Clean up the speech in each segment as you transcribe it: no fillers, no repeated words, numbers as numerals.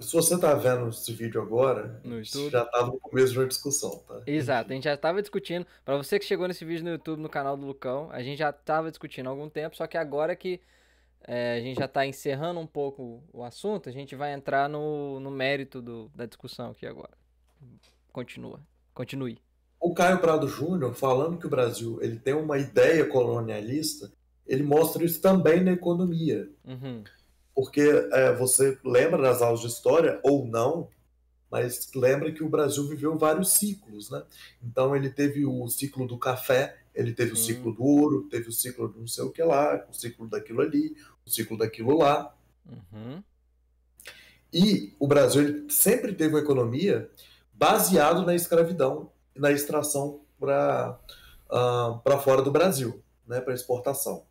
Se você tá vendo esse vídeo agora, No isso YouTube. já tava no começo de uma discussão, tá? Exato, a Enfim. gente já estava discutindo. Pra você que chegou nesse vídeo no YouTube, no canal do Lucão, a gente já estava discutindo há algum tempo, só que agora que a gente já tá encerrando um pouco o assunto, a gente vai entrar no mérito da discussão aqui agora. Continua. Continue. O Caio Prado Júnior, falando que o Brasil ele tem uma ideia colonialista, ele mostra isso também na economia. Uhum. Porque você lembra das aulas de história, ou não, mas lembra que o Brasil viveu vários ciclos, né? Então ele teve o ciclo do café, ele teve o Sim. ciclo do ouro, teve o ciclo do não sei o que lá, o ciclo daquilo ali, o ciclo daquilo lá. Uhum. E o Brasil ele sempre teve uma economia baseada na escravidão e na extração para fora do Brasil, né, para exportação.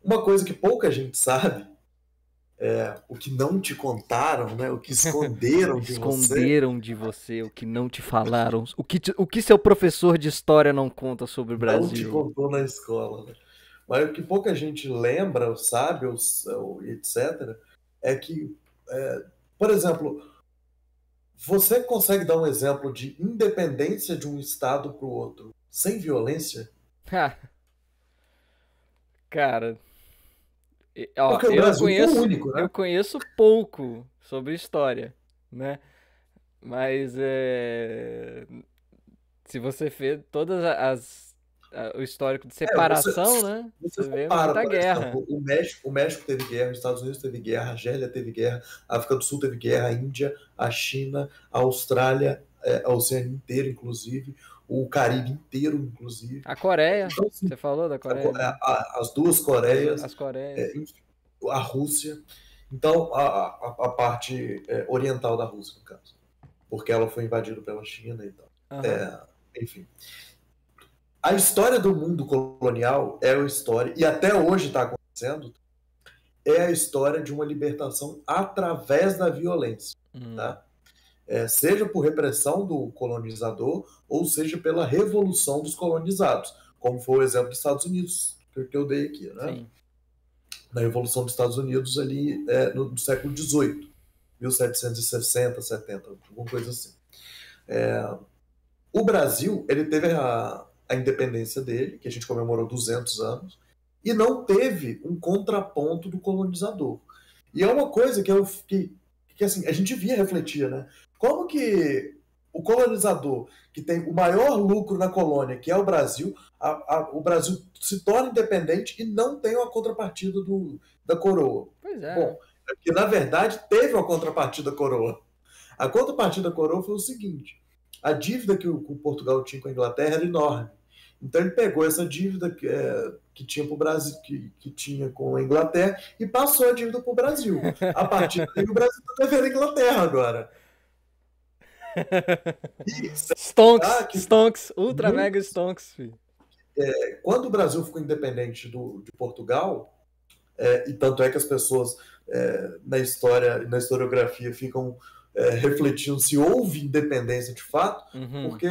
Uma coisa que pouca gente sabe, o que não te contaram, né, o que esconderam de você, Esconderam de você o que não te falaram. O que seu professor de história não conta sobre o não te Brasil? contou na escola. Né? Mas o que pouca gente lembra, ou sabe, ou etc., é que, por exemplo, você consegue dar um exemplo de independência de um estado para o outro sem violência? Cara, ó, Porque o Brasil foi o único, eu né? conheço pouco sobre história, né? Mas se você vê o histórico de É, você, separação, né? você Você vê compara, muita por guerra. exemplo, o México teve guerra, os Estados Unidos teve guerra, a Argélia teve guerra, a África do Sul teve guerra, a Índia, a China, a Austrália, a Oceania inteira, inclusive, o Caribe inteiro, inclusive. A Coreia, Então, assim, você falou da Coreia, né? as duas Coreias, As Coreias. enfim, a Rússia, então a parte oriental da Rússia, no caso, porque ela foi invadida pela China e tal. Aham. Enfim. A história do mundo colonial é a história, e até hoje está acontecendo, é a história de uma libertação através da violência. Hum. Tá? Seja por repressão do colonizador, ou seja pela revolução dos colonizados, como foi o exemplo dos Estados Unidos, que eu dei aqui. Né? Sim. Na Revolução dos Estados Unidos, ali no século XVIII, 1760, 70, alguma coisa assim. O Brasil, ele teve a independência dele, que a gente comemorou 200 anos, e não teve um contraponto do colonizador. E é uma coisa que assim, a gente via refletir, né? Como que o colonizador, que tem o maior lucro na colônia, que é o Brasil, o Brasil se torna independente e não tem uma contrapartida da coroa. Pois é, né? Bom, é porque na verdade teve uma contrapartida da coroa. A contrapartida da coroa foi o seguinte: a dívida que o Portugal tinha com a Inglaterra era enorme. Então ele pegou essa dívida que tinha pro Brasil, que tinha com a Inglaterra, e passou a dívida para o Brasil. A partir daí o Brasil está devendo a Inglaterra agora. E Stonks, que Stonks, ultra mega muitos, Stonks, filho. quando o Brasil ficou independente de Portugal, e tanto é que as pessoas na história, na historiografia ficam refletindo se houve independência de fato, Uhum. porque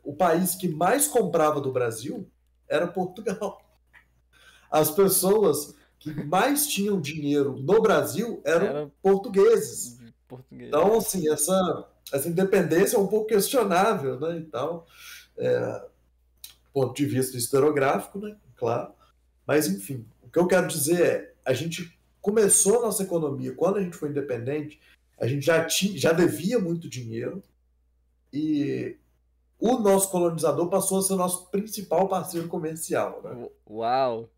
o país que mais comprava do Brasil era Portugal. As pessoas que mais tinham dinheiro no Brasil eram Era portugueses. português. Então, assim, essa independência é um pouco questionável, né? Então, ponto de vista historiográfico, né? Claro. Mas, enfim, o que eu quero dizer a gente começou a nossa economia, quando a gente foi independente, a gente já devia muito dinheiro e o nosso colonizador passou a ser o nosso principal parceiro comercial, né? Uau.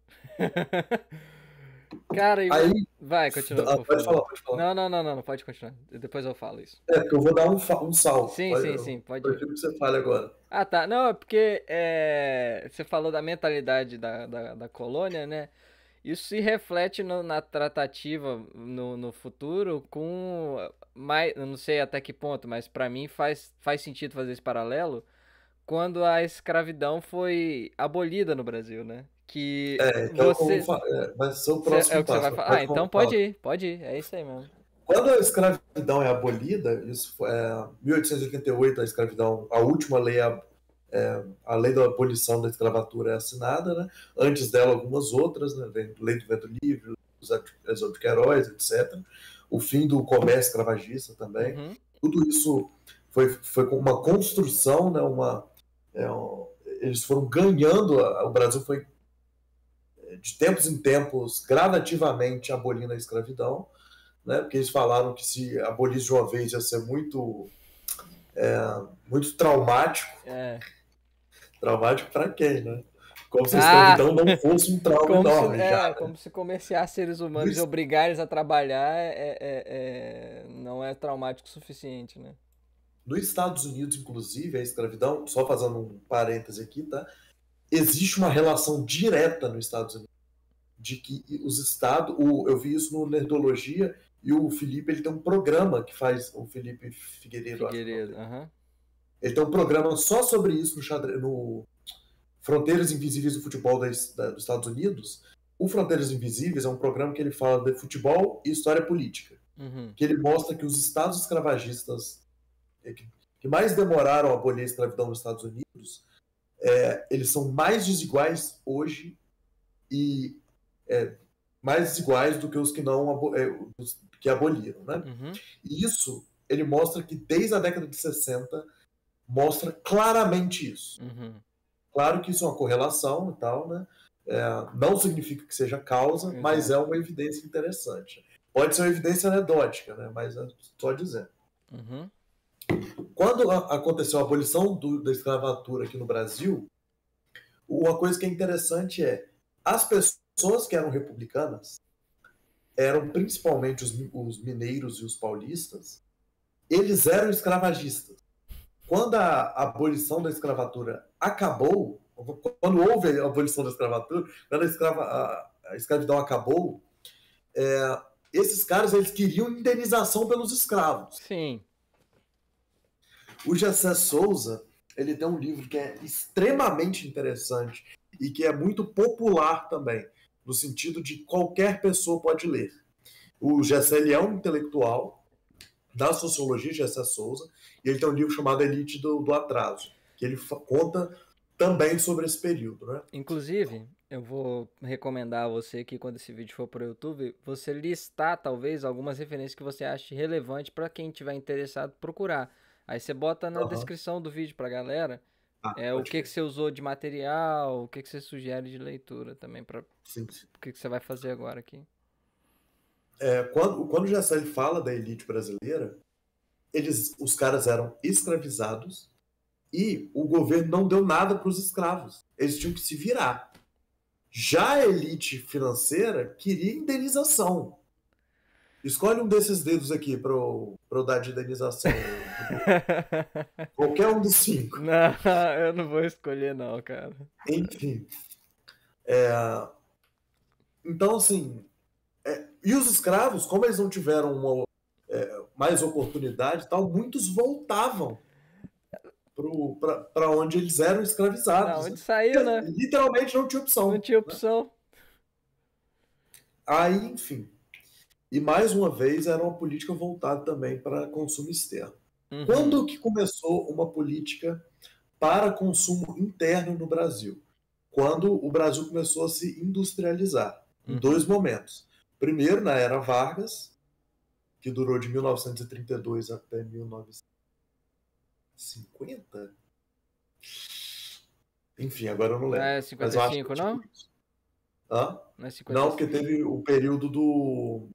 Cara, Aí, vai, continua, por pode favor. falar, pode falar. Não, pode continuar. Depois eu falo isso. Porque eu vou dar um salto. Sim, Eu pode ir. prefiro que você fale agora. Ah, tá. Não, é porque você falou da mentalidade da colônia, né? Isso se reflete na tratativa no futuro com mais, eu não sei até que ponto, mas pra mim faz sentido fazer esse paralelo quando a escravidão foi abolida no Brasil, né? Que Que é o que eu vou você falar. Vai ser o é próximo o que você vai passo. falar. Ah, Pode então falar. pode ir, é isso aí mesmo. Quando a escravidão é abolida, isso foi 1888, a escravidão, a última lei, a lei da abolição da escravatura é assinada, né? Antes dela, algumas outras, né? Lei do Vento Livre, Eusébio de Queiroz, etc. O fim do comércio escravagista também. Uhum. Tudo isso foi uma construção, né, eles foram ganhando, o Brasil foi, de tempos em tempos, gradativamente abolindo a escravidão, né, porque eles falaram que se abolisse de uma vez ia ser muito, muito traumático. Traumático para quem, né? Como se a escravidão não fosse um trauma enorme já. Né? Como se comerciar seres humanos e obrigar eles a trabalhar não é traumático o suficiente, né? Nos Estados Unidos, inclusive, a escravidão, só fazendo um parêntese aqui, tá? Existe uma relação direta nos Estados Unidos de que os estados, eu vi isso no Nerdologia, e o Felipe, ele tem um programa que faz, o Felipe Figueiredo, ele tem um programa só sobre isso no Fronteiras Invisíveis do Futebol dos Estados Unidos. O Fronteiras Invisíveis é um programa que ele fala de futebol e história política, que ele mostra que os estados escravagistas que mais demoraram a abolir a escravidão nos Estados Unidos, eles são mais desiguais hoje e mais desiguais do que os que não que aboliram, né? E isso ele mostra que desde a década de 60 mostra claramente isso. Claro que isso é uma correlação e tal, né? Não significa que seja causa, mas é uma evidência interessante. Pode ser uma evidência anedótica, né? Mas é só dizendo. Quando aconteceu a abolição da escravatura aqui no Brasil, uma coisa que é interessante as pessoas que eram republicanas eram principalmente os mineiros e os paulistas, eles eram escravagistas. Quando a abolição da escravatura acabou, quando houve a abolição da escravatura, quando a escravidão acabou, esses caras eles queriam indenização pelos escravos. Sim. O Gessé Souza, ele tem um livro que é extremamente interessante e que é muito popular também, no sentido de qualquer pessoa pode ler. O Gessé, ele é um intelectual da sociologia, Gessé Souza, e ele tem um livro chamado Elite do Atraso, que ele conta também sobre esse período, né? Inclusive, eu vou recomendar a você que quando esse vídeo for para o YouTube, você listar talvez algumas referências que você ache relevante para quem tiver interessado procurar. Aí você bota na descrição do vídeo pra galera o que você usou de material, o que você sugere de leitura também, para o que você vai fazer agora aqui. Quando o Gessé fala da elite brasileira, os caras eram escravizados e o governo não deu nada para os escravos. Eles tinham que se virar. Já a elite financeira queria indenização. Escolhe um desses dedos aqui para eu dar de indenização. Qualquer um dos 5. Não, eu não vou escolher não, cara. Enfim. Então, assim... e os escravos, como eles não tiveram mais oportunidade e tal, muitos voltavam para onde eles eram escravizados. Não, onde saiu, né? Literalmente não tinha opção. Não tinha opção. Né? Aí, enfim... E, mais uma vez, era uma política voltada também para consumo externo. Quando que começou uma política para consumo interno no Brasil? Quando o Brasil começou a se industrializar. Em 2 momentos. Primeiro, na era Vargas, que durou de 1932 até 1950? Enfim, agora eu não lembro. É 55, não? Hã? Não é 55? Não, porque teve o período do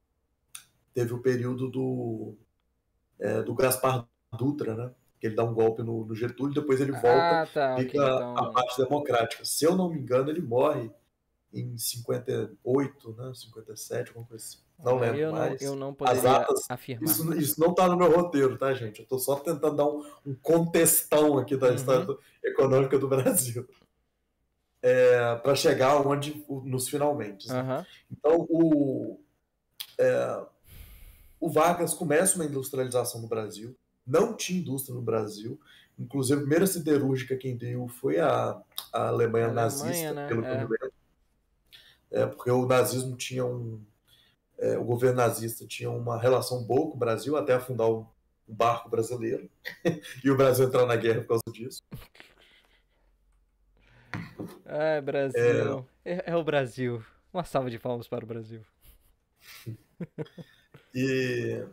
Gaspar Dutra, né? Que ele dá um golpe no Getúlio, depois ele volta, fica a parte democrática. Se eu não me engano, ele morre em 58, né? 57, alguma coisa assim. Não lembro mais. Eu não poderia afirmar. Isso não está no meu roteiro, tá, gente? Eu estou só tentando dar um contextão aqui da história econômica do Brasil. Para chegar nos finalmente. Né? Então, o Vargas começa uma industrialização no Brasil, não tinha indústria no Brasil, inclusive a primeira siderúrgica quem deu foi a Alemanha nazista, né? pelo que eu me lembro. Porque o nazismo tinha o governo nazista tinha uma relação boa com o Brasil, até afundar o barco brasileiro, e o Brasil entrar na guerra por causa disso. Brasil. É o Brasil. Uma salva de palmas para o Brasil. E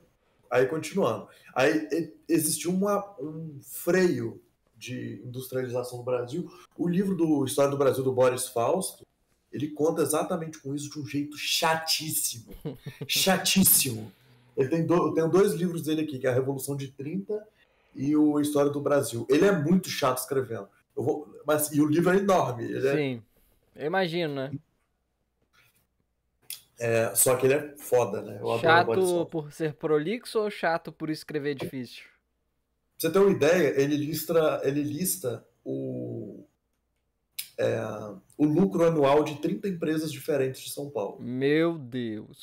aí, continuando. Aí existiu um freio de industrialização no Brasil. O livro do História do Brasil, do Boris Fausto, ele conta exatamente com isso de um jeito chatíssimo. Chatíssimo. Eu tenho dois livros dele aqui, que é a Revolução de 30 e o História do Brasil. Ele é muito chato escrevendo. E o livro é enorme. Sim, eu imagino, né? Só que ele é foda, né? Eu adoro o Boris Chato Fausto. por ser prolixo ou chato por escrever difícil? Pra você ter uma ideia, ele lista o lucro anual de 30 empresas diferentes de São Paulo. Meu Deus.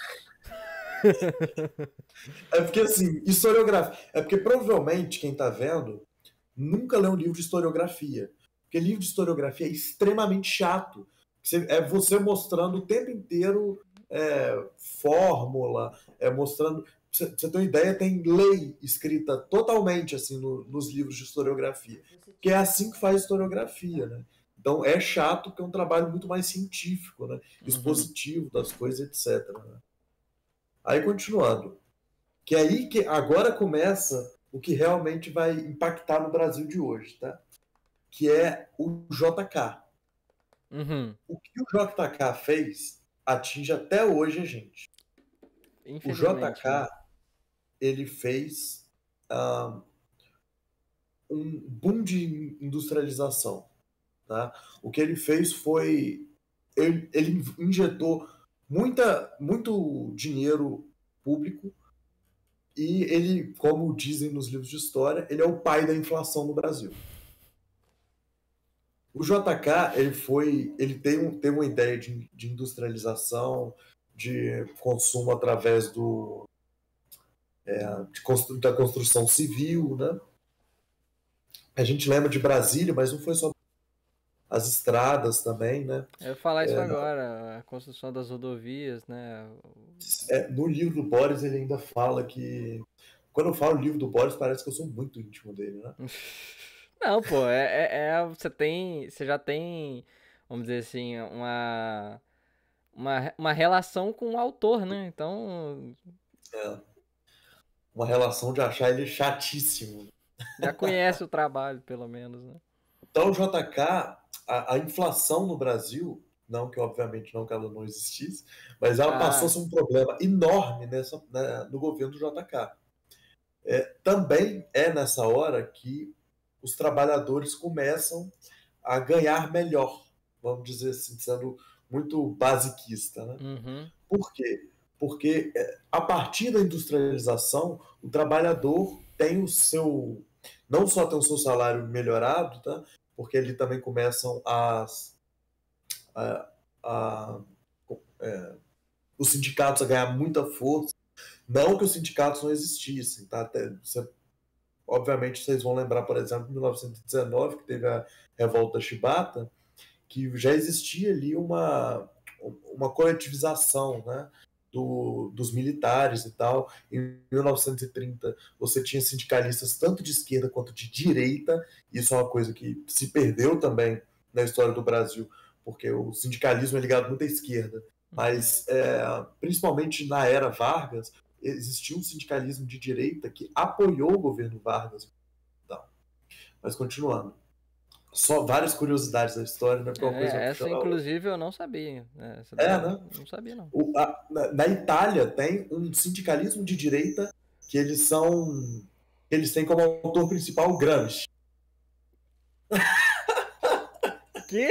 É porque, assim, historiografia. É porque provavelmente quem tá vendo nunca leu um livro de historiografia. Porque livro de historiografia é extremamente chato. É você mostrando o tempo inteiro fórmula, mostrando. Pra você ter uma ideia, tem lei escrita totalmente assim nos livros de historiografia. Que é assim que faz historiografia, né? Então é chato porque é um trabalho muito mais científico, né? Expositivo das coisas, etc. Né? Aí continuando. Que é aí que agora começa o que realmente vai impactar no Brasil de hoje, tá? Que é o JK. Uhum. O que o JK fez atinge até hoje a gente. O Infelizmente, né? JK, ele fez um boom de industrialização. Tá? O que ele fez foi... Ele injetou muito dinheiro público e ele, como dizem nos livros de história, ele é o pai da inflação no Brasil. O JK, ele teve uma ideia de industrialização, de consumo através da construção civil, né? A gente lembra de Brasília, mas não foi só as estradas também, né? Eu ia falar isso agora, a construção das rodovias, né? No livro do Boris, ele ainda fala que... Quando eu falo livro do Boris, parece que eu sou muito íntimo dele, né? Não, pô, você já tem, vamos dizer assim, uma relação com o autor, né? Então, É uma relação de achar ele chatíssimo. já conhece o trabalho, pelo menos, né? Então, o JK, a inflação no Brasil, não que obviamente não que ela não existisse, mas ela passou a Ah, ser um problema enorme no governo do JK. Também é nessa hora que os trabalhadores começam a ganhar melhor, vamos dizer assim, sendo muito basiquista, né? uhum, Por quê? Porque a partir da industrialização, o trabalhador tem o seu... Não só tem o seu salário melhorado, tá? Porque ali também começam a, a- os sindicatos a ganhar muita força. Não que os sindicatos não existissem, tá? Obviamente vocês vão lembrar, por exemplo, em 1919, que teve a Revolta Chibata, que já existia ali uma coletivização, né, dos militares e tal. Em 1930, você tinha sindicalistas tanto de esquerda quanto de direita. Isso é uma coisa que se perdeu também na história do Brasil, porque o sindicalismo é ligado muito à esquerda. Mas, principalmente na era Vargas, existiu um sindicalismo de direita que apoiou o governo Vargas. Mas, continuando. Só várias curiosidades da história, né? Porque uma coisa vai essa puxando a outra. inclusive eu não sabia. Essa daí É, eu né? não sabia, não. Na Itália tem um sindicalismo de direita que eles têm como autor principal o Gramsci. Que?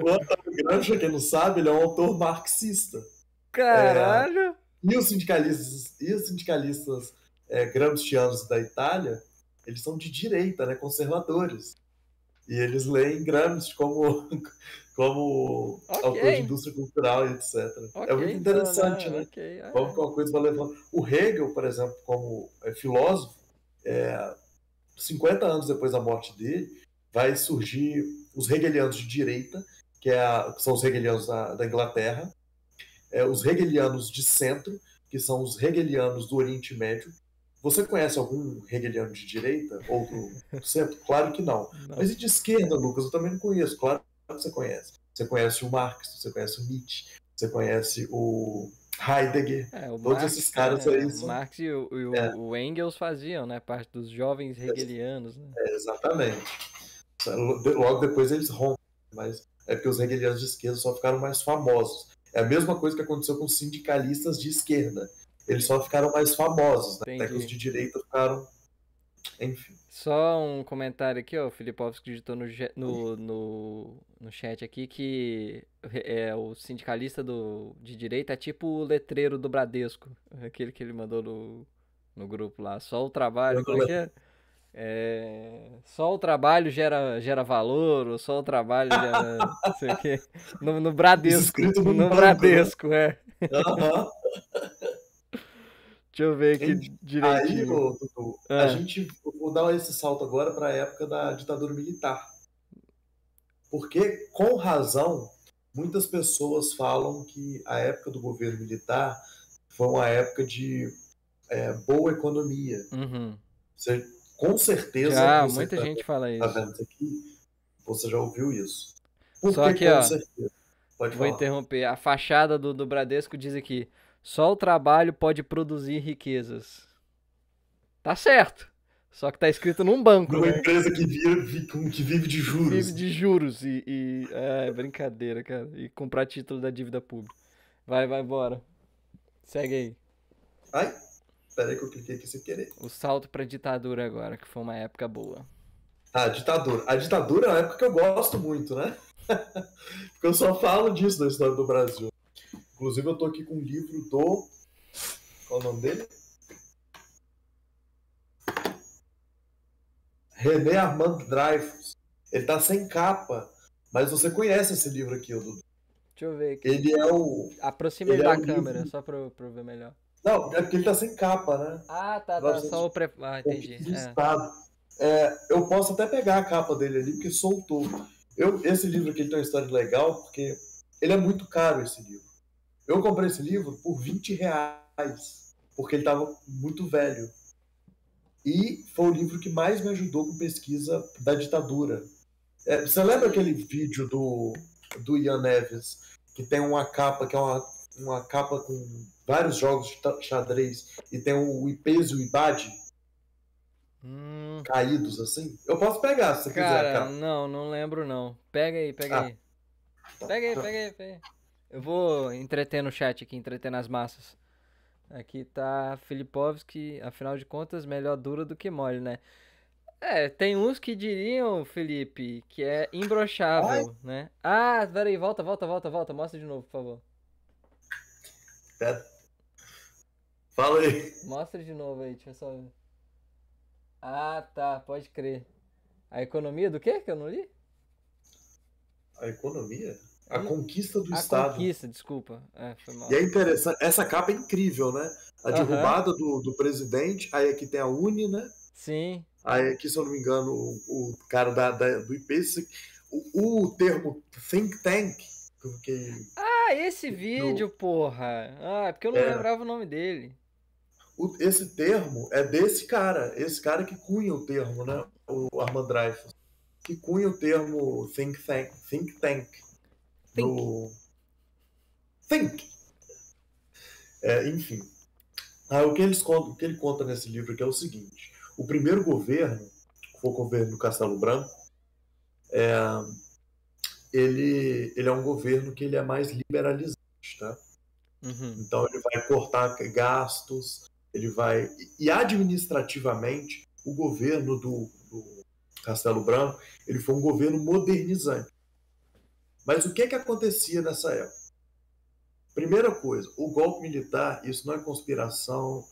O Antônio Gramsci, quem não sabe, ele é um autor marxista. Caralho! E os sindicalistas gramscianos da Itália, eles são de direita, né, conservadores. E eles leem Gramsci como Ok, autor de indústria cultural e etc. É ok, muito então, interessante, né? né? Ok. Como que uma coisa vai levando. O Hegel, por exemplo, como filósofo, 50 anos depois da morte dele, vai surgir os hegelianos de direita, que são os hegelianos da Inglaterra, os hegelianos de centro, que são os hegelianos do Oriente Médio. Você conhece algum hegeliano de direita ou do centro? Claro que não. Não. Mas e de esquerda, Lucas? Eu também não conheço. Claro que você conhece. Você conhece o Marx, você conhece o Nietzsche, você conhece Heidegger, O todos esses Marx, caras aí o são. Marx e É, o Engels faziam, né? Parte dos jovens hegelianos, né? exatamente. Logo depois eles rompem, mas é porque os hegelianos de esquerda só ficaram mais famosos. É a mesma coisa que aconteceu com os sindicalistas de esquerda. Eles só ficaram mais famosos, né? Até que os Entendi. de direita ficaram. Enfim. Só um comentário aqui, ó. O Filipovski digitou no chat aqui que o sindicalista de direita é tipo o letreiro do Bradesco. Aquele que ele mandou no grupo lá. Só o trabalho, como é que é? Só o trabalho gera valor, ou só o trabalho gera. Não sei o quê. No Isso Bradesco. escrito num No banco, né? Bradesco, é. Aham. Deixa eu ver aqui Enfim. Aí, direitinho. ô, Dudu, a Ah, gente. Eu vou dar esse salto agora para a época da ditadura militar. Porque, com razão, muitas pessoas falam que a época do governo militar foi uma época de boa economia. uhum. Você, com certeza, Já, você que muita gente fala tá isso. vendo isso aqui, você já ouviu isso. Por Só que que, com ó, certeza? Pode vou falar. interromper. A fachada do Bradesco diz aqui: só o trabalho pode produzir riquezas. Tá certo. Só que tá escrito num banco, Numa né? empresa que vive de Que vive juros. de juros é brincadeira, cara. E comprar título da dívida pública. Vai, bora. Segue aí. Ai, peraí que eu cliquei aqui sem querer. O salto pra ditadura agora, que foi uma época boa. Ah, ditadura. A ditadura é uma época que eu gosto muito, né? Porque eu só falo disso na história do Brasil. Inclusive, eu tô aqui com um livro do. Qual é o nome dele? René Armand Dreyfus. Ele tá sem capa, mas você conhece esse livro aqui, Dudu. Deixa eu ver aqui. Ele é o. Aproxima ele Ele é da o câmera, livro. só pra eu ver melhor. Não, é porque ele tá sem capa, né? Ah, tá. Só 1900 o pre... Ah, entendi. do Estado. Eu posso até pegar a capa dele ali, porque soltou. Esse livro aqui ele tem uma história legal, porque ele é muito caro, esse livro. Eu comprei esse livro por R$ 20, porque ele estava muito velho. E foi o livro que mais me ajudou com pesquisa da ditadura. Você lembra aquele vídeo do Ian Neves, que tem uma capa, que é uma capa com vários jogos de xadrez, e tem o IPES e o IBAD Hum, caídos assim? Eu posso pegar, se você quiser a cara, capa. não lembro não. Pega aí, pega Ah, aí. tá. Pega aí. Eu vou entreter no chat aqui, entreter nas massas. Aqui tá Filipovski, afinal de contas, melhor dura do que mole, né? Tem uns que diriam, Felipe, que é Ai, imbrochável, né? Ah, peraí, volta. Mostra de novo, por favor. pera. Fala aí. Mostra de novo aí, deixa eu só ver. Ah, tá, pode crer. A economia do quê que eu não li? A economia? Eu A não- conquista do A Estado. conquista, desculpa. Foi E mal. é interessante, essa capa é incrível, né? A Aham, derrubada do presidente, aí aqui tem a Uni, né? sim. Aí aqui, se eu não me engano, o cara do IPES, o termo think tank, que, Ah, esse que vídeo, porra. Ah, é porque eu não lembrava o nome dele. esse termo é desse cara, esse cara que cunha o termo, né? O Armand Dreyfus, que cunha o termo think tank Think. no think. Enfim, o que ele conta nesse livro aqui é o seguinte: o primeiro governo, que foi o governo do Castelo Branco, ele é um governo que ele é mais liberalizante, tá? Uhum. Então ele vai cortar gastos, ele vai e administrativamente o governo do Castelo Branco ele foi um governo modernizante. Mas o que acontecia nessa época? Primeira coisa, o golpe militar, isso não é conspiração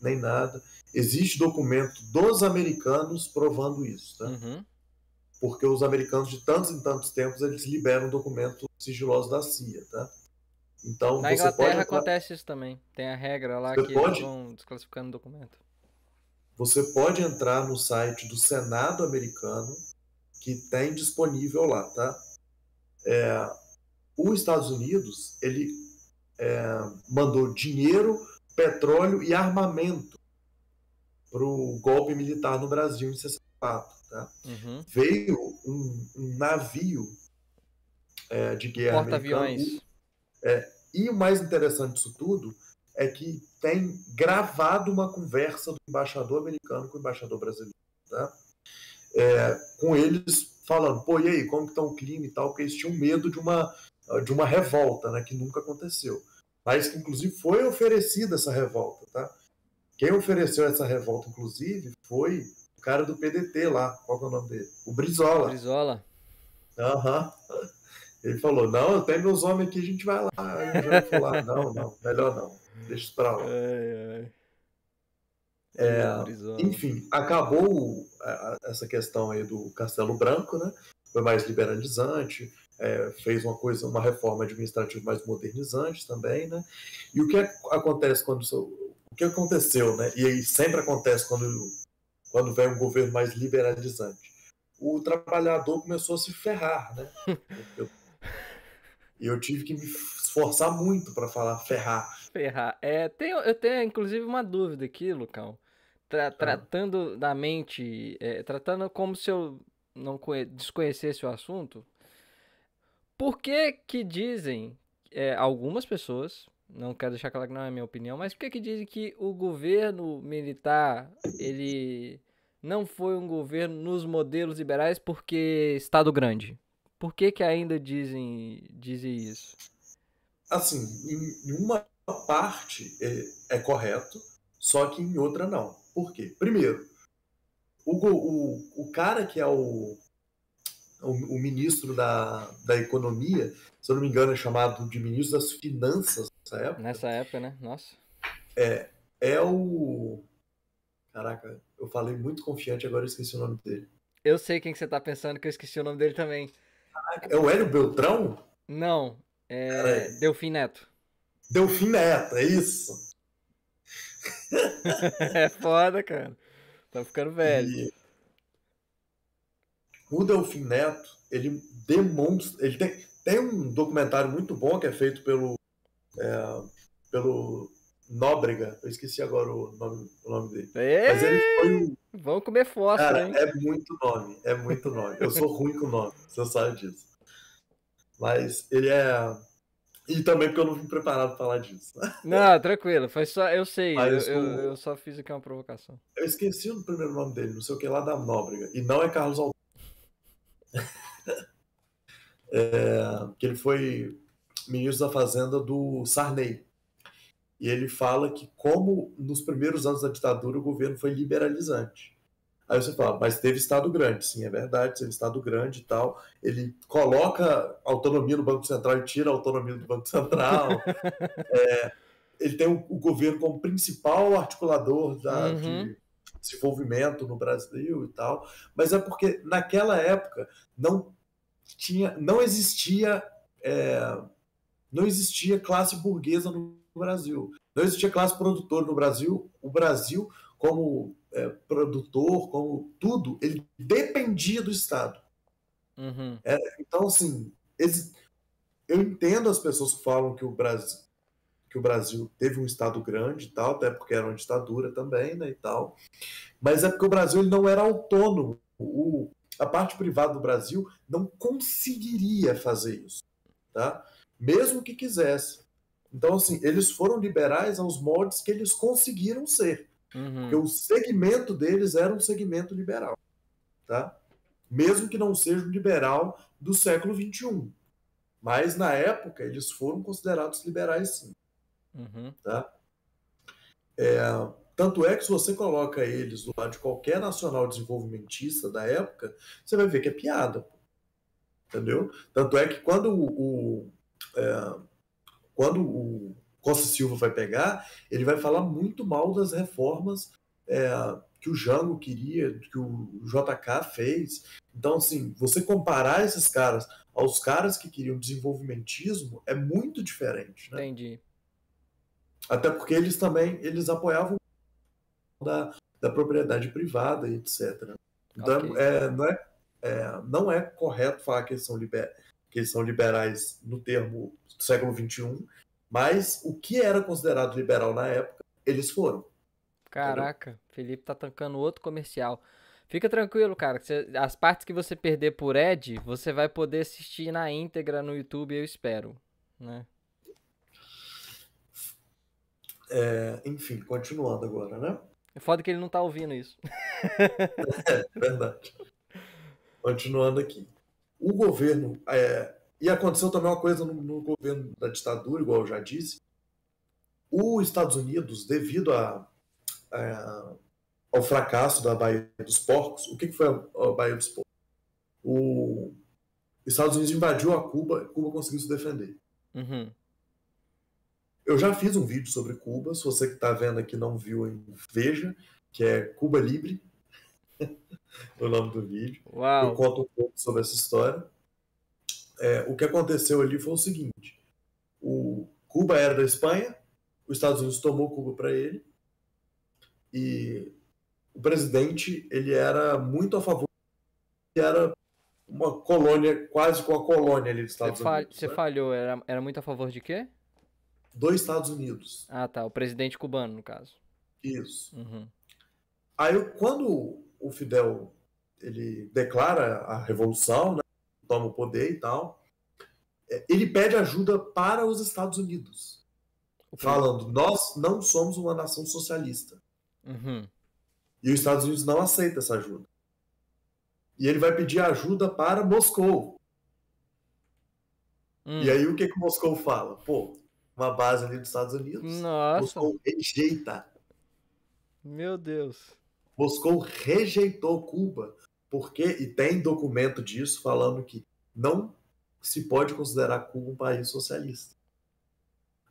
nem nada. Existe documento dos americanos provando isso, tá? Uhum. Porque os americanos de tantos em tantos tempos eles liberam documentos sigilosos da CIA, tá? Então Na você pode Inglaterra entrar, acontece isso também. Tem a regra lá você que eles pode, vão desclassificando o documento. você pode entrar no site do Senado americano que tem disponível lá, tá? Os Estados Unidos ele mandou dinheiro, petróleo e armamento para o golpe militar no Brasil em 64, tá? Uhum. Veio um navio de O guerra americano, porta-aviões. E o mais interessante disso tudo é que tem gravado uma conversa do embaixador americano com o embaixador brasileiro, tá? Com eles falando, pô, e aí, como que tá o clima e tal, porque eles tinham medo de uma revolta, né, que nunca aconteceu. Mas que, inclusive, foi oferecida essa revolta, tá? Quem ofereceu essa revolta, inclusive, foi o cara do PDT lá, qual que é o nome dele? O Brizola. Brizola. Aham. Ele falou, não, eu tenho meus homens aqui, a gente vai lá. Aí o Jango falou, não, melhor não, deixa isso pra lá. Ai, ai. O Brizola. Enfim, acabou essa questão aí do Castelo Branco, né? Foi mais liberalizante, fez uma reforma administrativa mais modernizante também, né? E o que acontece o que aconteceu, né? E aí sempre acontece quando vem um governo mais liberalizante. O trabalhador começou a se ferrar, né? E eu tive que me esforçar muito para falar ferrar. Ferrar. Eu tenho inclusive uma dúvida aqui, Lucão. Tratando da mente, tratando como se eu não desconhecesse o assunto, por que que dizem, algumas pessoas, não quero deixar claro que não é a minha opinião, mas por que que dizem que o governo militar, ele não foi um governo nos modelos liberais porque Estado grande? Por que que ainda dizem isso? Assim, em uma parte é correto, só que em outra não. Por quê? Primeiro, o cara que é o ministro da Economia, se eu não me engano, é chamado de ministro das Finanças nessa época, Nessa época, né? Nossa. é o. Caraca, eu falei muito confiante, agora eu esqueci o nome dele. Eu sei quem que você tá pensando, que eu esqueci o nome dele também. É o Hélio Beltrão? Não, Peraí. Delfim Neto. Delfim Neto, é isso. É foda, cara. Tá ficando velho. E o Delfim Neto, ele demonstra. Ele tem um documentário muito bom que é feito pelo Nóbrega. Eu esqueci agora o nome dele. Mas ele foi Ei, o. vamos comer fósforo, Cara, hein? é muito nome. É muito nome. Eu sou ruim com nome, você sabe disso. Mas ele é. E também porque eu não vim preparado para falar disso. Não, tranquilo. Foi só. Eu sei. Mas Eu só fiz aqui uma provocação. eu esqueci o primeiro nome dele, não sei o que lá da Nóbrega. E não é Carlos Alberto. Que ele foi ministro da Fazenda do Sarney. E ele fala que, como nos primeiros anos da ditadura, o governo foi liberalizante. Aí você fala, mas teve Estado grande. Sim, é verdade, teve Estado grande e tal. Ele coloca autonomia no Banco Central e tira a autonomia do Banco Central. Ele tem o governo como principal articulador Uhum. de desenvolvimento no Brasil e tal. Mas é porque, naquela época, não existia não existia classe burguesa no Brasil. Não existia classe produtora no Brasil. O Brasil, como produtor, como tudo, ele dependia do Estado. Uhum. Então, assim, eu entendo as pessoas que falam que o Brasil teve um Estado grande e tal, até porque era uma ditadura também, né, e tal. Mas é porque o Brasil ele não era autônomo. A parte privada do Brasil não conseguiria fazer isso, tá? Mesmo que quisesse. Então, assim, eles foram liberais aos moldes que eles conseguiram ser. Porque Uhum. o segmento deles era um segmento liberal, tá? Mesmo que não seja um liberal do século XXI. Mas, na época, eles foram considerados liberais, sim, Uhum. tá? Tanto é que se você coloca eles do lado de qualquer nacional desenvolvimentista da época, você vai ver que é piada, entendeu? Tanto é que quando o Costa Silva vai pegar, ele vai falar muito mal das reformas que o Jango queria, que o JK fez. Então, assim, você comparar esses caras aos caras que queriam desenvolvimentismo é muito diferente, né? Entendi. Até porque eles apoiavam da propriedade privada e etc. Então, Ok. não é correto falar que que eles são liberais no termo do século XXI, mas o que era considerado liberal na época, eles foram. Entendeu? Caraca, Felipe tá tancando outro comercial. Fica tranquilo, cara. As partes que você perder por Ed, você vai poder assistir na íntegra no YouTube, eu espero, né? Enfim, continuando agora, né? É foda que ele não tá ouvindo isso. Verdade. Continuando aqui. O governo. E aconteceu também uma coisa no governo da ditadura, igual eu já disse. Os Estados Unidos, devido ao fracasso da Baía dos Porcos, o que foi a Baía dos Porcos? Os Estados Unidos invadiu a Cuba, Cuba conseguiu se defender. Uhum. Eu já fiz um vídeo sobre Cuba, se você que está vendo aqui não viu, veja, que é Cuba Libre, o nome do vídeo. Eu Uau. conto um pouco sobre essa história. O que aconteceu ali foi o seguinte: Cuba era da Espanha, os Estados Unidos tomou Cuba para ele, e o presidente ele era muito a favor, que era uma colônia, quase com a colônia ali dos Estados Unidos. Você Né? falhou, era muito a favor de quê? Dos Estados Unidos. Ah, tá. O presidente cubano, no caso. Isso. Uhum. Aí, quando o Fidel ele declara a revolução, né, toma o poder e tal, ele pede ajuda para os Estados Unidos, falando: nós não somos uma nação socialista. Uhum. E os Estados Unidos não aceita essa ajuda. E ele vai pedir ajuda para Moscou. E aí o que Moscou fala? Pô, uma base ali dos Estados Unidos. Nossa. Moscou rejeita. Meu Deus. Moscou rejeitou Cuba, porque, e tem documento disso falando que não se pode considerar Cuba um país socialista.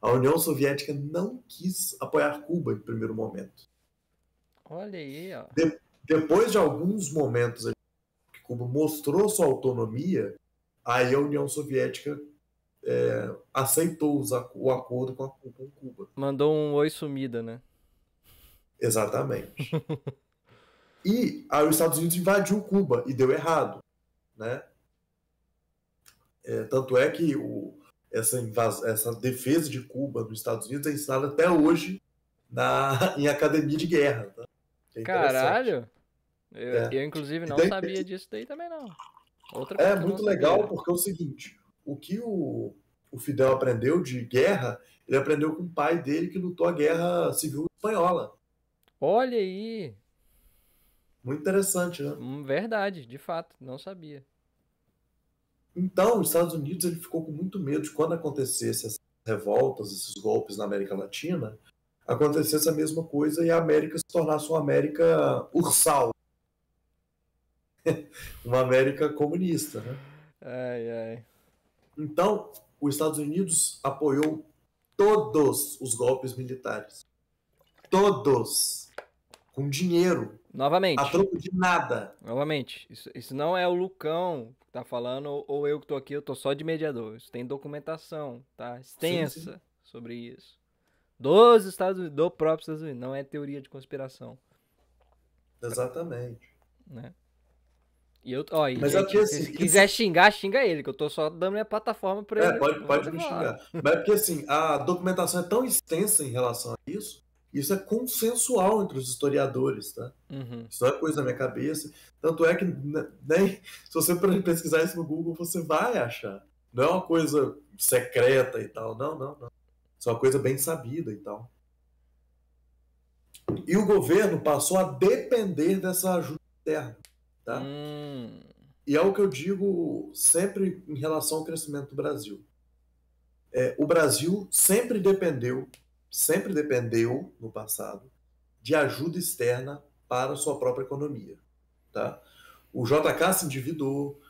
A União Soviética não quis apoiar Cuba em primeiro momento. Olha aí, ó. Depois de alguns momentos que Cuba mostrou sua autonomia, aí a União Soviética aceitou o acordo com Cuba. Mandou um oi sumida, né? Exatamente. E aí os Estados Unidos invadiu Cuba e deu errado, né? Tanto é que essa defesa de Cuba dos Estados Unidos é ensinada até hoje em academia de guerra. Tá? É caralho! Eu inclusive, não sabia disso daí também, não. Outra coisa muito legal, porque é o seguinte: o que o Fidel aprendeu de guerra, ele aprendeu com o pai dele que lutou a Guerra Civil Espanhola. Olha aí! Muito interessante, né? Verdade, de fato, não sabia. Então, os Estados Unidos ele ficou com muito medo de quando acontecesse essas revoltas, esses golpes na América Latina, acontecesse a mesma coisa e a América se tornasse uma América ursal. Uma América comunista, né? Ai, ai. Então, os Estados Unidos apoiou todos os golpes militares. Todos. Com dinheiro. Novamente. A troco de nada. Novamente. Isso não é o Lucão que tá falando, ou eu que tô aqui, eu tô só de mediador. Isso tem documentação, tá? Extensa sobre isso. Dos Estados Unidos, do próprio Estados Unidos. Não é teoria de conspiração. Exatamente. Né? E Mas gente, assim, se quiser xingar, xinga ele, que eu tô só dando minha plataforma pra ele. Pode me xingar. Mas é porque assim, a documentação é tão extensa em relação a isso é consensual entre os historiadores, tá? Uhum. Isso não é coisa da minha cabeça. Tanto é que nem se você pesquisar isso no Google, você vai achar. Não é uma coisa secreta e tal. Não. Isso é uma coisa bem sabida e tal. E o governo passou a depender dessa ajuda externa. Tá? E é o que eu digo sempre em relação ao crescimento do Brasil. O Brasil sempre dependeu no passado de ajuda externa para a sua própria economia. Tá? O JK se endividou,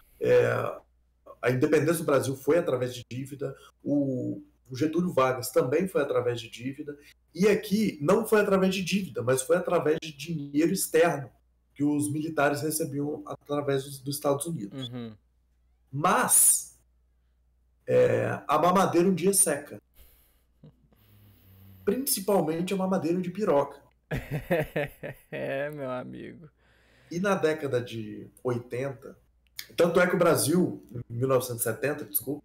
a independência do Brasil foi através de dívida, o Getúlio Vargas também foi através de dívida, e aqui não foi através de dívida, mas foi através de dinheiro externo que os militares recebiam através dos Estados Unidos. Uhum. Mas a mamadeira um dia seca. Principalmente a mamadeira de piroca. Meu amigo. E na década de 80, tanto é que o Brasil, em 1970, desculpa,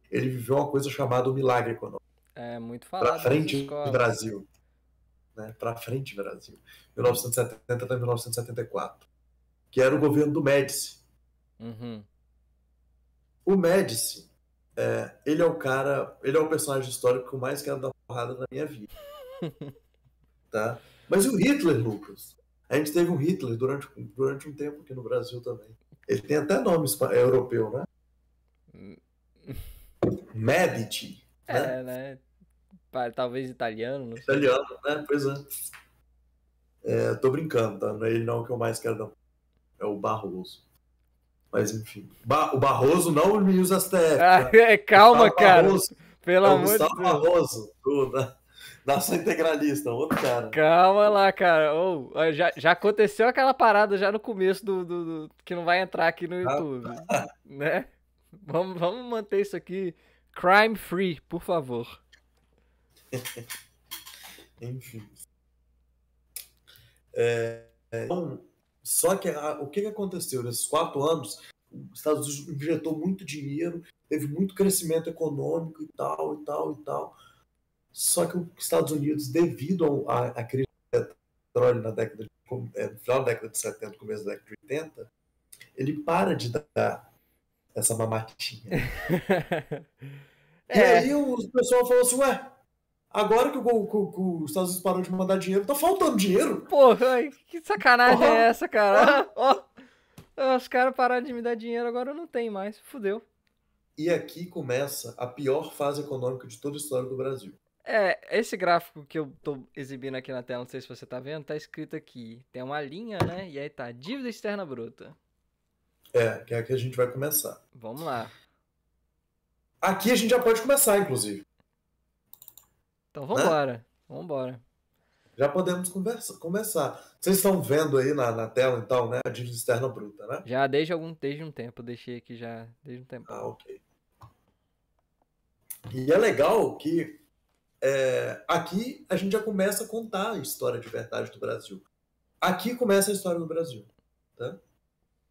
ele viveu uma coisa chamada o milagre econômico. Muito falado para frente Brasil. Né? Para frente Brasil. 1970 até 1974. Que era o governo do Médici. Uhum. O Médici, ele é o personagem histórico que eu mais quero dar porrada na minha vida. Tá? Mas e o Hitler, Lucas? A gente teve um Hitler durante um tempo aqui no Brasil também. Ele tem até nome europeu, né? Medici, né? É, né? Talvez italiano, não sei. Italiano, né? Pois é. Tô brincando, tá? Não é ele não que eu mais quero dar. É o Barroso. Mas enfim. O Barroso não o News STF, tá? Calma, Gustavo cara. Barroso. Pelo É o amor de Gustavo Deus. Barroso, Nação Integralista, outro cara. Calma lá, cara. Oh, já aconteceu aquela parada já no começo que não vai entrar aqui no Tá? YouTube, né? Vamos manter isso aqui crime free, por favor. Enfim. Então, só que o que aconteceu nesses 4 anos? Os Estados Unidos injetou muito dinheiro, teve muito crescimento econômico e tal, e tal, e tal. Só que os Estados Unidos, devido à crise do petróleo no final da década de 70, começo da década de 80, ele para de dar essa mamatinha. E aí o pessoal falou assim, ué, agora que os Estados Unidos parou de mandar dinheiro, tá faltando dinheiro? Porra, que sacanagem é essa, cara? Os caras pararam de me dar dinheiro, agora eu não tenho mais. Fudeu. E aqui começa a pior fase econômica de toda a história do Brasil. Esse gráfico que eu tô exibindo aqui na tela, não sei se você tá vendo, tá escrito aqui. Tem uma linha, né? E aí tá, dívida externa bruta. Que é aqui a gente vai começar. Vamos lá. Aqui a gente já pode começar, inclusive. Então vambora. Vambora. Já podemos começar. Vocês estão vendo aí na tela, então, né? A dívida externa bruta, né? Já desde um tempo, deixei aqui já desde um tempo. Ok. E é legal que aqui a gente já começa a contar a história de verdade do Brasil. Aqui começa a história do Brasil. Tá?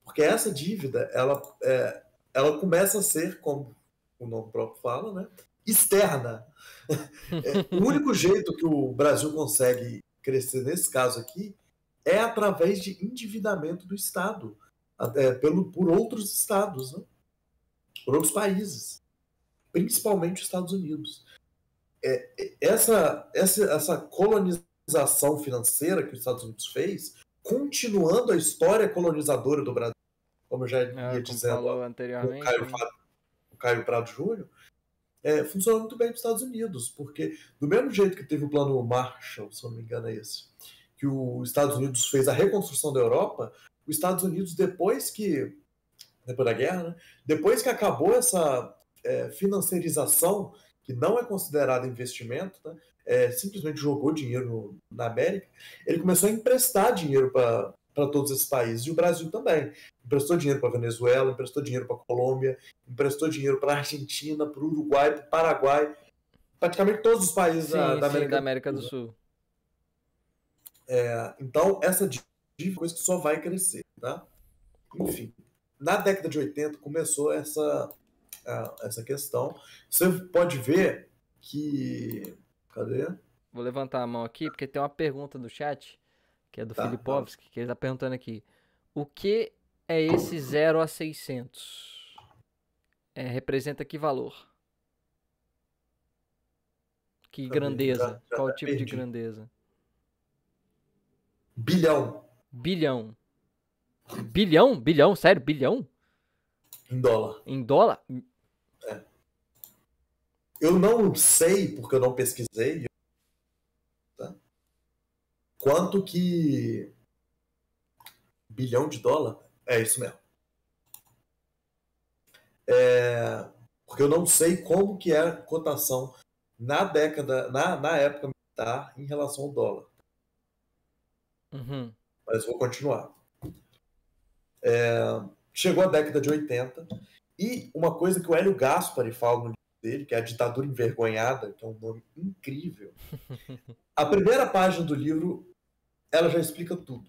Porque essa dívida, ela começa a ser, como o nome próprio fala, né? Externa. O único jeito que o Brasil consegue crescer nesse caso aqui é através de endividamento do Estado, por outros estados, né? Por outros países, principalmente os Estados Unidos. Essa colonização financeira que os Estados Unidos fez, continuando a história colonizadora do Brasil, como eu já ia dizendo falou com anteriormente, o Caio Prado Júnior, funciona muito bem para os Estados Unidos, porque do mesmo jeito que teve o plano Marshall, se eu não me engano é esse, que os Estados Unidos fez a reconstrução da Europa, os Estados Unidos, depois da guerra, né, depois que acabou essa financiarização, que não é considerada investimento, tá, simplesmente jogou dinheiro na América, ele começou a emprestar dinheiro para todos esses países, e o Brasil também. Emprestou dinheiro para a Venezuela, emprestou dinheiro para a Colômbia, emprestou dinheiro para a Argentina, para o Uruguai, para o Paraguai, praticamente todos os países da América do Sul. Então, essa dívida é uma coisa que só vai crescer. Tá? Enfim, na década de 80 começou essa questão. Você pode ver que... Cadê? Vou levantar a mão aqui, porque tem uma pergunta do chat, que é do Filipovski, que ele tá perguntando aqui. O que é esse 0 a 600? Representa que valor? Que grandeza? Já Qual o tipo perdi. de grandeza? Bilhão. Bilhão? Bilhão? Bilhão? Sério? Bilhão? Em dólar. Em dólar? Eu não sei, porque eu não pesquisei, tá? Quanto que... Bilhão de dólar? É isso mesmo. Porque eu não sei como que é a cotação na época militar em relação ao dólar. Uhum. Mas vou continuar. Chegou a década de 80 e uma coisa que o Hélio Gaspari fala no livro dele, que é A Ditadura Envergonhada, que é um nome incrível. A primeira página do livro, ela já explica tudo.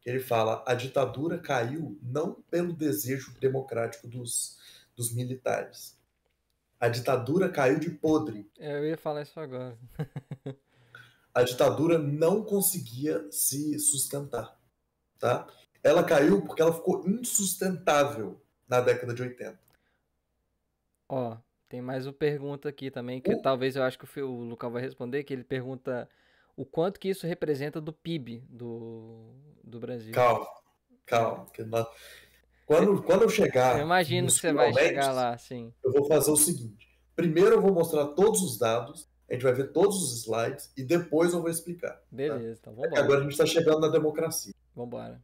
Ele fala, a ditadura caiu não pelo desejo democrático dos militares. A ditadura caiu de podre. Eu ia falar isso agora. A ditadura não conseguia se sustentar. Tá? Ela caiu porque ela ficou insustentável na década de 80. Ó, Tem mais uma pergunta aqui também, que O- talvez eu acho que o Lucão vai responder, que ele pergunta o quanto que isso representa do PIB do Brasil. Calma, É. calma. Quando eu Eu chegar imagino que nos você vai finalmente, chegar lá, sim. eu vou fazer o seguinte. Primeiro eu vou mostrar todos os dados, a gente vai ver todos os slides e depois eu vou explicar. Tá? Beleza, então É que vambora. agora a gente está chegando na democracia. Vambora.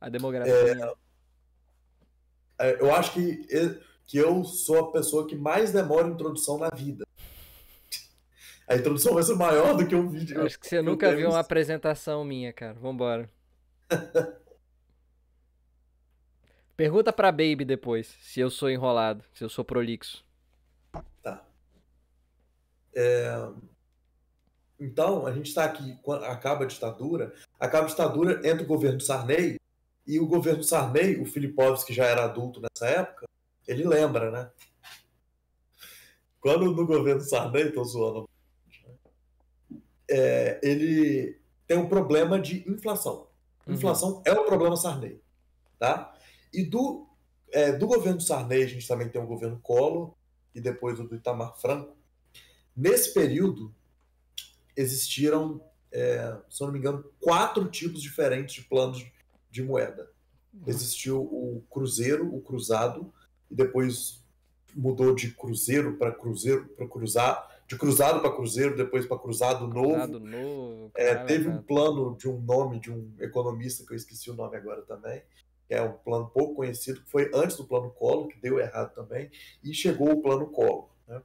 A demografia. Eu acho que eu sou a pessoa que mais demora em introdução na vida. A introdução vai ser maior do que o vídeo Acho que você que eu nunca tenho. viu uma apresentação minha, cara. Vambora. Pergunta pra Baby depois, se eu sou enrolado, se eu sou prolixo. Tá. Então, a gente está aqui, quando acaba a ditadura, entra o governo Sarney, e o governo Sarney, o Filipovski, que já era adulto nessa época, ele lembra, né? Quando no governo Sarney, tô zoando, ele tem um problema de inflação. Uhum. Inflação é o problema Sarney, tá? E do governo Sarney, a gente também tem o governo Collor, e depois o do Itamar Franco. Nesse período, existiram, se eu não me engano, 4 tipos diferentes de planos de moeda. Existiu o cruzeiro, o cruzado, e depois mudou de cruzeiro para cruzeiro, para cruzar, de cruzado para cruzeiro, depois para cruzado novo. Cruzado novo, caralho, Teve um cara. plano de um nome de um economista que eu esqueci o nome agora também, que é um plano pouco conhecido, que foi antes do plano Collor, que deu errado também, e chegou o plano Collor. Né?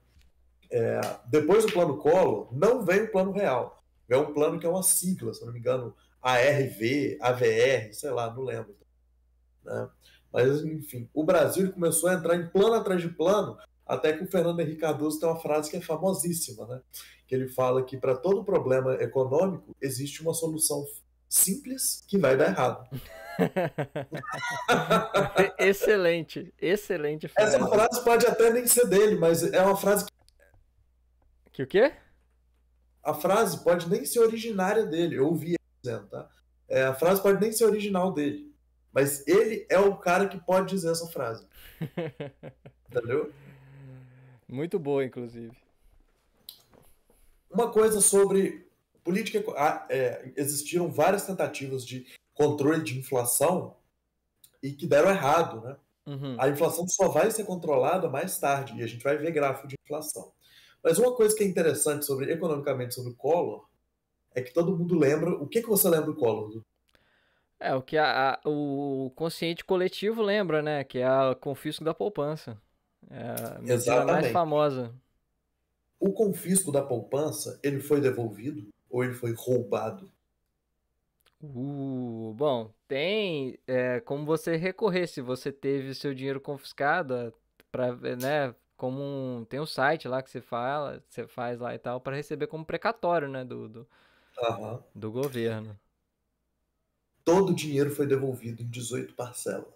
Depois do plano Collor, não veio o plano real. Veio um plano que é uma sigla, se não me engano, ARV, AVR, sei lá, não lembro. Né? Mas, enfim, o Brasil começou a entrar em plano atrás de plano, até que o Fernando Henrique Cardoso tem uma frase que é famosíssima, né? Que ele fala que para todo problema econômico existe uma solução simples que vai dar errado. Excelente, excelente Essa frase. frase pode até nem ser dele, mas é uma frase que Que o quê? a frase pode nem ser originária dele. Eu ouvi ele dizendo, tá? A frase pode nem ser original dele, mas ele é o cara que pode dizer essa frase. Entendeu? Muito boa, inclusive. Uma coisa sobre política. Existiram várias tentativas de controle de inflação e que deram errado, né? Uhum. A inflação só vai ser controlada mais tarde e a gente vai ver gráfico de inflação. Mas uma coisa que é interessante economicamente sobre o Collor é que todo mundo lembra. O que você lembra do Collor? É, o que o consciente coletivo lembra, né? Que é a confisco da poupança. É a medida mais Exatamente. famosa. O confisco da poupança, ele foi devolvido ou ele foi roubado? Bom, tem como você recorrer se você teve seu dinheiro confiscado, para, né, tem um site lá que você faz lá e tal para receber como precatório, né, Aham. do governo. Todo o dinheiro foi devolvido em 18 parcelas.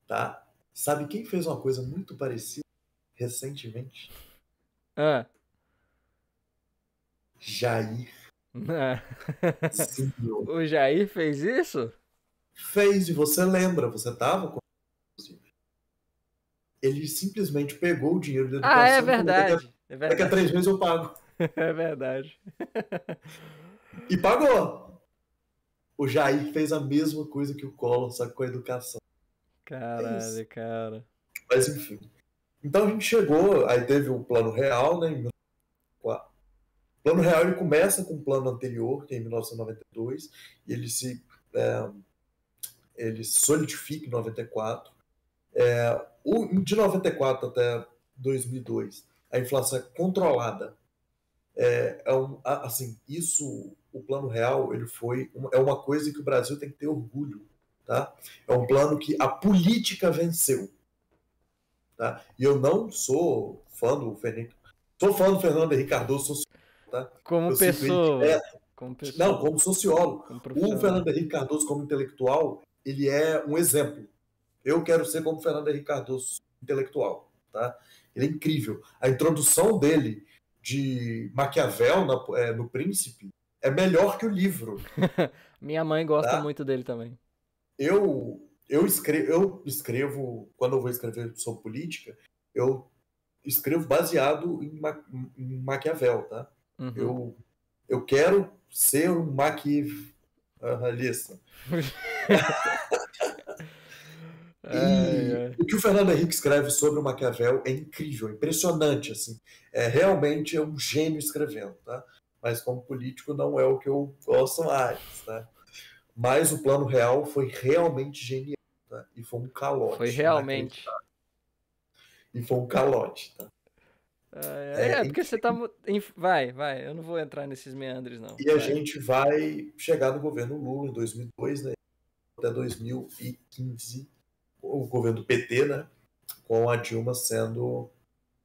Tá? Sabe quem fez uma coisa muito parecida recentemente? Ah, Jair. Sim, o Jair fez isso? fez, e você lembra, você estava com ele simplesmente pegou o dinheiro da Ah, é educação e falou, verdade. É daqui a verdade. 3 meses eu pago. É verdade. E pagou. O Jair fez a mesma coisa que o Collor, só que com a educação. É isso. Caralho, cara. Mas enfim. Então a gente chegou, aí teve o Plano Real, né, em 1994. O Plano Real ele começa com o plano anterior, que é em 1992, e ele solidifica em 94. De 94 até 2002, a inflação é controlada. Assim, isso, o Plano Real, é uma coisa que o Brasil tem que ter orgulho, tá? É um plano que a política venceu, tá? E eu não sou fã do Fernando Henrique Cardoso, tá? Como Eu cito ele pessoa. direto. Como pessoa. Não, como sociólogo. Como O profissional. Fernando Henrique Cardoso, como intelectual, ele é um exemplo. Eu quero ser como Fernando Henrique Cardoso, intelectual. Tá? Ele é incrível. A introdução dele de Maquiavel no Príncipe é melhor que o livro. Minha mãe gosta Tá? muito dele também. Eu eu escrevo, quando eu vou escrever sobre política, eu escrevo baseado em Maquiavel, tá? Uhum. Eu quero ser um maquiavelista. Ai, E ai. o que o Fernando Henrique escreve sobre o Maquiavel é incrível, impressionante, assim. Realmente é um gênio escrevendo, tá? Mas como político não é o que eu gosto mais, tá? Mas o Plano Real foi realmente genial, tá? E foi um Foi calote, realmente. inacreditável. E foi um calote, tá? É, porque você tá. Vai, eu não vou entrar nesses meandros, não. E a Vai. gente vai chegar no governo Lula em 2002, né? Até 2015, o governo do PT, né? Com a Dilma sendo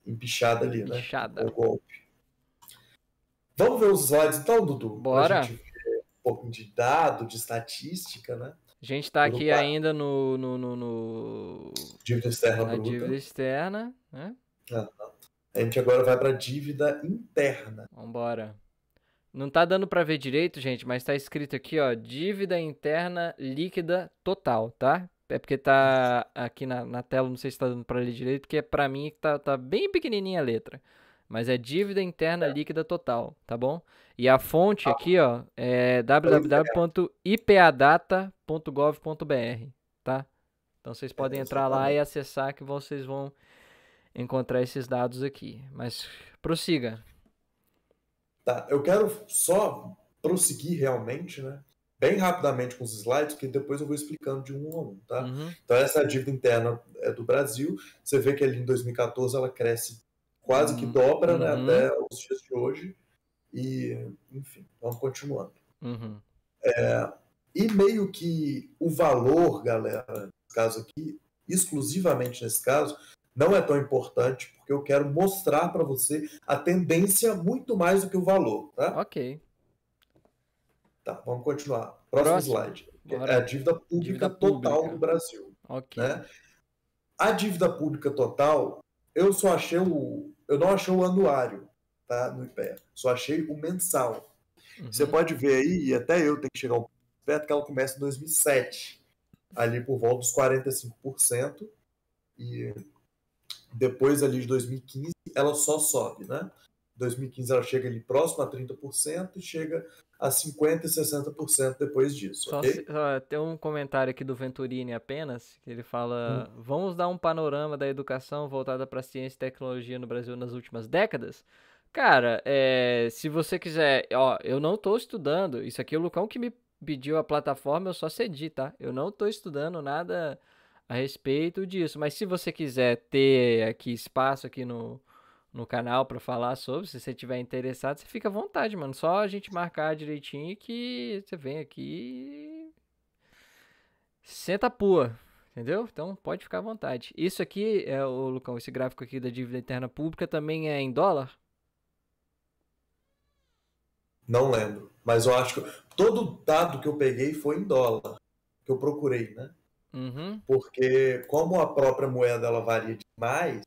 empichada ali, né? Com Empichada. o golpe. Vamos ver os slides então, Dudu, para a Bora. gente ver um pouco de dado, de estatística, né? A gente tá Tudo aqui para ainda dívida externa na bruta. dívida externa, né? Ah, a gente agora vai para a dívida interna. Vambora. Não tá dando pra ver direito, gente, mas tá escrito aqui, ó, dívida interna líquida total, tá? É porque tá aqui na tela, não sei se tá dando pra ler direito, porque pra mim tá bem pequenininha a letra. Mas é dívida interna líquida total, tá bom? E a fonte aqui, ó, é www.ipadata.gov.br, tá? Então vocês podem entrar lá e Exatamente. acessar que vocês vão encontrar esses dados aqui. Mas prossiga. Tá, eu quero só prosseguir realmente, né? Bem rapidamente com os slides, porque depois eu vou explicando de um a um, tá? Uhum. Então, essa é a dívida interna do Brasil. Você vê que ali em 2014 ela cresce quase que dobra, né? Uhum. Até os dias de hoje. E, enfim, vamos continuando. Uhum. E meio que o valor, galera, nesse caso aqui, exclusivamente nesse caso, não é tão importante, porque eu quero mostrar para você a tendência muito mais do que o valor, tá? Ok. Tá, vamos continuar. Próximo Próximo. slide. É a Bora. dívida pública Dívida total do pública. Brasil, Ok. né? A dívida pública total, eu só achei eu não achei o anuário, tá, no IPEA. Só achei o mensal. Você Uhum. pode ver aí, e até eu tenho que chegar um pouco perto, que ela começa em 2007, ali por volta dos 45%, e depois ali de 2015 ela só sobe, né? 2015 ela chega ali próximo a 30% e chega a 50% e 60% depois disso, ok? Só tem um comentário aqui do Venturini apenas, que ele fala: vamos dar um panorama da educação voltada para ciência e tecnologia no Brasil nas últimas décadas? Cara, se você quiser, ó, eu não tô estudando. Isso aqui é o Lucão que me pediu a plataforma, eu só cedi, tá? Eu não tô estudando nada a respeito disso. Mas se você quiser ter aqui espaço aqui no canal pra falar sobre, se você tiver interessado, você fica à vontade, mano. Só a gente marcar direitinho que você vem aqui e senta a pua, entendeu? Então pode ficar à vontade. Isso aqui é o Lucão, esse gráfico aqui da dívida interna pública também é em dólar? Não lembro, mas eu acho que todo dado que eu peguei foi em dólar, que eu procurei, né? Uhum, Porque como a própria moeda ela varia demais,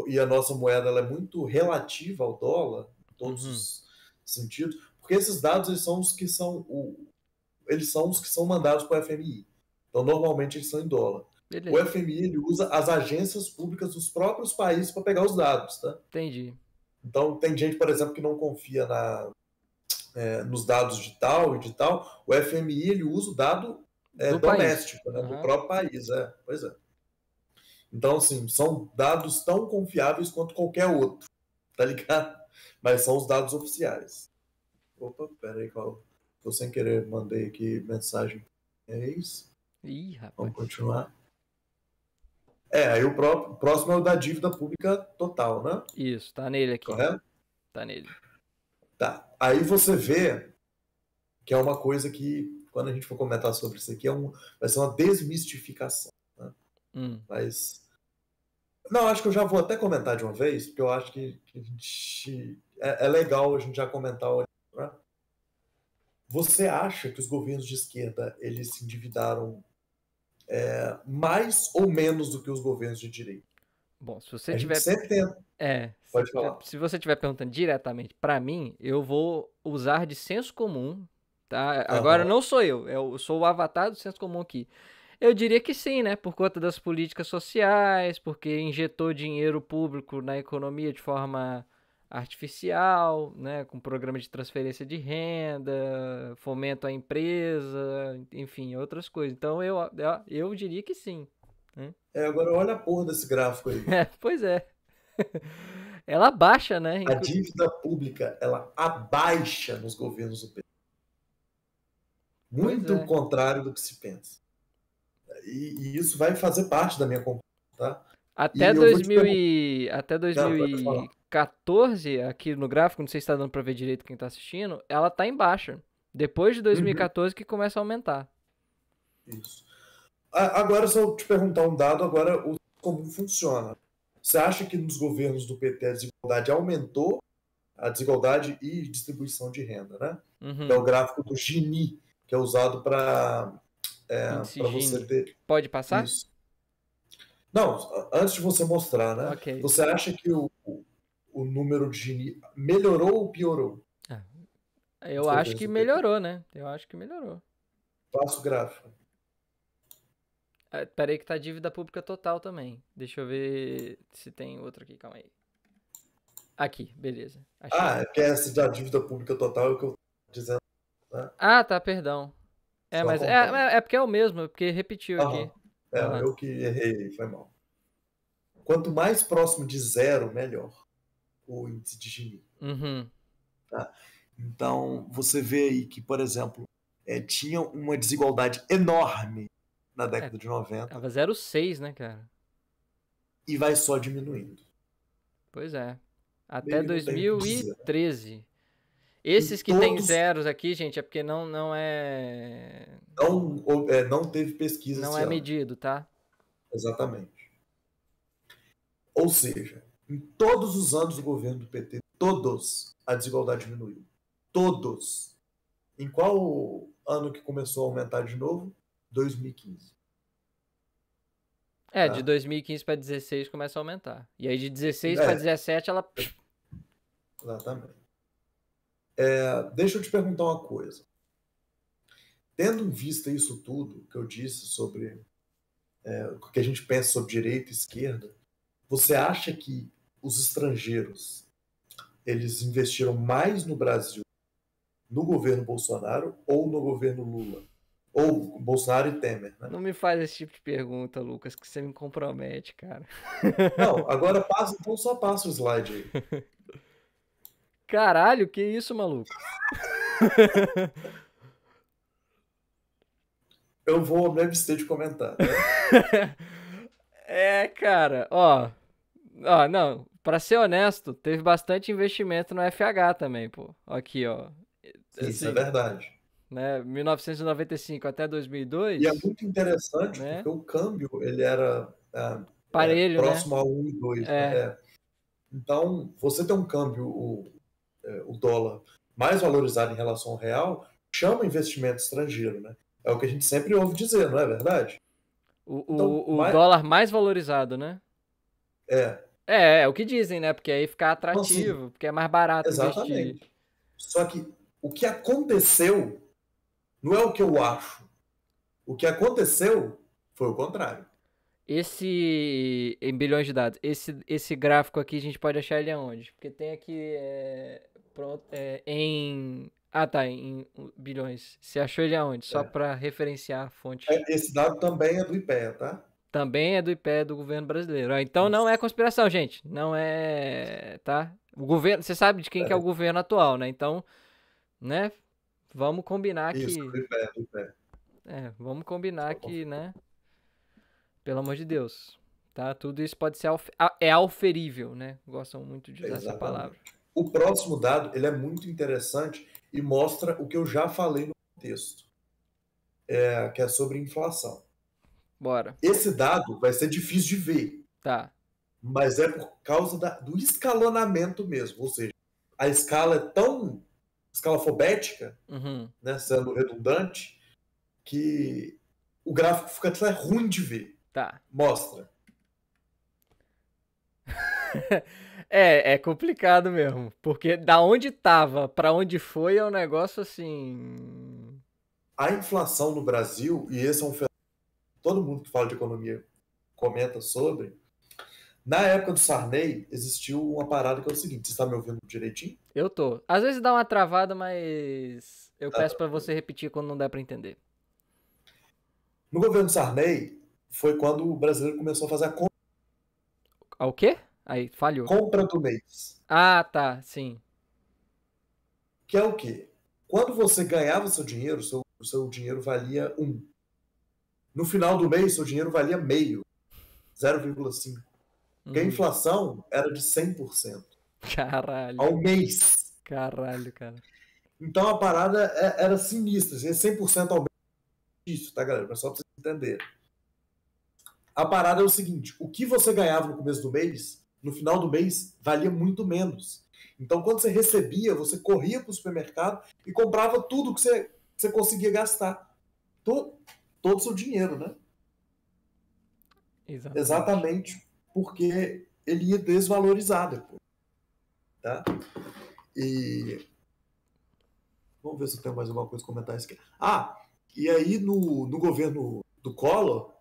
e a nossa moeda ela é muito relativa ao dólar, em todos uhum. os sentidos, porque esses dados eles são os que são mandados para o FMI. Então, normalmente, eles são em dólar. O Beleza, FMI ele usa as agências públicas dos próprios países para pegar os dados, tá? entendi. Então, tem gente, por exemplo, que não confia nos dados de tal e de tal. O FMI ele usa o dado Do país. doméstico, né, do Aham. próprio país. Pois é. Então, assim, são dados tão confiáveis quanto qualquer outro, tá ligado? Mas são os dados oficiais. Opa, peraí, eu sem querer mandei aqui mensagem. É isso. Ih, Vamos rapaz. continuar. Aí o próximo é o da dívida pública total, né? Isso, tá nele aqui. Correto? Tá nele. Tá. Aí você vê que é uma coisa que, quando a gente for comentar sobre isso aqui, vai ser uma desmistificação. Né? Hum. Mas. Não, acho que eu já vou até comentar de uma vez, porque eu acho que é legal a gente já comentar. Né? Você acha que os governos de esquerda eles se endividaram mais ou menos do que os governos de direita? Bom, se você A gente tiver sempre tem. Pode falar. se você estiver perguntando diretamente pra mim, eu vou usar de senso comum, tá? Agora Aham. não sou eu sou o avatar do senso comum aqui. Eu diria que sim, né? Por conta das políticas sociais, porque injetou dinheiro público na economia de forma artificial, né? Com programa de transferência de renda, fomento à empresa, enfim, outras coisas. Então eu diria que sim. Né? Agora olha a porra desse gráfico aí. Pois é. Ela baixa, né? A dívida pública, ela abaixa nos governos do PT. Muito o contrário do que se pensa. E isso vai fazer parte da minha conclusão, tá? Até 2014, aqui no gráfico, não sei se está dando para ver direito quem está assistindo, ela tá em baixa. Depois de 2014 que começa a aumentar. Isso. Agora, se eu te perguntar um dado, agora como funciona? Você acha que nos governos do PT a desigualdade aumentou? A desigualdade e distribuição de renda, né? Uhum. É o gráfico do Gini, que é usado para você ter... Pode passar? Isso. Não, antes de você mostrar, né? Okay. Você acha que o número de Gini melhorou ou piorou? Eu acho que melhorou, né? Eu acho que melhorou. Passa o gráfico. Peraí que tá dívida pública total também. Deixa eu ver se tem outro aqui, calma aí. Aqui, beleza. Achei. Que essa da dívida pública total é o que eu tô dizendo. Né? Tá, perdão. Mas é porque é o mesmo, é porque repetiu aqui. Eu que errei, foi mal. Quanto mais próximo de zero, melhor o índice de Gini. Uhum. Tá? Então, você vê aí que, por exemplo, tinha uma desigualdade enorme na década de 90. Tava 0,6, né, cara? E vai só diminuindo. Pois é. Até 2013. Esses que tem zeros aqui, gente, é porque não é... Não teve pesquisa não esse é ano. medido, tá? Exatamente. Ou seja, em todos os anos do governo do PT, todos, a desigualdade diminuiu. Todos. Em qual ano que começou a aumentar de novo? 2015. De 2015 para 16 começa a aumentar. E aí de 16 para 17 ela... Exatamente. Deixa eu te perguntar uma coisa. Tendo em vista isso tudo que eu disse sobre o que a gente pensa sobre direita e esquerda, você acha que os estrangeiros eles investiram mais no Brasil no governo Bolsonaro ou no governo Lula? Ou Bolsonaro e Temer, né? Não me faz esse tipo de pergunta, Lucas, que você me compromete, cara. Não, agora então só passa o slide aí. Caralho, que isso, maluco? Eu vou me abster de comentar, né? Cara, não, pra ser honesto, teve bastante investimento no FH também, pô. Aqui, ó. Sim, isso é verdade. Né, 1995 até 2002. E é muito interessante, né? Porque o câmbio, ele era parelho, próximo a 1 e 2. Né? Então, você tem um câmbio, o dólar, mais valorizado em relação ao real, chama investimento estrangeiro, né? É o que a gente sempre ouve dizer, não é verdade? O dólar mais valorizado, né? É o que dizem, né? Porque aí fica atrativo, então, assim, porque é mais barato exatamente. investir. Só que o que aconteceu não é o que eu acho. O que aconteceu foi o contrário. Em bilhões de dados, esse gráfico aqui a gente pode achar ele aonde? Porque tem aqui em bilhões. Você achou ele aonde? Só para referenciar a fonte. Esse dado também é do IPEA, tá? Também é do IPEA do governo brasileiro. Então não é conspiração, gente. Não é, tá? O governo, você sabe de quem que é o governo atual, né? Então, né? Vamos combinar que... Isso, do IPEA. Vamos combinar que, né? Pelo amor de Deus, tá? Tudo isso pode ser auferível, né? Gostam muito de usar essa palavra. O próximo dado, ele é muito interessante e mostra o que eu já falei no texto, que é sobre inflação. Bora. Esse dado vai ser difícil de ver. Tá. Mas é por causa do escalonamento mesmo. Ou seja, a escala é tão escalafobética, né, sendo redundante, que o gráfico fica até ruim de ver. Tá. Mostra. É complicado mesmo. Porque da onde tava pra onde foi é um negócio assim... A inflação no Brasil, e esse é um fenômeno todo mundo que fala de economia comenta sobre. Na época do Sarney, existiu uma parada que é o seguinte, você está me ouvindo direitinho? Eu tô. Às vezes dá uma travada, mas eu peço pra você repetir quando não der pra entender. No governo Sarney, foi quando o brasileiro começou a fazer a Ah, o quê? Aí, falhou. compra do mês. Ah, tá, sim. Que é o quê? Quando você ganhava seu dinheiro, o seu dinheiro valia 1. No final do mês, seu dinheiro valia meio, 0,5. Porque a inflação era de 100% Caralho. ao mês. Caralho, cara. Então a parada era sinistra. 100% ao mês. Isso, tá, galera? Mas só pra vocês entenderem. A parada é o seguinte: o que você ganhava no começo do mês, no final do mês, valia muito menos. Então, quando você recebia, você corria para o supermercado e comprava tudo que você conseguia gastar. Todo o seu dinheiro, né? Exatamente porque ele ia desvalorizar depois. Tá? E vamos ver se eu tenho mais alguma coisa a comentar isso aqui. E aí no governo do Collor,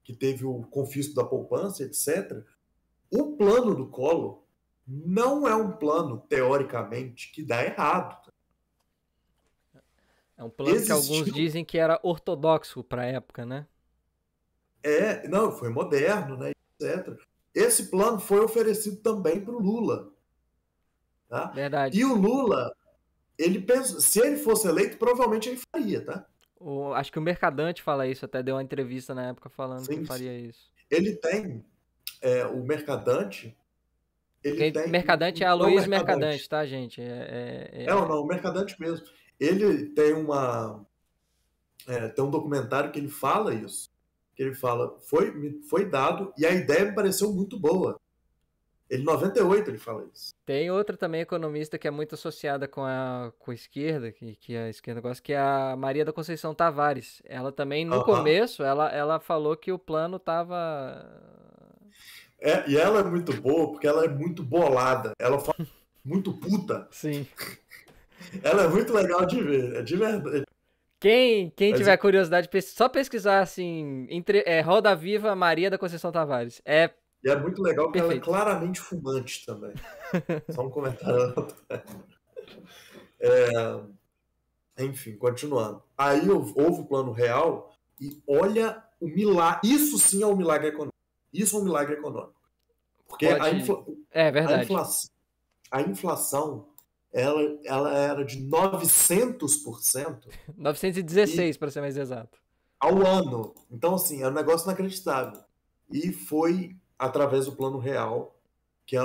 que teve o confisco da poupança, etc., o plano do Collor não é um plano, teoricamente, que dá errado. É um plano que alguns dizem que era ortodoxo para a época, né? Não, foi moderno, né, etc. Esse plano foi oferecido também para o Lula. Tá? Verdade. E o Lula, ele pensa, se ele fosse eleito, provavelmente ele faria, tá? Acho que o Mercadante fala isso, até deu uma entrevista na época falando que faria isso. Ele tem, o Mercadante, Mercadante é a Luiz Mercadante, tá, gente? Não, o Mercadante mesmo. Ele tem tem um documentário que ele fala isso. Que ele fala, foi dado, e a ideia me pareceu muito boa. Ele, em 98, ele fala isso. Tem outra também economista que é muito associada com a esquerda, que a esquerda gosta, que é a Maria da Conceição Tavares. Ela também, no começo, ela falou que o plano tava... E ela é muito boa porque ela é muito bolada. Ela fala muito puta. Sim. Ela é muito legal de ver, é de verdade. Quem tiver curiosidade, só pesquisar assim, Roda Viva Maria da Conceição Tavares. E é muito legal porque ela é claramente fumante também. Só um comentário. Enfim, continuando. Aí houve o plano real e olha o milagre. Isso sim é um milagre econômico. Isso é um milagre econômico. Porque é verdade. A inflação ela era de 900%. 916, para ser mais exato. Ao ano. Então, assim, é um negócio inacreditável. E foi através do plano real que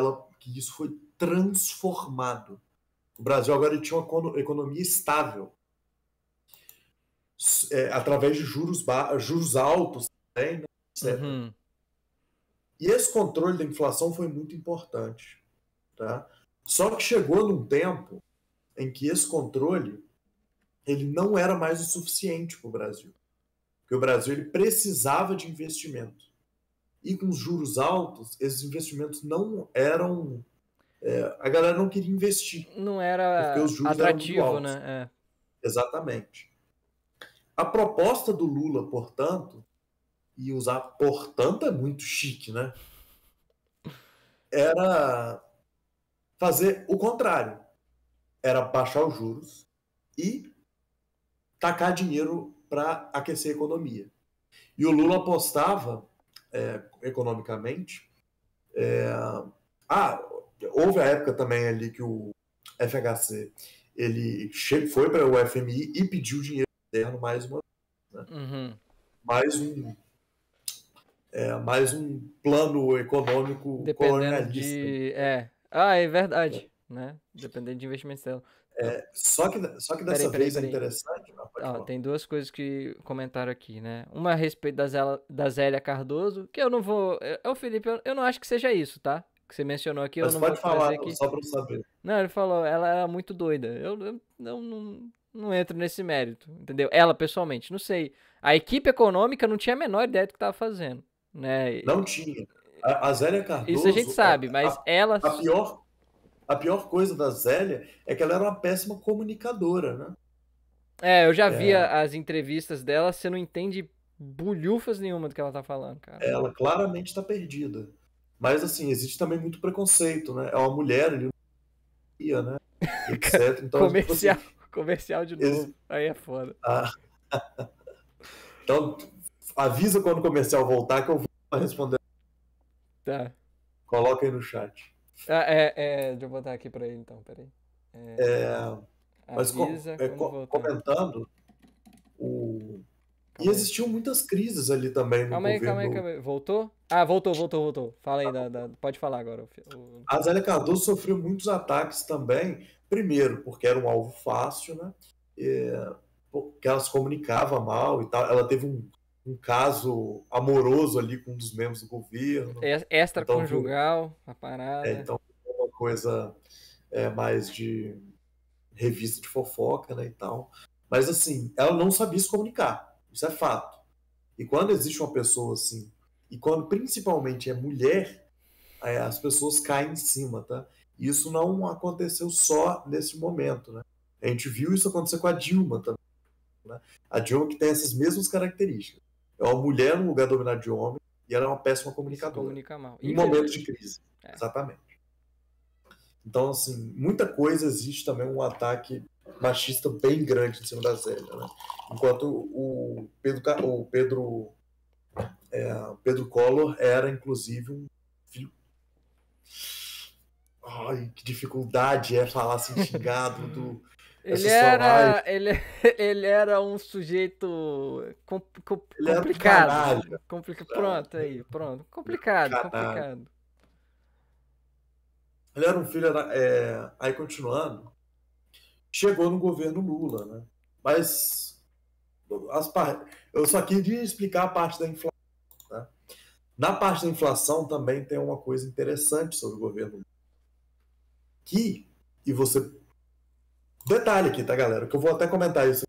isso foi transformado. O Brasil agora tinha uma economia estável. Através de juros altos também, né, etc. Uhum. E esse controle da inflação foi muito importante. Tá? Só que chegou num tempo em que esse controle ele não era mais o suficiente para o Brasil. Porque o Brasil ele precisava de investimento. E com os juros altos, esses investimentos não eram... a galera não queria investir. Não era porque os juros atrativo, eram muito altos. Né? Exatamente. A proposta do Lula, portanto, e usar portanto é muito chique, né? Era fazer o contrário. Era baixar os juros e tacar dinheiro para aquecer a economia. E o Lula apostava economicamente. Houve a época também ali que o FHC ele foi para o FMI e pediu dinheiro externo mais uma vez. Né? Uhum. Mais um plano econômico colonialista. É verdade. Né? Dependendo de investimentos dela. Só que dessa vez é interessante. Tem duas coisas que comentaram aqui, né? Uma a respeito da Zélia Cardoso, que eu não vou... Felipe, eu não acho que seja isso, tá? Que você mencionou aqui, mas eu não pode vou falar, aqui. Só pra eu saber. Não, ele falou, ela era muito doida. Eu não entro nesse mérito, entendeu? Ela, pessoalmente, não sei. A equipe econômica não tinha a menor ideia do que estava fazendo, né? Não tinha. A Zélia Cardoso... Isso a gente sabe, mas ela... A pior coisa da Zélia é que ela era uma péssima comunicadora, né? Eu já vi as entrevistas dela, você não entende bulhufas nenhuma do que ela tá falando, cara. Ela claramente está perdida. Mas, assim, existe também muito preconceito, né? É uma mulher, ele não ia, né? Etc. Então, tipo Comercial, assim, comercial de ex- novo. Aí é foda. ah, então, avisa quando o comercial voltar que eu vou responder. Tá. Coloca aí no chat. Ah, deixa eu botar aqui pra ele então, peraí. É, É, mas avisa quando voltar. comentando, o... e Calma aí. existiam muitas crises ali também no Calma aí, calma aí, governo. calma aí. Voltou? Ah, voltou. Fala aí, pode falar agora. A Zélia Cardoso sofreu muitos ataques também, primeiro, porque era um alvo fácil, né? Porque ela se comunicava mal e tal. Ela teve um caso amoroso ali com um dos membros do governo. Então, Extraconjugal, a parada. então uma coisa mais de revista de fofoca, né, e tal. Mas, assim, ela não sabia se comunicar. Isso é fato. E quando existe uma pessoa assim, e quando principalmente é mulher, as pessoas caem em cima, tá? E isso não aconteceu só nesse momento, né? A gente viu isso acontecer com a Dilma também, né? A Dilma que tem essas mesmas características. É uma mulher no lugar dominado de homem e ela é uma péssima E se comunicadora. comunica mal. Em momentos de Infelizmente. crise. É. Exatamente. Então, assim, muita coisa, existe também um ataque machista bem grande em cima da Zélia, né? Enquanto o Pedro Collor era, inclusive, um filho. Ai, que dificuldade é falar assim, xingado do. Ele Essa situação. Ai, era. Ele, ele era um sujeito ele era um complicado. canalha. Pronto, aí, pronto. Complicado, Canalha. complicado. Ele era um filho. Aí, continuando, chegou no governo Lula, né? Mas eu só queria explicar a parte da inflação. Tá? Na parte da inflação também tem uma coisa interessante sobre o governo Lula. E você. Detalhe aqui, tá, galera? Que eu vou até comentar isso.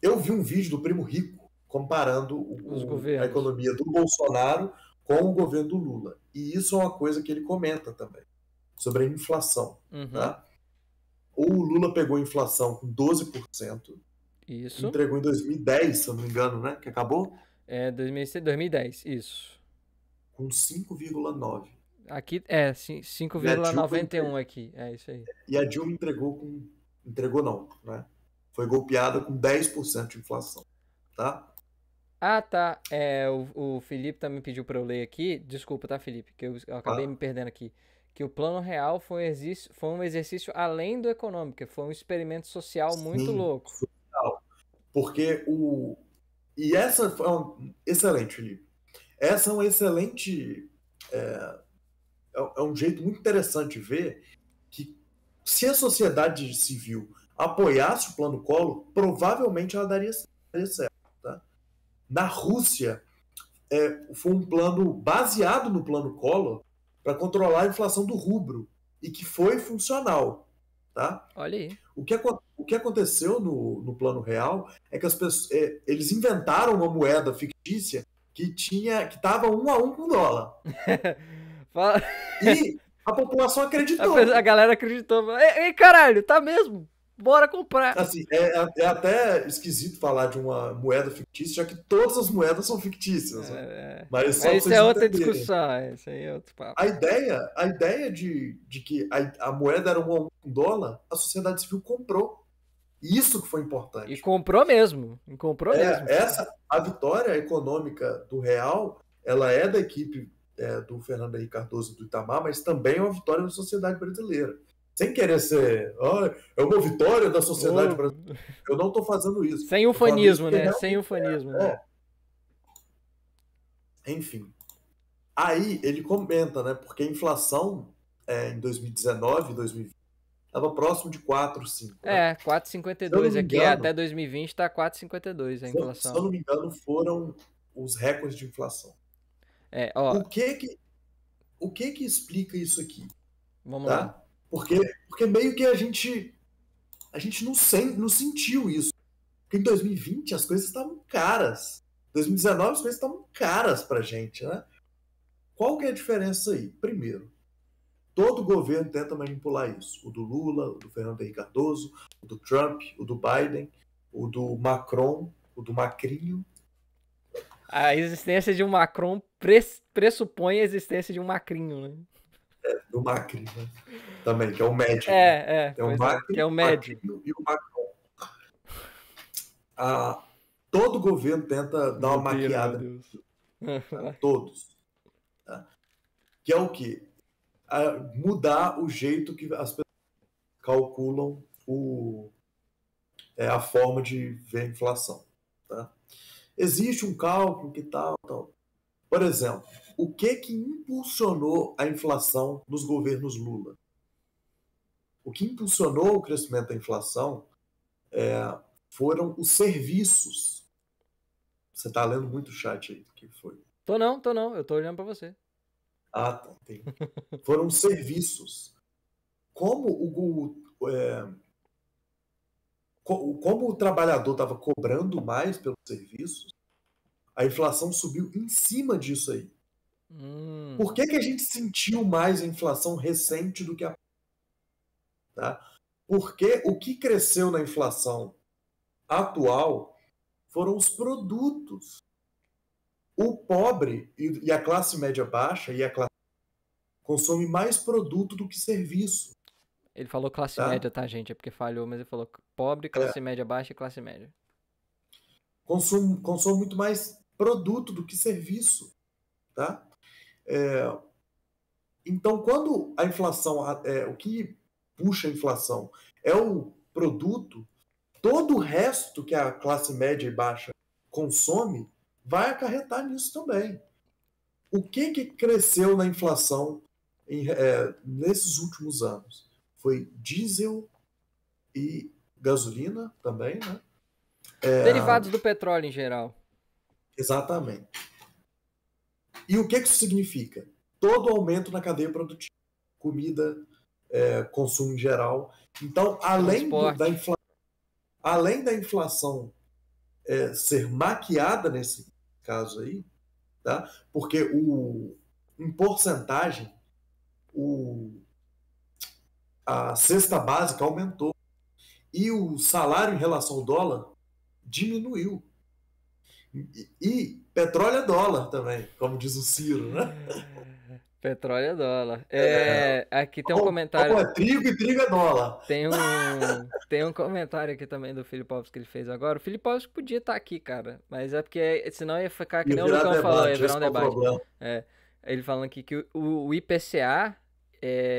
Eu vi um vídeo do Primo Rico comparando Os a governos. economia do Bolsonaro com o governo do Lula. E isso é uma coisa que ele comenta também, sobre a inflação. Uhum. Tá? O Lula pegou a inflação com 12%, Isso. entregou em 2010, se eu não me engano, né? Que acabou? 2010, isso. Com 5,9%. Aqui 5,91 aqui. É isso aí. E a Dilma entregou não, né? Foi golpeada com 10% de inflação, tá? Ah, tá. O Felipe também pediu pra eu ler aqui. Desculpa, tá, Felipe? Que eu acabei me perdendo aqui. Que o plano real foi um exercício além do econômico. Foi um experimento social muito Sim, louco. social. Porque E essa foi excelente, Felipe. Essa é um excelente. É um jeito muito interessante de ver que, se a sociedade civil apoiasse o plano Collor, provavelmente ela daria certo. Tá? Na Rússia, foi um plano baseado no plano Collor para controlar a inflação do rubro e que foi funcional. Tá? Olha aí. O que aconteceu no plano real é que eles inventaram uma moeda fictícia que estava 1 a 1 com o dólar. Fala... E a população acreditou. A galera acreditou. Ei, caralho, tá mesmo? Bora comprar. Assim, é até esquisito falar de uma moeda fictícia, já que todas as moedas são fictícias. Né? Mas só isso é outra discussão. Isso aí é outro papo. A ideia de que a moeda era 1 a 1 com dólar, a sociedade civil comprou. Isso que foi importante. E comprou mesmo. A vitória econômica do real, ela é da equipe do Fernando Henrique Cardoso e do Itamar, mas também é uma vitória da sociedade brasileira. Sem querer ser, é uma vitória da sociedade brasileira. Eu não estou fazendo isso. Sem ufanismo, né? Sem ufanismo, né? Enfim. Aí ele comenta, né? Porque a inflação em 2019 e 2020 estava próximo de 4, 5. Né? 4,52 aqui, até 2020 está 4,52 a inflação. Se eu não me engano, foram os recordes de inflação. O que explica isso aqui? Vamos lá. Porque meio que a gente não sentiu isso. Porque em 2020 as coisas estavam caras. Em 2019 as coisas estavam caras pra gente, né? Qual que é a diferença aí? Primeiro, todo governo tenta manipular isso. O do Lula, o do Fernando Henrique Cardoso, o do Trump, o do Biden, o do Macron, o do Macrinho. A existência de um Macron pressupõe a existência de um Macrinho, né? Do Macri, né? Também, que é o médio, né? Tem o Pois é, que Macri, é o o médio. Macrinho e o Macron. Todo governo tenta dar Meu uma Deus, meu maquiada, Deus. tá? Todos. Tá? Que é o quê? Mudar o jeito que as pessoas calculam a forma de ver a inflação. Tá? Existe um cálculo que tal, tal. Por exemplo, o que impulsionou a inflação nos governos Lula? O que impulsionou o crescimento da inflação foram os serviços. Você está lendo muito o chat aí. O que foi? Tô não. Eu tô olhando pra você. Ah, tá. Foram os serviços. Como como o trabalhador estava cobrando mais pelos serviços, a inflação subiu em cima disso aí. Por que a gente sentiu mais a inflação recente do que a... Tá? Porque o que cresceu na inflação atual foram os produtos. O pobre e a classe média baixa e a classe consome mais produto do que serviço. Ele falou classe Tá? média, tá, gente? É porque falhou, mas ele falou pobre, classe média baixa e classe média. Consome muito mais produto do que serviço. Tá? Então, quando a inflação, o que puxa a inflação é o produto, todo o resto que a classe média e baixa consome vai acarretar nisso também. O que cresceu na inflação nesses últimos anos? Foi diesel e gasolina também, né? Derivados do petróleo em geral. Exatamente. E o que isso significa? Todo aumento na cadeia produtiva. Comida, consumo em geral. Então, além da inflação ser maquiada nesse caso aí, tá? Porque em porcentagem, a cesta básica aumentou e o salário em relação ao dólar diminuiu. E petróleo é dólar também, como diz o Ciro, né? Petróleo é dólar. Aqui tem um Pão comentário. é trigo e trigo é dólar. Tem um comentário aqui também do Filipovski que ele fez agora. O Filipovski podia estar aqui, cara. Mas é porque senão ia ficar que Ia nem o virar Lucão falou, ia debate, virar esse um é o debate. problema. Ele falando aqui que o IPCA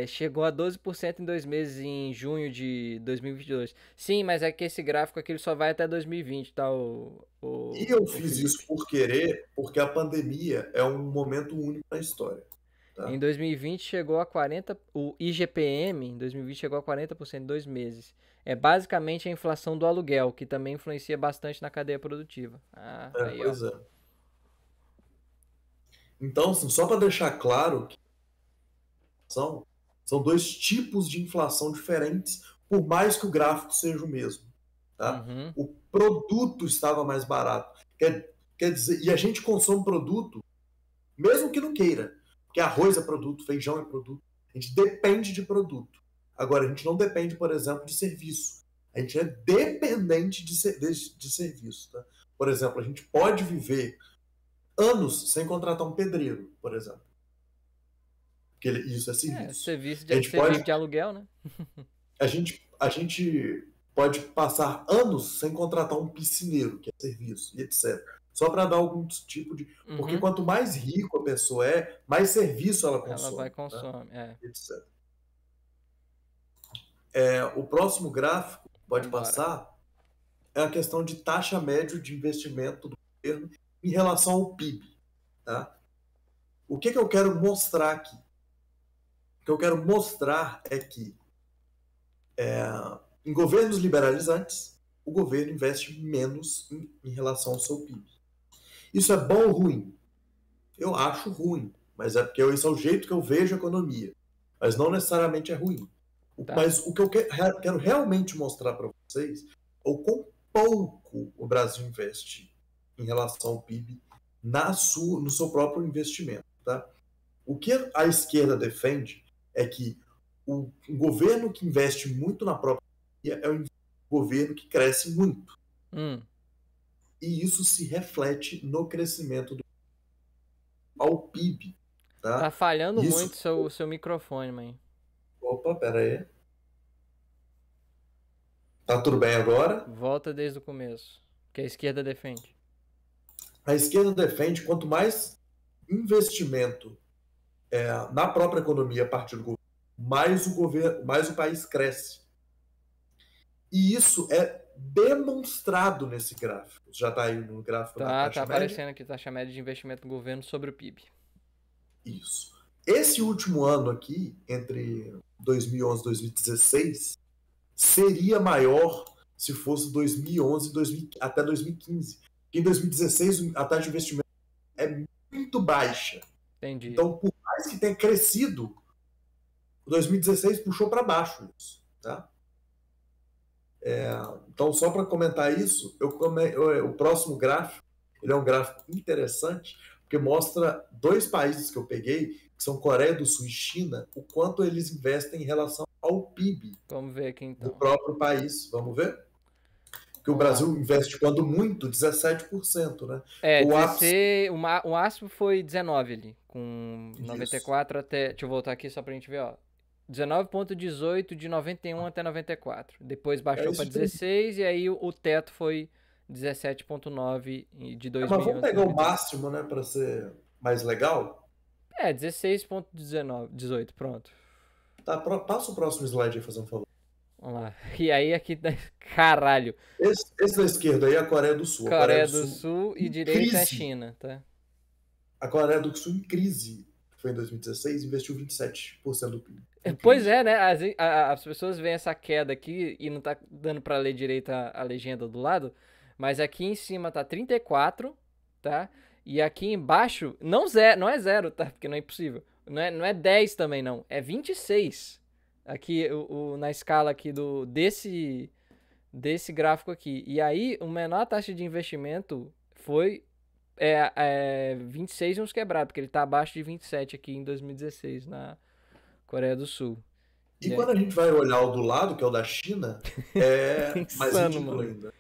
chegou a 12% em 2 meses, em junho de 2022. Sim, mas é que esse gráfico aqui ele só vai até 2020, tá, E eu o fiz Felipe? isso por querer, porque a pandemia é um momento único na história. Em Tá? 2020 chegou a 40%, o IGPM em 2020 chegou a 40% em 2 meses. É basicamente a inflação do aluguel, que também influencia bastante na cadeia produtiva. Aí, ó. Pois é. Então, assim, só para deixar claro que são dois tipos de inflação diferentes, por mais que o gráfico seja o mesmo. Tá? Uhum. O produto estava mais barato. Quer dizer, e a gente consome produto, mesmo que não queira. Porque arroz é produto, feijão é produto. A gente depende de produto. Agora, a gente não depende, por exemplo, de serviço. A gente é dependente de serviço. Tá? Por exemplo, a gente pode viver anos sem contratar um pedreiro, por exemplo. Porque isso é serviço. A gente Você vive pode de aluguel, né? a gente pode passar anos sem contratar um piscineiro, que é serviço, e etc. Só para dar algum tipo de. Porque Uhum. quanto mais rico a pessoa mais serviço ela Ela vai consome, né? consome, Etc. O próximo gráfico, pode Vambora. passar, é a questão de taxa média de investimento do governo em relação ao PIB. Tá? O que eu quero mostrar aqui? O que eu quero mostrar é que em governos liberalizantes, o governo investe menos em relação ao seu PIB. Isso é bom ou ruim? Eu acho ruim, mas é porque esse é o jeito que eu vejo a economia. Mas não necessariamente é ruim. Tá. Mas o que eu quero realmente mostrar para vocês é o quão pouco o Brasil investe em relação ao PIB no seu próprio investimento. Tá? O que a esquerda defende é que um governo que investe muito na própria economia é um governo que cresce muito. Hum. e isso se reflete no crescimento ao PIB. Tá? Tá falhando Isso... muito seu microfone, mãe. Opa, pera aí. Tá tudo bem agora? Volta desde o começo, que a esquerda defende. A esquerda defende quanto mais investimento na própria economia a partir do governo, mais o país cresce. E isso é demonstrado nesse gráfico. Já está aí no gráfico da taxa Tá média? aparecendo aqui, taxa média de investimento do governo sobre o PIB. Isso. Esse último ano aqui, entre 2011 e 2016, seria maior se fosse 2011 até 2015. Porque em 2016 a taxa de investimento é muito baixa. Entendi. Então, por mais que tenha crescido, 2016 puxou para baixo isso. Tá? Então, só para comentar isso, o próximo gráfico ele é um gráfico interessante, porque mostra dois países que eu peguei, que são Coreia do Sul e China, o quanto eles investem em relação ao PIB. Vamos ver aqui então. Do próprio país. Vamos ver? Porque o Brasil investe quando muito, 17%, né? O máximo foi 19 ali, com 94 isso. até... Deixa eu voltar aqui só pra gente ver, ó. 19,18 de 91 até 94. Depois baixou para 16 e aí o teto foi 17,9 de 2011. Mas vamos pegar o máximo, né, para ser mais legal? 16,18, pronto. Tá, passa o próximo slide aí, fazendo um favor. Vamos lá. E aí aqui, caralho. Esse da esquerda aí é a Coreia do Sul. Coreia do Sul e direita é a China, tá? A Coreia do Sul em crise, que foi em 2016, investiu 27% do PIB. Pois é, né? As pessoas veem essa queda aqui e não tá dando pra ler direito a legenda do lado, mas aqui em cima tá 34, tá? E aqui embaixo, não é 0, tá? Porque não é impossível. Não é 10 também, não. É 26. Aqui, na escala aqui desse gráfico aqui. E aí, a menor taxa de investimento foi 26 e uns quebrados, porque ele tá abaixo de 27 aqui em 2016, na Coreia do Sul. E quando a gente vai olhar o do lado, que é o da China, é mais ridículo ainda.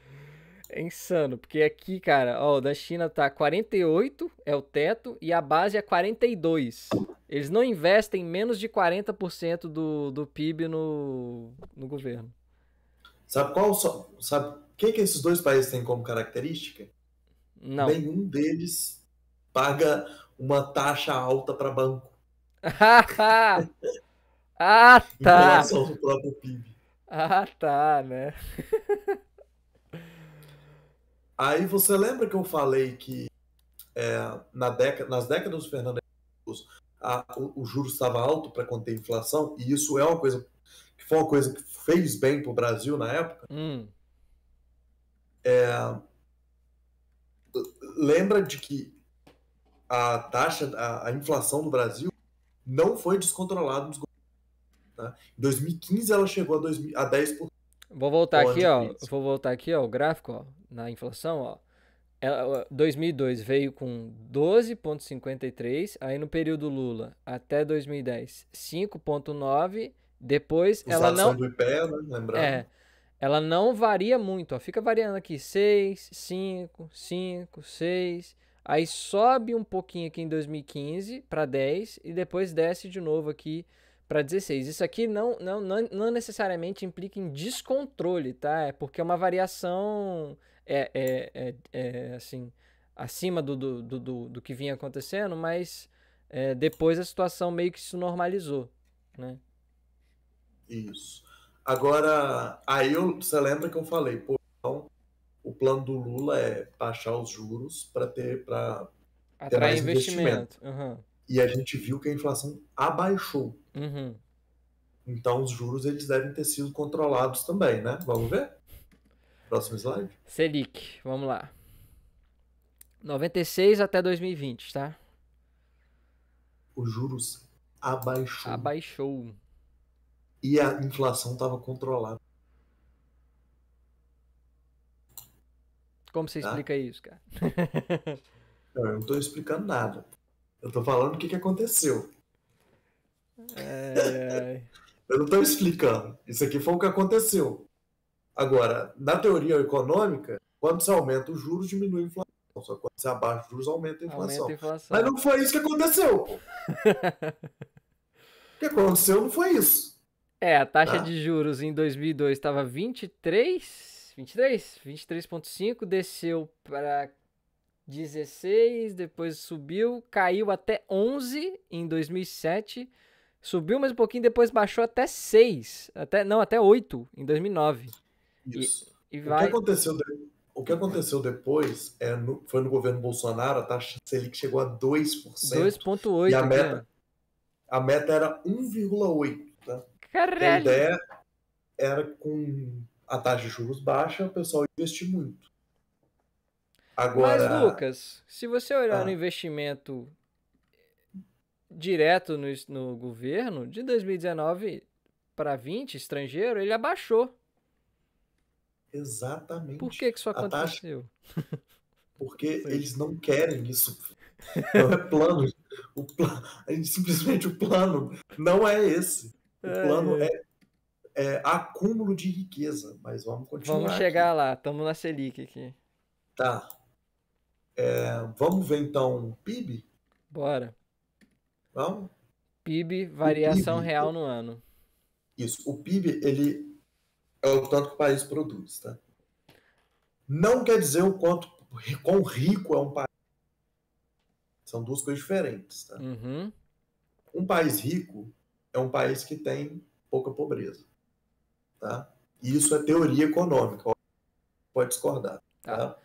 É insano, porque aqui, cara, ó, o da China tá 48, é o teto, e a base é 42. Eles não investem menos de 40% do PIB no governo. Sabe o que esses dois países têm como característica? Não. Nenhum deles paga uma taxa alta para banco. Ah, tá. Em relação ao próprio PIB. Ah, tá, né? Aí você lembra que eu falei que nas décadas do Fernando Henrique o juros estava alto para conter a inflação, e isso é uma coisa que foi uma coisa que fez bem para o Brasil na época. Lembra de que a inflação do Brasil não foi descontrolada nos governos. Tá? Em 2015 ela chegou a 10%. Vou voltar aqui, ó, o gráfico, ó, na inflação, ó. 2002 veio com 12,53, aí no período Lula até 2010, 5,9, depois ela não... do IPEA, né? Lembrando. Ela não varia muito, ó, fica variando aqui, 6, 5, 5, 6, aí sobe um pouquinho aqui em 2015 para 10 e depois desce de novo aqui para 16. Isso aqui não necessariamente implica em descontrole, tá? É porque é uma variação assim, acima do que vinha acontecendo, mas depois a situação meio que se normalizou, né? Isso. Agora, aí você lembra que eu falei, pô, então o plano do Lula é baixar os juros para ter mais investimento. Uhum. E a gente viu que a inflação abaixou. Uhum. Então os juros eles devem ter sido controlados também, né? Vamos ver? Próximo slide. Selic, vamos lá. 96 até 2020, tá? Os juros abaixou. Abaixou. E a inflação estava controlada. Como você explica isso, cara? Não, eu não estou explicando nada. Eu estou falando o que aconteceu. Eu não estou explicando. Isso aqui foi o que aconteceu. Agora, na teoria econômica, Quando você aumenta os juros, diminui a inflação. Só que quando você abaixa os juros, aumenta a inflação. Aumenta a inflação. Mas não foi isso que aconteceu, pô. O que aconteceu não foi isso. A taxa de juros em 2002 estava 23,5, desceu para 16, depois subiu, caiu até 11 em 2007, subiu mais um pouquinho, depois baixou até 6, até 8 em 2009. Isso. E vai... O que aconteceu depois foi no governo Bolsonaro, a taxa Selic chegou a 2%. 2,8%. E a meta era 1,8%. Tá? Caralho! A ideia era, com a taxa de juros baixa, o pessoal investir muito. Agora, mas, Lucas, se você olhar no investimento direto no governo, de 2019 para 20, estrangeiro, ele abaixou. Exatamente. Por que isso aconteceu? Porque eles não querem isso. Não é plano. Simplesmente o plano não é esse. O plano é acúmulo de riqueza. Mas vamos continuar. Vamos chegar lá. Estamos na Selic aqui. Tá. Vamos ver então o PIB? Bora. Vamos? PIB, variação real no ano. Isso. O PIB, ele é o tanto que o país produz, tá? Não quer dizer quão rico é um país. São duas coisas diferentes, tá? Uhum. Um país rico é um país que tem pouca pobreza, tá? E isso é teoria econômica. Pode discordar, tá?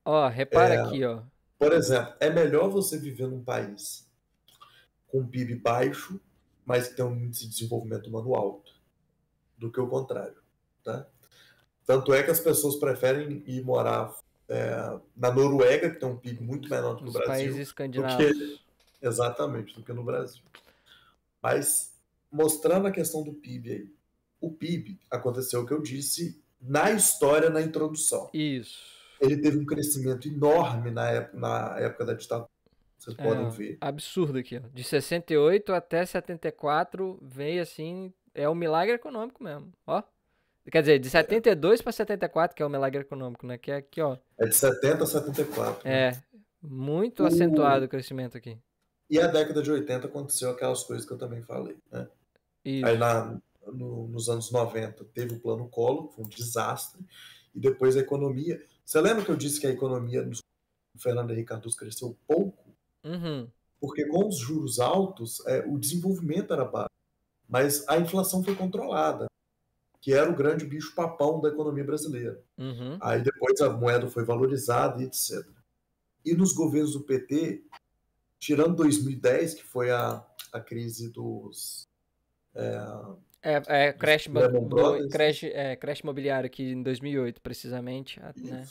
Ó, repara aqui, ó. Por exemplo, é melhor você viver num país com um PIB baixo, mas que tem um índice de desenvolvimento humano alto, do que o contrário, tá? Tanto é que as pessoas preferem ir morar na Noruega, que tem um PIB muito menor do que o Brasil. Países escandinavos. Exatamente, do que no Brasil. Mas, mostrando a questão do PIB aí. O PIB, aconteceu o que eu disse na história, na introdução. Isso. Ele teve um crescimento enorme na época da ditadura. Vocês podem ver. Absurdo aqui, ó. De 68 até 74, veio assim, é um milagre econômico mesmo, ó. Quer dizer, de 72 para 74, que é o milagre econômico, né? Que é aqui, ó. É de 70 a 74. Né? Muito acentuado o crescimento aqui. E a década de 80 aconteceu aquelas coisas que eu também falei, né? Isso. Aí nos anos 90 teve o Plano Collor, que foi um desastre, e depois a economia. Você lembra que eu disse que a economia do Fernando Henrique Cardoso cresceu pouco? Uhum. Porque com os juros altos, o desenvolvimento era baixo, mas a inflação foi controlada, que era o grande bicho-papão da economia brasileira. Uhum. Aí depois a moeda foi valorizada e etc. E nos governos do PT, tirando 2010, que foi a crise dos... crash imobiliário aqui em 2008, precisamente. Né?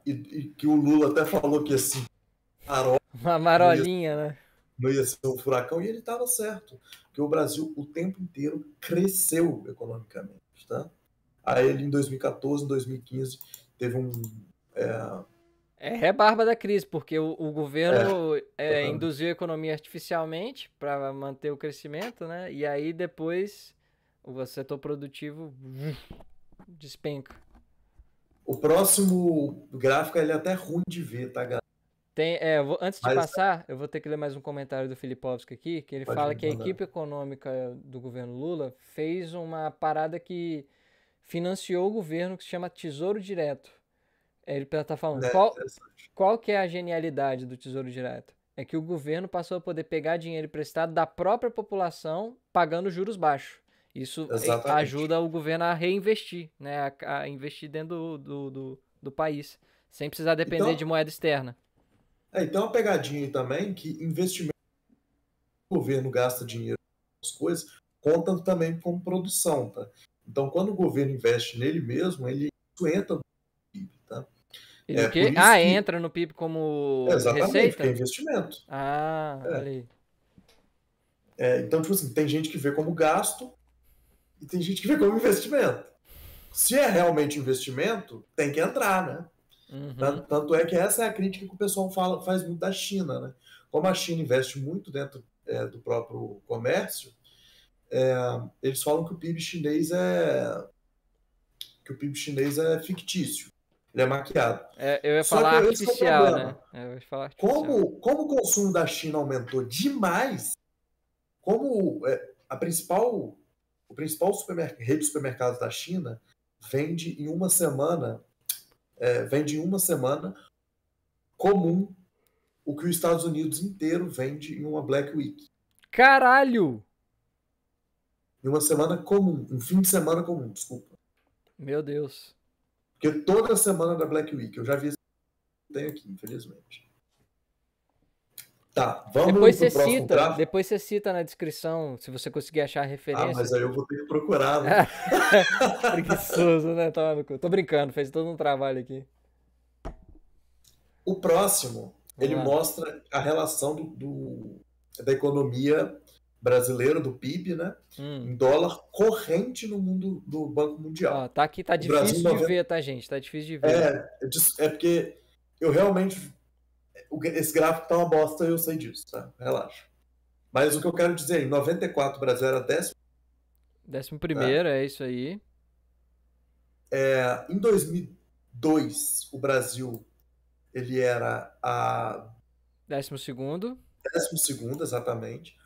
E que o Lula até falou que assim, uma marolinha, né? Não ia ser um furacão, e ele estava certo. Porque o Brasil, o tempo inteiro, cresceu economicamente. Tá? Aí ele, em 2014, em 2015, teve um... rebarba da crise, porque o governo induziu a economia artificialmente para manter o crescimento, né? E aí depois o setor produtivo despenca. O próximo gráfico ele é até ruim de ver, tá, galera? Antes de passar, eu vou ter que ler mais um comentário do Filipovski aqui, que ele fala que a equipe econômica do governo Lula fez uma parada que financiou o governo, que se chama Tesouro Direto. Ele tá falando, qual que é a genialidade do Tesouro Direto? É que o governo passou a poder pegar dinheiro emprestado da própria população pagando juros baixos. Isso ajuda o governo a reinvestir, né? A investir dentro do país, sem precisar depender de moeda externa. Então uma pegadinha aí também, que investimento, o governo gasta dinheiro nas coisas, conta também como produção, tá? Então quando o governo investe nele mesmo, ele entra no PIB, tá? Entra no PIB como receita? Porque é investimento. Olha aí. Então, tipo assim, tem gente que vê como gasto e tem gente que vê como investimento. Se é realmente investimento, tem que entrar, né? Uhum. Tanto é que essa é a crítica que o pessoal faz muito da China, né? Como a China investe muito dentro do próprio comércio, eles falam que o PIB chinês que o PIB chinês é fictício, ele é maquiado. Eu ia Só falar que esse é o artificial, problema. né? Eu ia falar artificial. Como o consumo da China aumentou demais, como o principal rede de supermercados da China vende em uma semana comum o que os Estados Unidos inteiro vende em uma Black Week. Caralho! Em uma semana comum, um fim de semana comum, desculpa. Meu Deus. Porque toda semana da Black Week, eu já vi isso que tem aqui, infelizmente. Tá, vamos pro próximo gráfico? Depois você cita na descrição, se você conseguir achar a referência. Mas aí eu vou ter que procurar, né? Preguiçoso, né? Tô brincando, fez todo um trabalho aqui. O próximo, ele mostra a relação da economia brasileira, do PIB, né? Em dólar corrente no mundo do Banco Mundial. Tá aqui, tá difícil de ver, tá, gente? Tá difícil de ver. É porque eu realmente... Esse gráfico tá uma bosta, eu sei disso, tá? Relaxa. Mas o que eu quero dizer, em 94 o Brasil era 11º, é isso aí. Em 2002, o Brasil, ele era a... 12º. 12º, exatamente.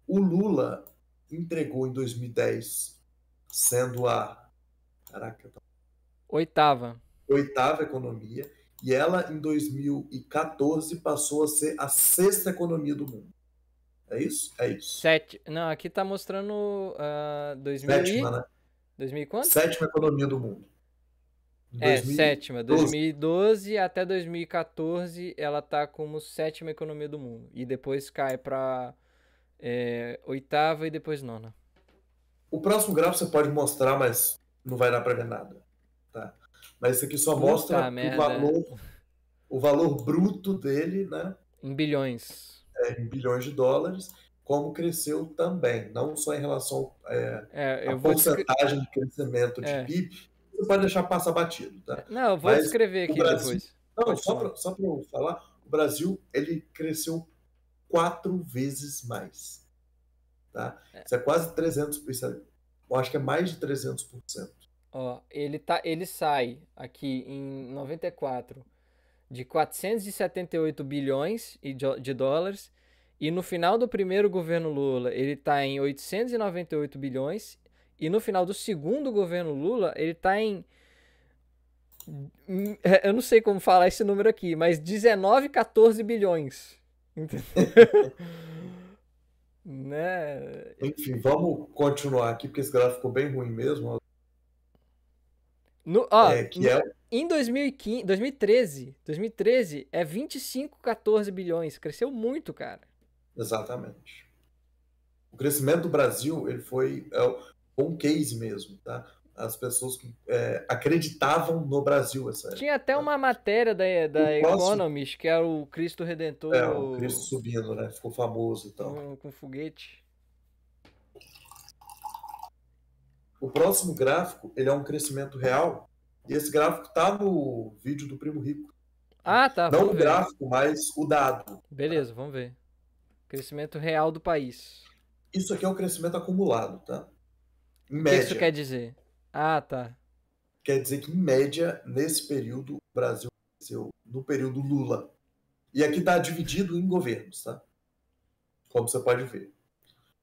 O Lula entregou em 2010, sendo a... Caraca. 8ª economia. E ela, em 2014, passou a ser a 6ª economia do mundo. É isso? É isso. Não, aqui tá mostrando 7ª, né? 2000 e quanto? 7ª economia do mundo. 7ª. 2012 até 2014, ela tá como 7ª economia do mundo. E depois cai pra 8ª e depois 9ª. O próximo gráfico você pode mostrar, mas não vai dar pra ver nada. Tá? Mas isso aqui só mostra o valor bruto dele, né? Em bilhões. Em bilhões de dólares, como cresceu também. Não só em relação à porcentagem de crescimento de PIB. Você pode deixar passar batido, tá? Não, eu vou descrever aqui depois. Não, só para eu falar, o Brasil ele cresceu 4 vezes mais. Tá? Isso é quase 300%. Eu acho que é mais de 300%. Ele sai aqui em 94 de 478 bilhões de dólares e no final do primeiro governo Lula ele está em 898 bilhões e no final do segundo governo Lula ele está em... Eu não sei como falar esse número aqui, mas 14 bilhões. Entendeu? Né? Enfim, vamos continuar aqui, porque esse gráfico ficou bem ruim mesmo. Em 2013 é 14 bilhões. Cresceu muito, cara. Exatamente. O crescimento do Brasil ele foi um case mesmo, tá? As pessoas que acreditavam no Brasil. Tinha até uma matéria da Economist, que era o Cristo Redentor. O Cristo subindo, né? Ficou famoso e tal. Com foguete. O próximo gráfico, ele é um crescimento real. E esse gráfico tá no vídeo do Primo Rico. Tá. Não o gráfico, mas o dado. Beleza, vamos ver. Crescimento real do país. Isso aqui é o crescimento acumulado, tá? Em média. O que isso quer dizer? Tá. Quer dizer que, em média, nesse período, o Brasil cresceu no período Lula. E aqui tá dividido em governos, tá? Como você pode ver.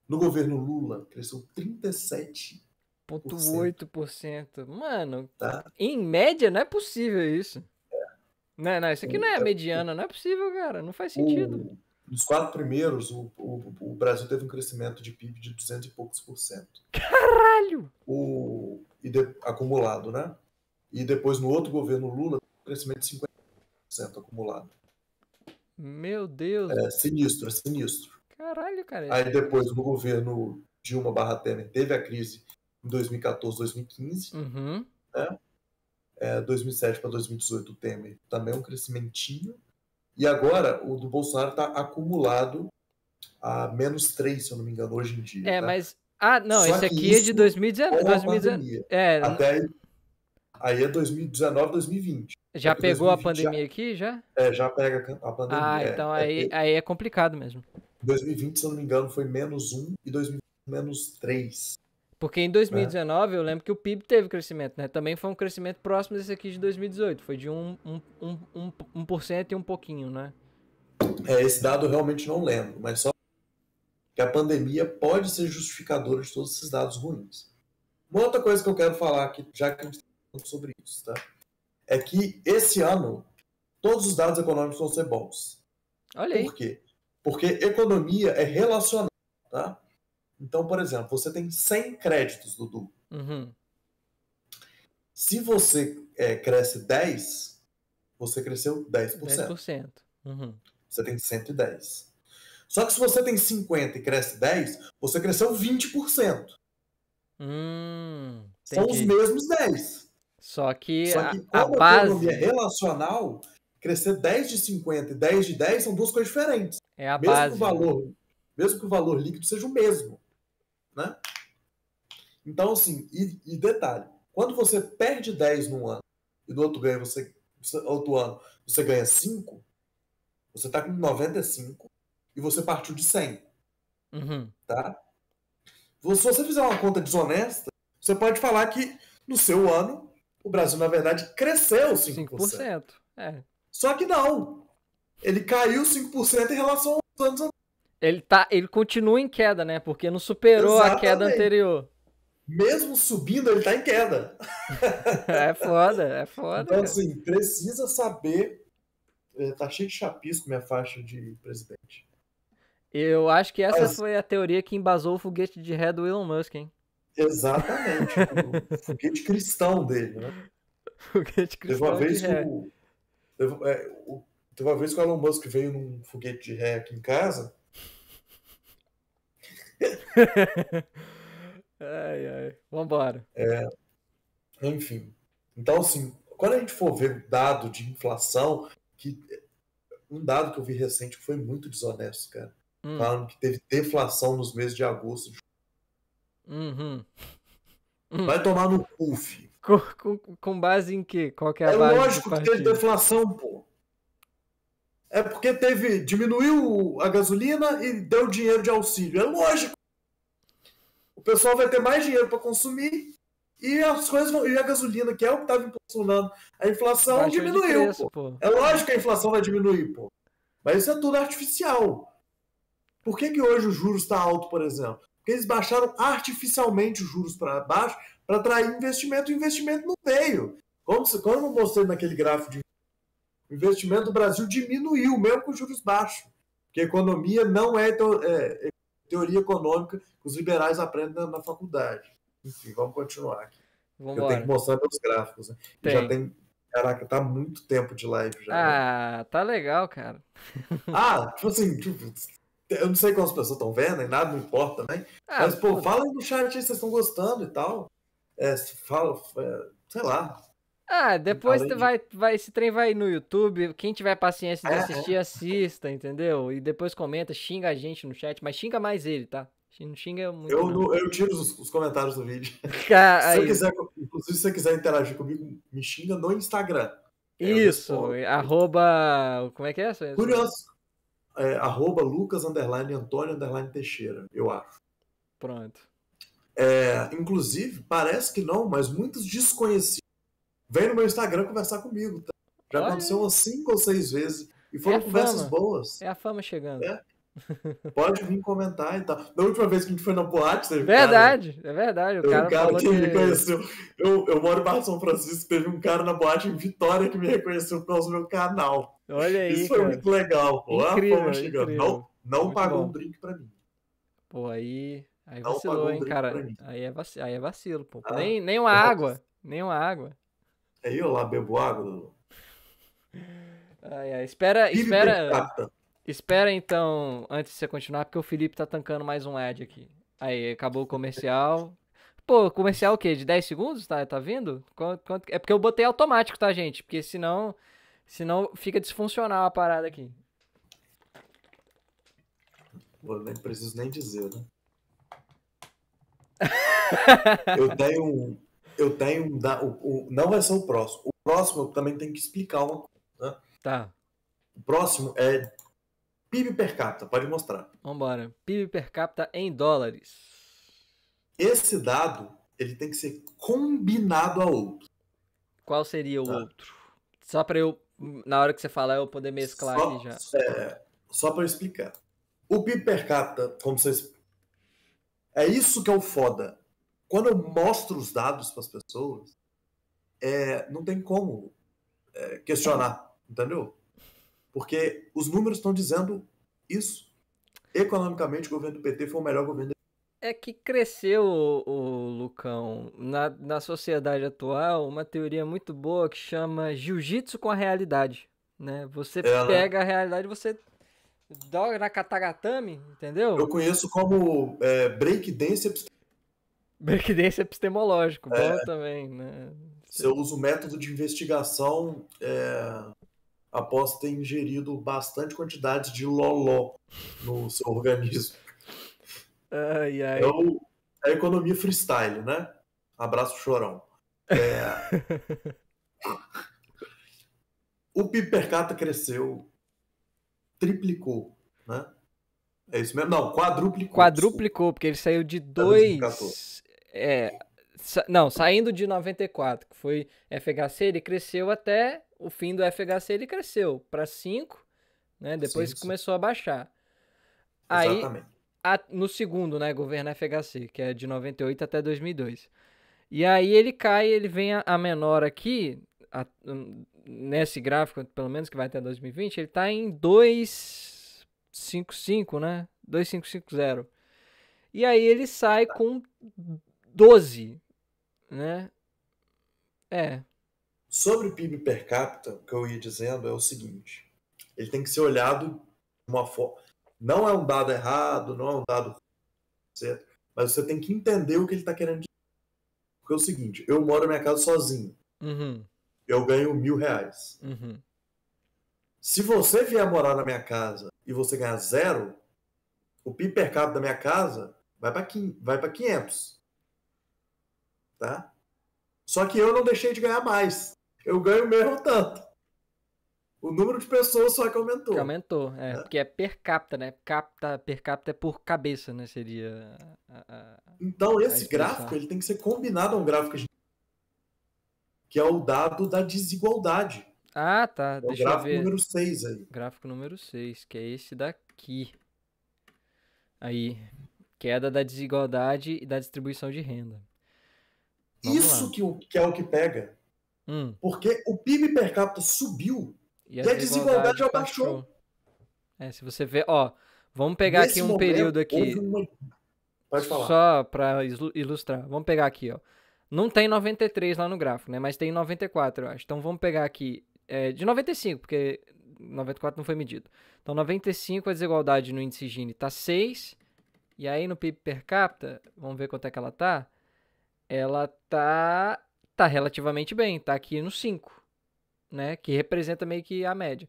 No governo Lula, cresceu 37,8%. Mano, tá? Em média não é possível isso. Não, isso aqui não é a mediana, não é possível, cara. Não faz sentido. Nos 4 primeiros, o Brasil teve um crescimento de PIB de 200 e poucos por cento. Caralho! Acumulado, né? E depois, no outro governo Lula, um crescimento de 50% acumulado. Meu Deus! É sinistro. Caralho, cara. Aí depois, no governo Dilma/Temer, teve a crise em 2014, 2015. Uhum. Né? 2007 para 2018, o Temer também um crescimentinho. E agora, o do Bolsonaro está acumulado a -3, se eu não me engano, hoje em dia. Mas... não, esse aqui é de 2019. Até aí é 2019, 2020. Já pegou a pandemia aqui, já? Já pega a pandemia. Então aí é complicado mesmo. 2020, se eu não me engano, foi -1 e 2020 -3. Porque em né? 2019 eu lembro que o PIB teve crescimento, né? Também foi um crescimento próximo desse aqui de 2018. Foi de 1% e um pouquinho, né? Esse dado eu realmente não lembro, mas só que a pandemia pode ser justificadora de todos esses dados ruins. Uma outra coisa que eu quero falar aqui, já que a gente está falando sobre isso, tá? É que esse ano todos os dados econômicos vão ser bons. Olha aí. Por quê? Porque economia é relacional, tá? Então, por exemplo, você tem 100 créditos, Dudu. Uhum. Se você cresce 10, você cresceu 10%. 10%. Uhum. Você tem 110. Só que se você tem 50 e cresce 10, você cresceu 20%. São os Entendi. mesmos 10. Só que Só que a como a economia é base relacional, crescer 10 de 50 e 10 de 10 são duas coisas diferentes. é a Mesmo que o base, né? valor, mesmo que o valor líquido seja o mesmo, né? Então, assim, e detalhe, quando você perde 10 num ano e no outro outro ano você ganha 5, você está com 95 e você partiu de 100, Uhum. tá? Se você fizer uma conta desonesta, você pode falar que no seu ano o Brasil, na verdade, cresceu 5%. 5%. É. Só que não. Ele caiu 5% em relação aos anos anteriores. Ele continua em queda, né? Porque não superou a queda Exatamente. anterior. Mesmo subindo, ele está em queda. É foda, Então, cara. assim, precisa saber. Tá cheio de chapisco minha faixa de presidente. Eu acho que essa Mas, foi a teoria que embasou o foguete de ré do Elon Musk, hein? exatamente. O foguete cristão dele, né? Foguete Teve uma cristão de vez que ré. teve uma vez que o Elon Musk veio num foguete de ré aqui em casa. Ai, ai. Vambora. Enfim. Então, assim, quando a gente for ver o dado de inflação, que um dado que eu vi recente que foi muito desonesto, cara. Hum. Falando que teve deflação nos meses de agosto. Uhum. Vai tomar no cu, filho. Com base em quê? Qual que é a É base de lógico que teve partida? deflação, pô. É porque diminuiu a gasolina e deu dinheiro de auxílio. É lógico. O pessoal vai ter mais dinheiro para consumir e as coisas e a gasolina, que é o que estava impulsionando a inflação, Baixou de diminuiu, preço, pô. pô. É lógico que a inflação vai diminuir, pô. Mas isso é tudo artificial. Por que hoje o juros está alto, por exemplo? Porque eles baixaram artificialmente os juros para baixo para atrair investimento. O investimento não veio. Como eu mostrei naquele gráfico de o investimento do Brasil diminuiu, mesmo com juros baixos. Porque economia não é teoria econômica que os liberais aprendem na faculdade. Enfim, vamos continuar aqui. Eu tenho que Vambora. mostrar meus gráficos. Né? E já Tem. tem. Caraca, tá muito tempo de live já, né? Ah, tá legal, cara. Tipo assim, eu não sei quantas pessoas estão vendo, e nada não importa também. Ah, Mas, pô, foda-se. fala aí no chat aí se vocês estão gostando e tal. Fala, sei lá. Ah, depois Além de. esse trem vai no YouTube. Quem tiver paciência de assistir, É. assista, entendeu? E depois comenta, xinga a gente no chat, mas xinga mais ele, tá? Não xinga muito, Eu, não. eu tiro os comentários do vídeo. Se você Aí, quiser, inclusive, se você quiser interagir comigo, me xinga no Instagram. Eu isso, respondo. arroba. Como é que é essa? Curioso. Arroba Lucas Antônio Teixeira, eu acho. Pronto. Inclusive, parece que não, mas muitos desconhecidos vêm no meu Instagram conversar comigo. Tá? Já aconteceu Olha, umas 5 ou 6 vezes. E é a foram conversas fama. boas. É a fama chegando. É, pode vir comentar e tal. Da última vez que a gente foi na boate, Verdade, é verdade. O teve um cara cara falou que me que. reconheceu. Eu moro em Barra São Francisco, teve um cara na boate em Vitória que me reconheceu por causa do meu canal. Olha aí, Isso foi cara. muito legal, pô. A fama Incrível, chegando. incrível. Não Muito pagou um bom. drink pra mim. Pô, aí Não vacilou, pagou um hein, drink pra cara. mim. Aí é vacilo, pô. Tá? Nem uma água. Nem uma água. Aí eu lá bebo água. Ai, ai. Espera, PIB per espera. capita. Espera então, antes de você continuar, porque o Felipe tá tancando mais um ad aqui. Aí, acabou o comercial. Pô, comercial o quê? De 10 segundos? Tá vindo? É porque eu botei automático, tá, gente? Porque senão fica disfuncional a parada aqui. Nem preciso nem dizer, né? Eu tenho não vai ser o próximo. O próximo eu também tenho que explicar uma coisa. Né? Tá, O próximo é PIB per capita. Pode mostrar. vambora. PIB per capita em dólares. Esse dado ele tem que ser combinado a outro. Qual seria o outro? Só para eu, na hora que você falar, eu poder mesclar aqui já. Só para eu explicar. O PIB per capita, como vocês... É isso que é o foda. Quando eu mostro os dados para as pessoas, não tem como questionar, entendeu? Porque os números estão dizendo isso. Economicamente, o governo do PT foi o melhor governo. É que cresceu, o Lucão, na sociedade atual, uma teoria muito boa que chama jiu-jitsu com a realidade, né? Você pega a realidade, você joga na katagatame, entendeu? Eu conheço como breakdance epistemológico. Breakdance epistemológico, bom também, né? Você usa o método de investigação após ter ingerido bastante quantidade de loló no seu organismo. Ai, ai. É a economia freestyle, né? Abraço chorão. O PIB per capita cresceu, triplicou, né? É isso mesmo? Não, quadruplicou. Quadruplicou, porque ele saiu de 2... Não, saindo de 94, que foi FHC, ele cresceu até o fim do FHC, ele cresceu para 5, né? Depois começou a baixar. Exatamente. Aí, no segundo, né, governo FHC, que é de 98 até 2002. E aí ele cai, ele vem a menor aqui, nesse gráfico, pelo menos que vai até 2020, ele tá em 2,55, né? 2,550. E aí ele sai com 12, né? Sobre o PIB per capita, o que eu ia dizendo é o seguinte: ele tem que ser olhado de uma forma. Não é um dado errado, não é um dado certo, mas você tem que entender o que ele está querendo dizer. Porque é o seguinte: eu moro na minha casa sozinho. Eu ganho R$1.000. Se você vier morar na minha casa e você ganhar 0, o PIB per capita da minha casa vai para 500. Tá? Só que eu não deixei de ganhar mais. Eu ganho mesmo tanto. O número de pessoas só que aumentou. Aumentou, né? Porque é per capita, né? Per capita é por cabeça, né? Seria então esse gráfico ele tem que ser combinado a um gráfico que é o dado da desigualdade. Ah, tá. Deixa eu ver. Gráfico número 6 aí. Gráfico número 6, que é esse daqui. Aí, queda da desigualdade e da distribuição de renda. Isso que é o que pega. Porque o PIB per capita subiu e a desigualdade abaixou. Se você ver, ó, vamos pegar Nesse aqui um período aqui. Pode falar. Só para ilustrar. Vamos pegar aqui, ó. Não tem 93 lá no gráfico, né? Mas tem 94, eu acho. Então vamos pegar aqui de 95, porque 94 não foi medido. Então 95 a desigualdade no índice Gini tá 6. E aí no PIB per capita, vamos ver quanto é que ela tá. Ela tá relativamente bem, tá aqui no 5, né? Que representa meio que a média.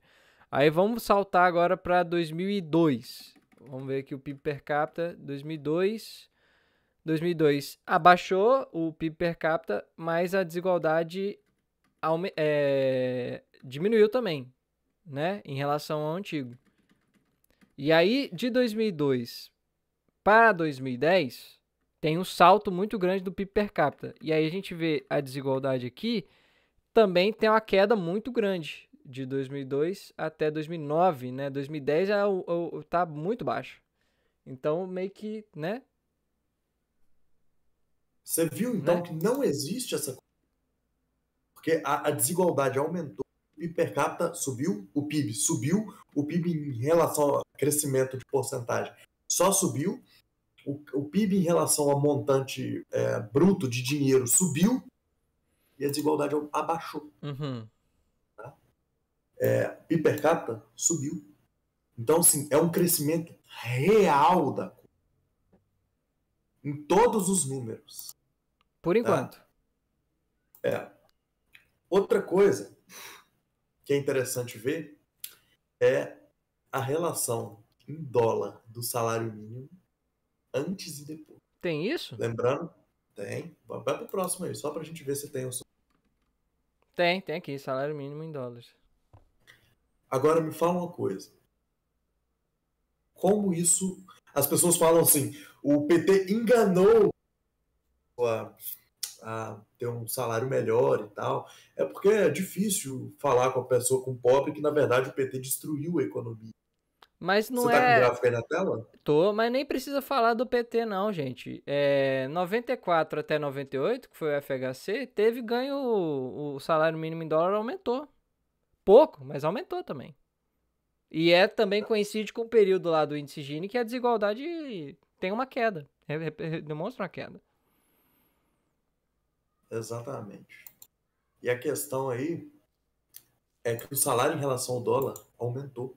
Aí vamos saltar agora para 2002. Vamos ver aqui o PIB per capita, 2002 abaixou o PIB per capita, mas a desigualdade diminuiu também, né? Em relação ao antigo. E aí, de 2002 para 2010, tem um salto muito grande do PIB per capita. E aí a gente vê a desigualdade aqui, também tem uma queda muito grande de 2002 até 2009, né? 2010 tá muito baixo. Então, meio que, né? Você viu, então, que não existe essa coisa? Porque a desigualdade aumentou, o PIB per capita subiu, o PIB em relação ao crescimento de porcentagem só subiu, o PIB em relação ao montante bruto de dinheiro subiu e a desigualdade abaixou. Tá? PIB per capita subiu. Então, assim, é um crescimento real da coisa. Em todos os números. Por enquanto. Outra coisa que é interessante ver é a relação em dólar do salário mínimo antes e depois. Tem isso? Lembrando? Tem. Vai pro próximo aí, só pra gente ver se tem. Tem aqui, salário mínimo em dólares. Agora me fala uma coisa. Como isso... As pessoas falam assim, o PT enganou a ter um salário melhor e tal. É porque é difícil falar com a pessoa, com o pobre, que na verdade o PT destruiu a economia. Mas Você não tá com o é. gráfico aí na tela? Tô, mas nem precisa falar do PT, não, gente. 94 até 98, que foi o FHC, teve ganho. O salário mínimo em dólar aumentou. Pouco, mas aumentou também. E também coincide com o período lá do índice Gini que a desigualdade tem uma queda. Demonstra uma queda. Exatamente. E a questão aí é que o salário em relação ao dólar aumentou.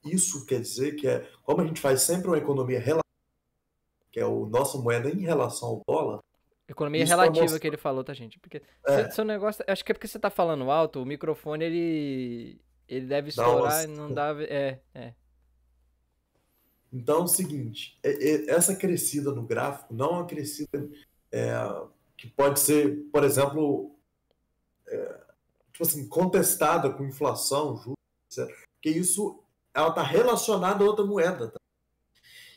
Isso quer dizer que como a gente faz sempre uma economia relativa, que é a nossa moeda em relação ao dólar, Economia isso para relativa que mostrar. ele falou, tá, gente? Porque É, seu negócio. Acho que é porque você tá falando alto, o microfone ele deve dá estourar e umas. não dá. Então é o seguinte, essa crescida no gráfico não é uma crescida é, que pode ser, por exemplo, tipo assim, contestada com inflação, juros, etc. Porque isso ela está relacionada a outra moeda. Tá?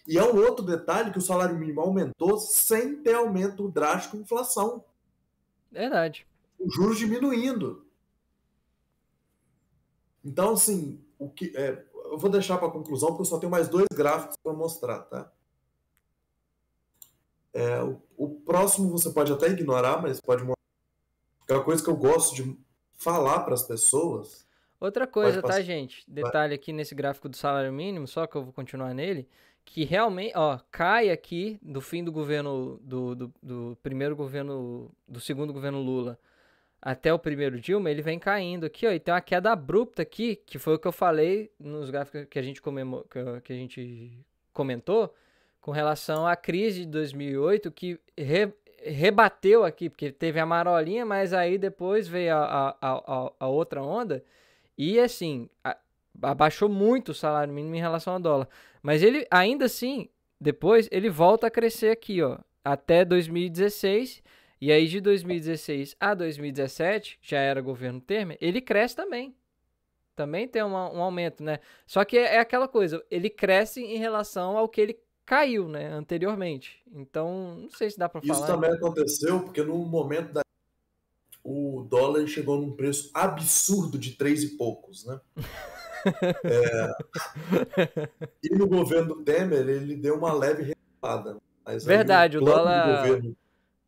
E é um outro detalhe que o salário mínimo aumentou sem ter aumento drástico de inflação. Verdade. Os juros diminuindo. Então, assim, eu vou deixar para a conclusão, porque eu só tenho mais 2 gráficos para mostrar, tá? O próximo você pode até ignorar, mas pode mostrar. Porque é uma coisa que eu gosto de falar para as pessoas. Outra Pode coisa, tá, passar. gente? Detalhe aqui nesse gráfico do salário mínimo, só que eu vou continuar nele, que realmente, ó, cai aqui do fim do governo, do primeiro governo, do segundo governo Lula até o primeiro Dilma, ele vem caindo aqui, ó, e tem uma queda abrupta aqui, que foi o que eu falei nos gráficos que a gente, que a gente comentou, com relação à crise de 2008, que rebateu aqui, porque teve a marolinha, mas aí depois veio a outra onda, e assim, abaixou muito o salário mínimo em relação ao dólar. Mas ele, ainda assim, depois, ele volta a crescer aqui, ó, até 2016. E aí, de 2016 a 2017, já era governo Temer, ele cresce também. Também tem um aumento, né? Só que é aquela coisa, ele cresce em relação ao que ele caiu, né, anteriormente. Então, não sei se dá pra Isso falar. também aconteceu porque no momento o dólar chegou num preço absurdo de 3 e poucos, né? E no governo do Temer ele deu uma leve recuada, mas aí Verdade, o dólar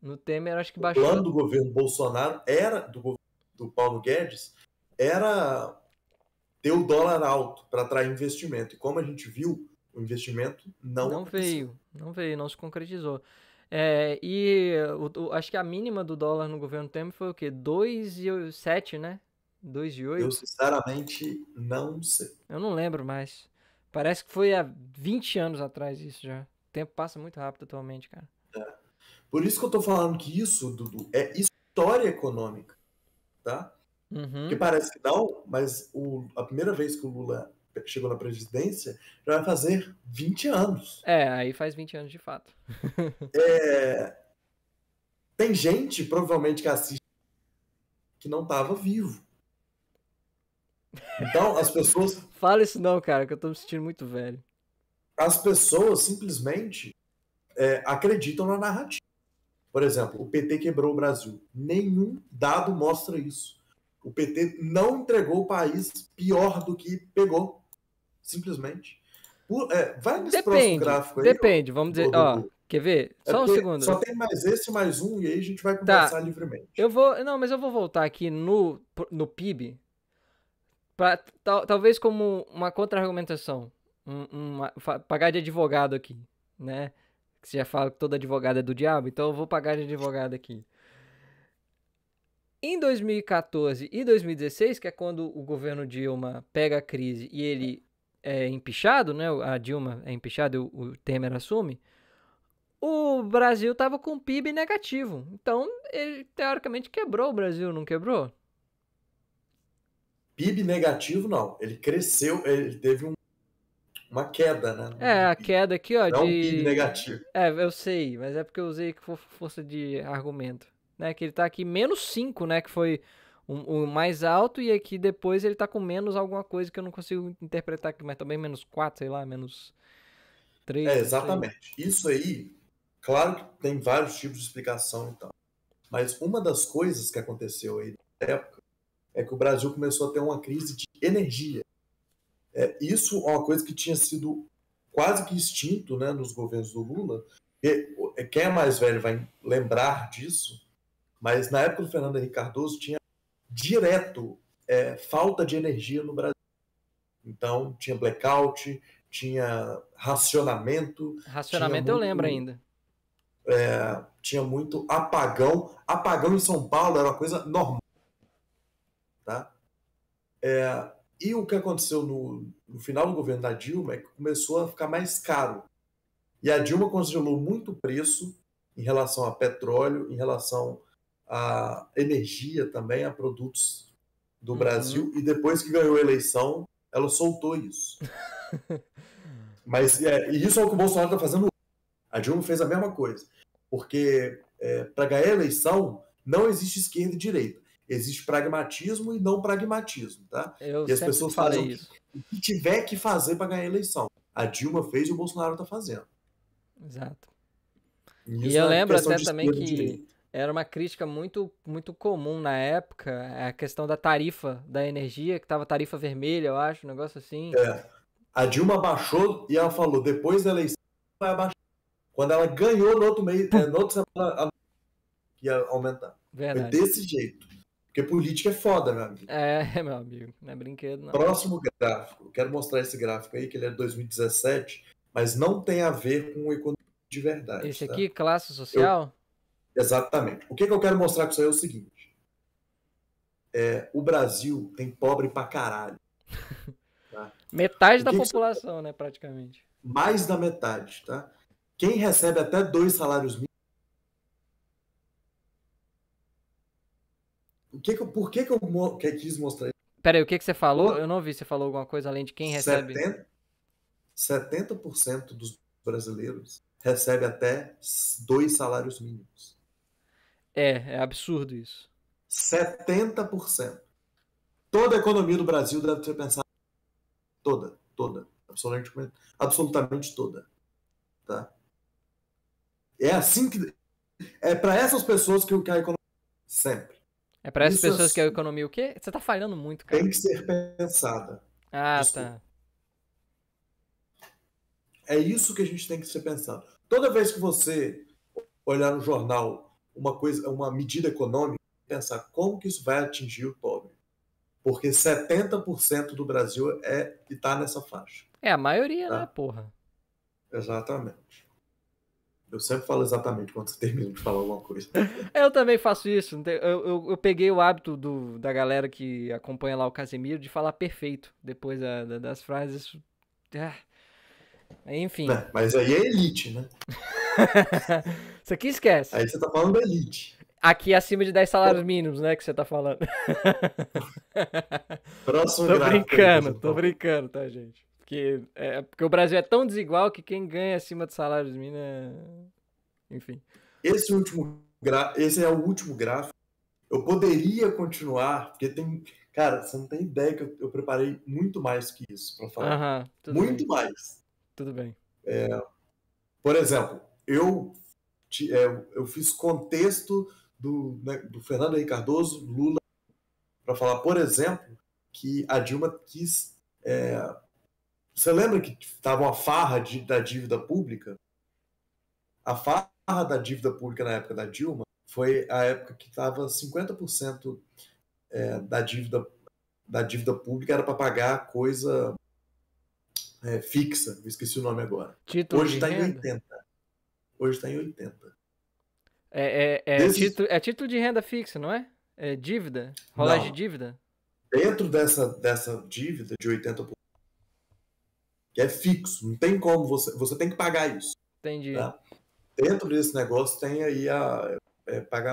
no Temer acho que o plano baixou. do governo Bolsonaro era do Paulo Guedes era ter o dólar alto para atrair investimento. E como a gente viu, o investimento não Não aconteceu. veio, não veio, não se concretizou. Acho que a mínima do dólar no governo Temer foi o quê? 2,7, né? Eu 2,8? sinceramente não sei. Eu não lembro mais. Parece que foi há 20 anos atrás isso já. O tempo passa muito rápido atualmente, cara. Por isso que eu estou falando que isso, Dudu, é história econômica, tá? Porque Uhum. parece que não, mas a primeira vez que o Lula chegou na presidência já vai fazer 20 anos. Aí faz 20 anos de fato. Tem gente, provavelmente, que assiste que não estava vivo. Então, Fala isso não, cara, que eu tô me sentindo muito velho. as pessoas simplesmente acreditam na narrativa. Por exemplo, o PT quebrou o Brasil. Nenhum dado mostra isso. O PT não entregou o país pior do que pegou. Simplesmente. Vai nesse próximo Depende, gráfico aí, depende, vamos dizer, ó, Dudu. quer ver? É Só um porque só segundo. tem mais esse, mais um, e aí a gente vai Tá, conversar livremente. não, mas eu vou voltar aqui no PIB, talvez como uma contra-argumentação, pagar de advogado aqui, né? Que você já fala que todo advogado é do diabo, então eu vou pagar de advogado aqui. Em 2014 e 2016, que é quando o governo Dilma pega a crise e ele é empichado, né? A Dilma é empichada e o Temer assume. O Brasil estava com PIB negativo. Então, ele teoricamente quebrou o Brasil, não quebrou? PIB negativo, não. Ele cresceu, ele teve uma queda, né, no A PIB. queda aqui, ó, Não é um PIB de. negativo. Eu sei, mas é porque eu usei força de argumento. Né? Que ele tá aqui -5, né? Que foi o mais alto, e aqui depois ele tá com menos alguma coisa que eu não consigo interpretar aqui, mas também -4, sei lá, -3, não sei. Exatamente. Isso aí claro que tem vários tipos de explicação e tal. Mas uma das coisas que aconteceu aí na época é que o Brasil começou a ter uma crise de energia. Isso é uma coisa que tinha sido quase que extinto, né, nos governos do Lula. Quem é mais velho vai lembrar disso, mas na época do Fernando Henrique Cardoso tinha direto falta de energia no Brasil. Então tinha blackout, tinha racionamento. Racionamento eu lembro ainda. Tinha muito apagão. Apagão em São Paulo era uma coisa normal. Tá? E o que aconteceu no final do governo da Dilma é que começou a ficar mais caro. E a Dilma congelou muito o preço em relação a petróleo, em relação a energia também, a produtos do Brasil. E depois que ganhou a eleição, ela soltou isso. Mas e isso é o que o Bolsonaro está fazendo. A Dilma fez a mesma coisa. Porque para ganhar a eleição, não existe esquerda e direita. Existe pragmatismo e não pragmatismo, tá? Eu e as sempre pessoas falei fazem isso. O que tiver que fazer para ganhar a eleição. A Dilma fez e o Bolsonaro está fazendo. Exato. E eu lembro até também que era uma crítica muito, muito comum na época, a questão da tarifa da energia, que tava tarifa vermelha, eu acho, um negócio assim. A Dilma baixou e ela falou, depois da eleição vai abaixar. Quando ela ganhou no outro mês, no outro semana, ela ia aumentar. Verdade. Foi desse jeito. Porque política é foda, meu amigo. Meu amigo, não é brinquedo, não. Próximo gráfico. Eu quero mostrar esse gráfico aí, que ele é de 2017, mas não tem a ver com economia de verdade. Esse aqui, classe social? Exatamente. O que eu quero mostrar com isso aí é o seguinte. O Brasil tem pobre pra caralho. Tá? Metade da população, né, praticamente. Mais da metade, tá? Quem recebe até 2 salários mínimos. Por que eu quis mostrar isso? Peraí, o que você falou? Eu não vi. Você falou alguma coisa além de quem recebe? 70% dos brasileiros recebe até 2 salários mínimos. É absurdo isso. 70%. Toda a economia do Brasil deve ser pensada. Toda. Absolutamente toda. Tá? É assim que. É para essas pessoas que a economia. Sempre. É para essas pessoas que a economia o quê? Você tá falhando muito, cara. Tem que ser pensada. Desculpa. Tá. É isso que a gente tem que ser pensado. Toda vez que você olhar no jornal uma medida econômica, pensar como que isso vai atingir o pobre. Porque 70% do Brasil está nessa faixa. A maioria, tá? Né, porra? Exatamente. Eu sempre falo exatamente quando você termina de falar alguma coisa. Eu também faço isso. Eu peguei o hábito da galera que acompanha lá o Casemiro de falar perfeito depois das frases. Enfim. Mas aí é elite, né? Isso aqui esquece. Aí você tá falando da elite. Aqui acima de 10 salários mínimos, né, que você tá falando. Próximo tô brincando, tá, gente? Porque o Brasil é tão desigual que quem ganha acima de salários mínimos Enfim. Esse é o último gráfico. Eu poderia continuar, porque tem... Cara, você não tem ideia que eu preparei muito mais que isso pra falar. Muito mais. Tudo bem. Por exemplo, eu fiz contexto do Fernando Henrique Cardoso, Lula, para falar, por exemplo, que a Dilma quis... Você lembra que estava uma farra da dívida pública? A farra da dívida pública na época da Dilma foi a época que estava 50% da dívida pública era para pagar coisa fixa. Eu esqueci o nome agora. Hoje está em 80%. Hoje está em 80%. É título de renda fixa, não é? É dívida? Rolagem de dívida? Dentro dessa dívida de 80%, que é fixo, não tem como você tem que pagar isso. Entendi. Tá? Dentro desse negócio tem aí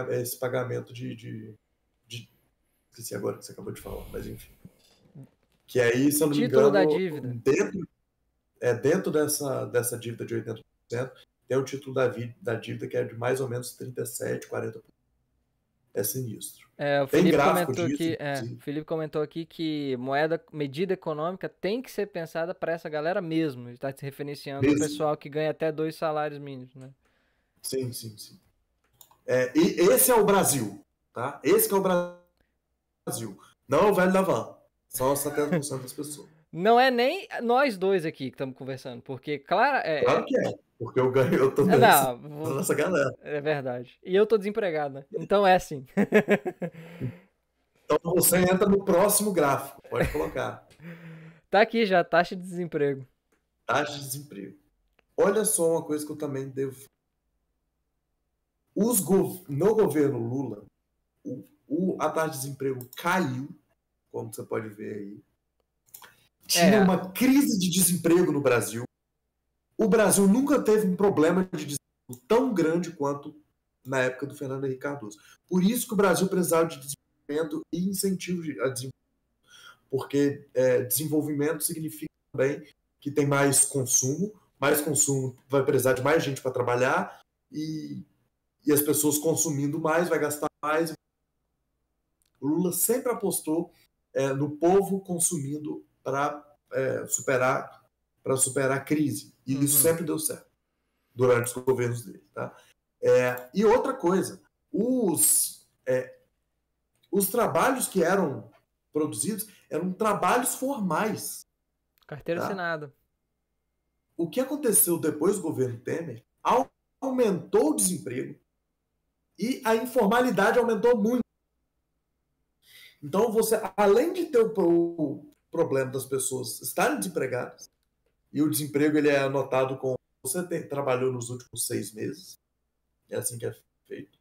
esse pagamento de esqueci agora que você acabou de falar, mas enfim. Que aí, se eu não me engano, da dívida. Dentro dessa dívida de 80%, tem o título da dívida que é de mais ou menos 37%, 40%. É sinistro. O Felipe comentou aqui que medida econômica tem que ser pensada para essa galera mesmo. Ele está se referenciando ao pessoal que ganha até 2 salários mínimos, né? Sim, sim, sim. E esse é o Brasil, tá? Esse que é o Brasil. Não é o velho da van. Só os 70% das pessoas. Não é nem nós dois aqui que estamos conversando, porque, claro, Claro que é. Porque eu tô Não, nessa galera. é verdade. E eu tô desempregado, né? Então é assim. Então você entra no próximo gráfico. Pode colocar. Tá aqui já, taxa de desemprego. Taxa de desemprego. Olha só uma coisa que eu também devo. No governo Lula, a taxa de desemprego caiu, como você pode ver aí. Tinha uma crise de desemprego no Brasil. O Brasil nunca teve um problema de desemprego tão grande quanto na época do Fernando Henrique Cardoso. Por isso que o Brasil precisava de desenvolvimento e incentivo a desenvolvimento. Porque desenvolvimento significa também que tem mais consumo vai precisar de mais gente para trabalhar e as pessoas consumindo mais, vai gastar mais. O Lula sempre apostou no povo consumindo para superar a crise. E isso sempre deu certo durante os governos dele. Tá? E outra coisa, os trabalhos que eram produzidos eram trabalhos formais. Carteira assinada. O que aconteceu depois do governo Temer aumentou o desemprego e a informalidade aumentou muito. Então, você, além de ter o problema das pessoas estarem desempregadas, e o desemprego ele é anotado com você trabalhou nos últimos 6 meses, é assim que é feito.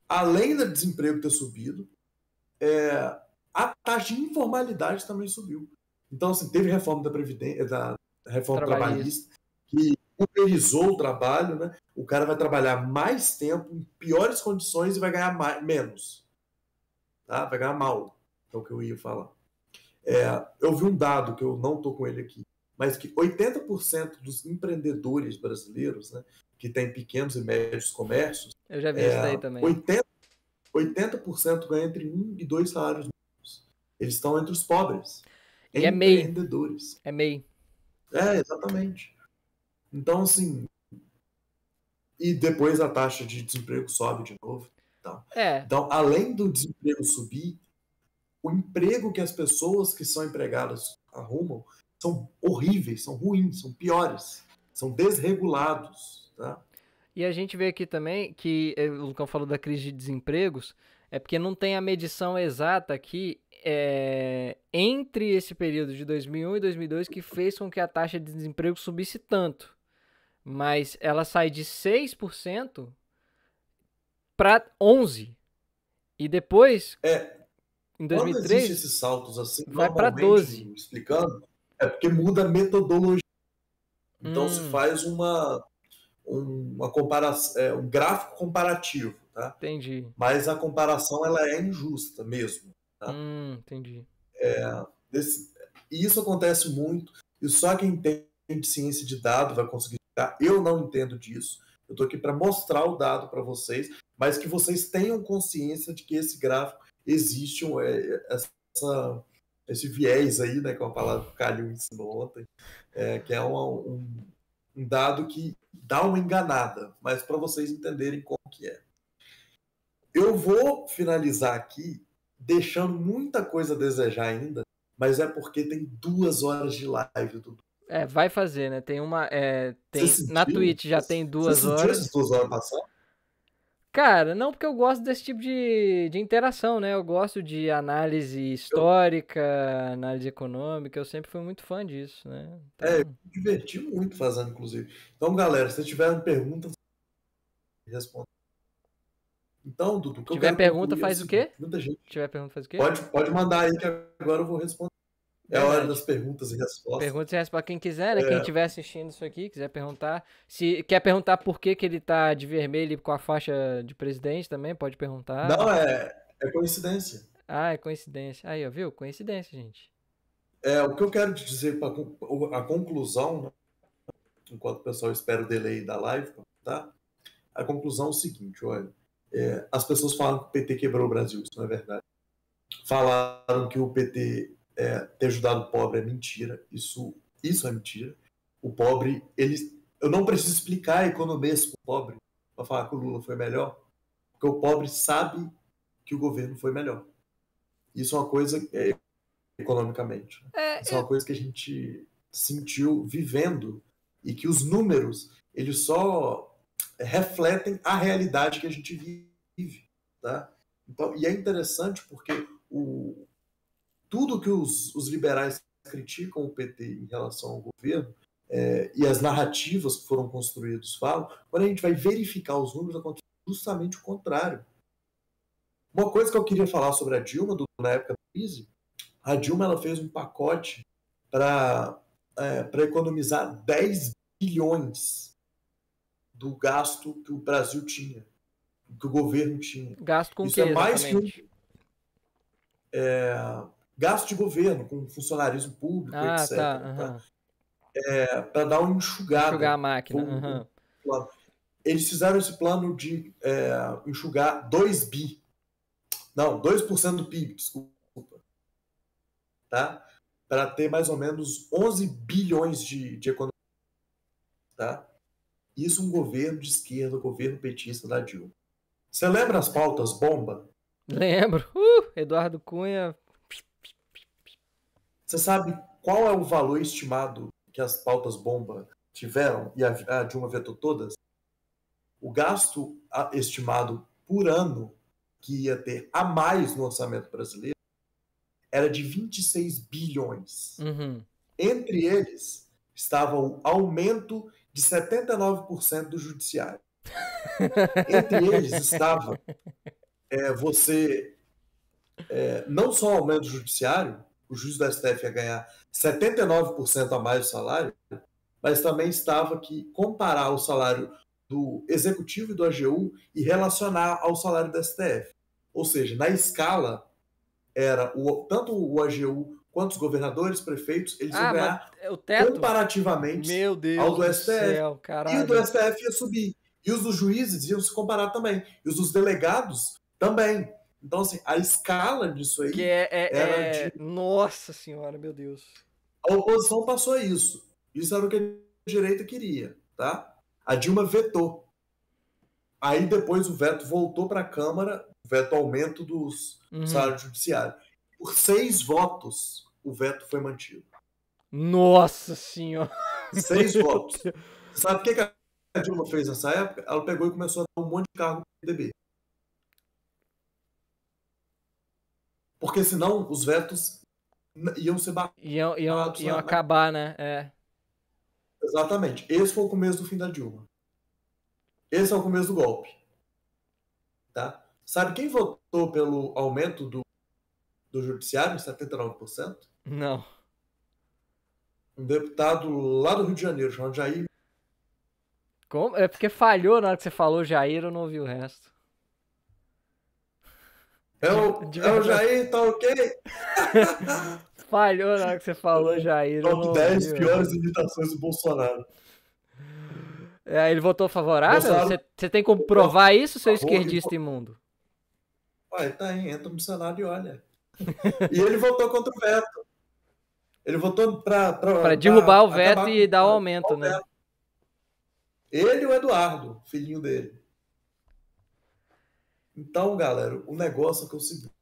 Além do desemprego ter subido, a taxa de informalidade também subiu. Então, assim, teve reforma da Previdência, da reforma trabalhista, que uberizou o trabalho, né? O cara vai trabalhar mais tempo, em piores condições e vai ganhar menos. Tá? Vai ganhar mal, é o que eu ia falar. Eu vi um dado, que eu não estou com ele aqui, mas que 80% dos empreendedores brasileiros, né, que têm pequenos e médios comércios, eu já vi isso daí também. 80% ganha entre 1 e 2 salários mínimos. Eles estão entre os pobres. E empreendedores. É MEI. Exatamente. Então, assim... E depois a taxa de desemprego sobe de novo. Então, além do desemprego subir, o emprego que as pessoas que são empregadas arrumam são horríveis, são ruins, são piores, são desregulados. Tá? E a gente vê aqui também que o Lucão falou da crise de desempregos, é porque não tem a medição exata aqui entre esse período de 2001 e 2002 que fez com que a taxa de desemprego subisse tanto. Mas ela sai de 6% para 11%. E depois, em 2003, quando existem esses saltos assim, vai para 12%. Explicando, é porque muda a metodologia. Então se faz uma comparação, um gráfico comparativo, tá? Entendi. Mas a comparação ela é injusta mesmo. Tá? Entendi. E isso acontece muito, e só quem tem de ciência de dado vai conseguir explicar. Eu não entendo disso. Eu estou aqui para mostrar o dado para vocês, mas que vocês tenham consciência de que esse gráfico existe, esse viés aí, né, que é uma palavra que o Calil ensinou ontem, que é um dado que dá uma enganada, mas para vocês entenderem como que é. Eu vou finalizar aqui deixando muita coisa a desejar ainda, mas é porque tem 2 horas de live, Dudu. Vai fazer, né? Tem uma. Na Twitch já tem 2 horas. Você sentiu essas 2 horas passar? Cara, não, porque eu gosto desse tipo de interação, né? Eu gosto de análise histórica, análise econômica, eu sempre fui muito fã disso, né? Então... eu me diverti muito fazendo, inclusive. Então, galera, se tiverem perguntas, responda. Então, Dudu, se tiver pergunta, faz o quê? Muita gente. Se tiver pergunta, faz o quê? Pode mandar aí que agora eu vou responder. É a hora das perguntas e respostas. Perguntas e respostas. Quem quiser, né? Quem estiver assistindo isso aqui, quiser perguntar. Se quer perguntar por que ele tá de vermelho com a faixa de presidente também, pode perguntar. Não, é coincidência. É coincidência. Aí, ó, viu? Coincidência, gente. O que eu quero te dizer para a conclusão, né? Enquanto o pessoal espera o delay da live, tá? A conclusão é o seguinte, olha. As pessoas falam que o PT quebrou o Brasil, isso não é verdade. Falaram que o PT ter ajudado o pobre é mentira, isso é mentira. O pobre, eu não preciso explicar a economia para o pobre para falar que o Lula foi melhor, porque o pobre sabe que o governo foi melhor. Isso é uma coisa economicamente. Isso é uma coisa que a gente sentiu vivendo e que os números eles só refletem a realidade que a gente vive, tá? Então, e é interessante porque tudo que os liberais criticam o PT em relação ao governo e as narrativas que foram construídas falam, quando a gente vai verificar os números, acontece justamente o contrário. Uma coisa que eu queria falar sobre a Dilma, na época da crise, a Dilma ela fez um pacote para economizar 10 bilhões do gasto que o Brasil tinha, que o governo tinha. Gasto com o Isso que, é mais exatamente? Gasto de governo, com funcionarismo público, etc. Tá. Para dar uma enxugada. Enxugar a máquina. Eles fizeram esse plano de enxugar 2 bi. Não, 2% do PIB, desculpa. Tá? Para ter mais ou menos 11 bilhões de economia. Tá? Isso um governo de esquerda, governo petista da Dilma. Você lembra as pautas bomba? Lembro. Eduardo Cunha. Você sabe qual é o valor estimado que as pautas bomba tiveram e a Dilma vetou todas? O gasto estimado por ano que ia ter a mais no orçamento brasileiro era de 26 bilhões. Uhum. Entre eles estava o aumento de 79% do judiciário. Entre eles estava não só o aumento do judiciário, o juiz do STF ia ganhar 79% a mais do salário, mas também estava que comparar o salário do executivo e do AGU e relacionar ao salário do STF. Ou seja, na escala, era tanto o AGU quanto os governadores, prefeitos, eles iam ganhar o teto? comparativamente Meu Deus ao do STF. Céu, e o do STF ia subir. E os dos juízes iam se comparar também. E os dos delegados também. Então, assim, a escala disso aí era de... Nossa Senhora, meu Deus. A oposição passou isso. Isso era o que a direita queria, tá? A Dilma vetou. Aí depois o veto voltou para a Câmara, o veto aumento dos salários judiciários. Por 6 votos, o veto foi mantido. Nossa Senhora! 6 votos. Sabe o que a Dilma fez nessa época? Ela pegou e começou a dar um monte de cargo pro PDB. Porque senão os vetos iam ser batidos. Iam acabar, né? Exatamente. Esse foi o começo do fim da Dilma. Esse é o começo do golpe. Tá? Sabe quem votou pelo aumento do judiciário, 79%? Não. Um deputado lá do Rio de Janeiro, chamado Jair. Como? É porque falhou na hora que você falou Jair, eu não ouvi o resto. É o Jair, tá ok? Falhou na hora que você falou Jair. Top 10 piores imitações do Bolsonaro. Ele votou favorável? Você tem como provar isso, seu esquerdista imundo? Ué, tá aí, entra no Senado e olha. E ele votou contra o veto. Ele votou pra derrubar o veto e dar o aumento, né? Ele e o Eduardo, filhinho dele. Então, galera, o negócio é que é o seguinte.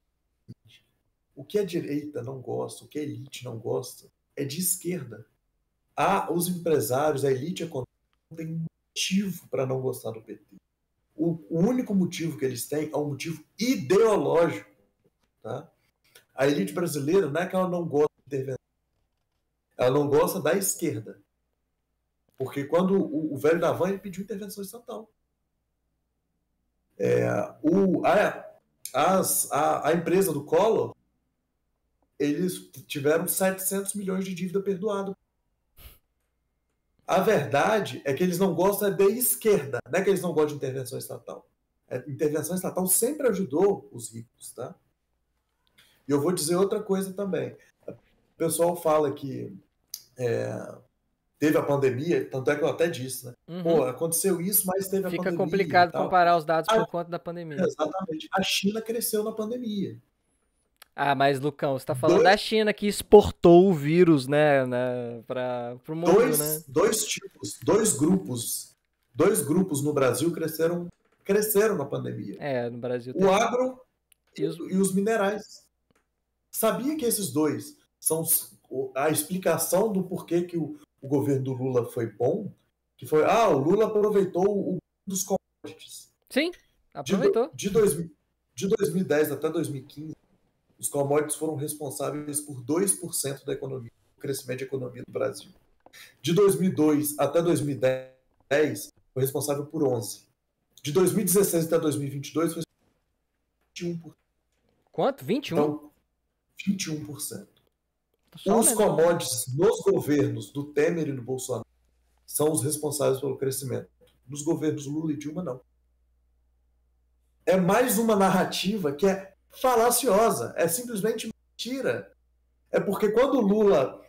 O que a direita não gosta, o que a elite não gosta, é de esquerda. Os empresários, a elite econômica não tem motivo para não gostar do PT. O único motivo que eles têm é um motivo ideológico. Tá? A elite brasileira não é que ela não gosta de intervenção. Ela não gosta da esquerda. Porque quando o velho da van ele pediu intervenção estatal. A empresa do Collor, eles tiveram 700 milhões de dívida perdoada. A verdade é que eles não gostam da esquerda, não é que eles não gostam de intervenção estatal. A intervenção estatal sempre ajudou os ricos, tá? E eu vou dizer outra coisa também. O pessoal fala que teve a pandemia, tanto é que eu até disse, né? Pô, aconteceu isso, mas teve a pandemia. Fica complicado comparar os dados por conta da pandemia. Exatamente. A China cresceu na pandemia. Mas Lucão, você tá falando da China que exportou o vírus, né, pro mundo, né? Dois grupos Dois grupos no Brasil cresceram na pandemia. No Brasil o agro e os minerais. Sabia que esses dois são a explicação do porquê que o governo do Lula foi bom? Que foi, o Lula aproveitou o dos commodities. Sim, aproveitou. De 2010 até 2015, os commodities foram responsáveis por 2% da economia, do crescimento da economia do Brasil. De 2002 até 2010, foi responsável por 11%. De 2016 até 2022, foi 21%. Quanto? 21%? Então, 21%. Os commodities nos governos do Temer e do Bolsonaro são os responsáveis pelo crescimento. Nos governos Lula e Dilma, não. É mais uma narrativa que é falaciosa, é simplesmente mentira. É porque quando o Lula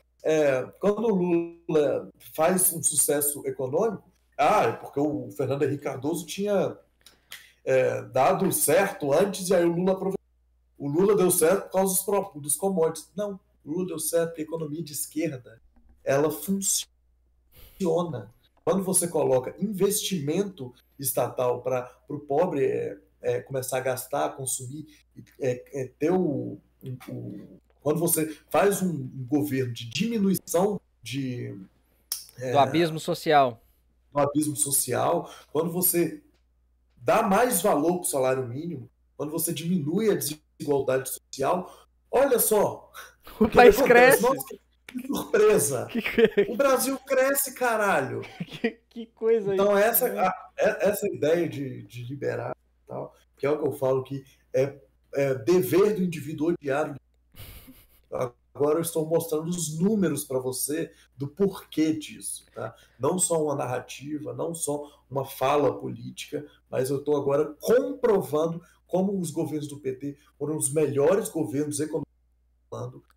faz um sucesso econômico, é porque o Fernando Henrique Cardoso tinha dado certo antes e aí o Lula aproveitou. O Lula deu certo por causa dos commodities. Não, o Lula deu certo porque a economia de esquerda, ela funciona. Quando você coloca investimento estatal para o pobre começar a gastar, consumir, ter quando você faz um governo de diminuição do abismo social. Quando você dá mais valor para o salário mínimo, quando você diminui a desigualdade social, olha só. O país cresce. Nossa, que surpresa. O Brasil cresce, caralho. Que coisa. Então, essa ideia de liberar, tal, que é o que eu falo que é dever do indivíduo odiar. Agora eu estou mostrando os números para você do porquê disso. Tá? Não só uma narrativa, não só uma fala política, mas eu estou agora comprovando como os governos do PT foram os melhores governos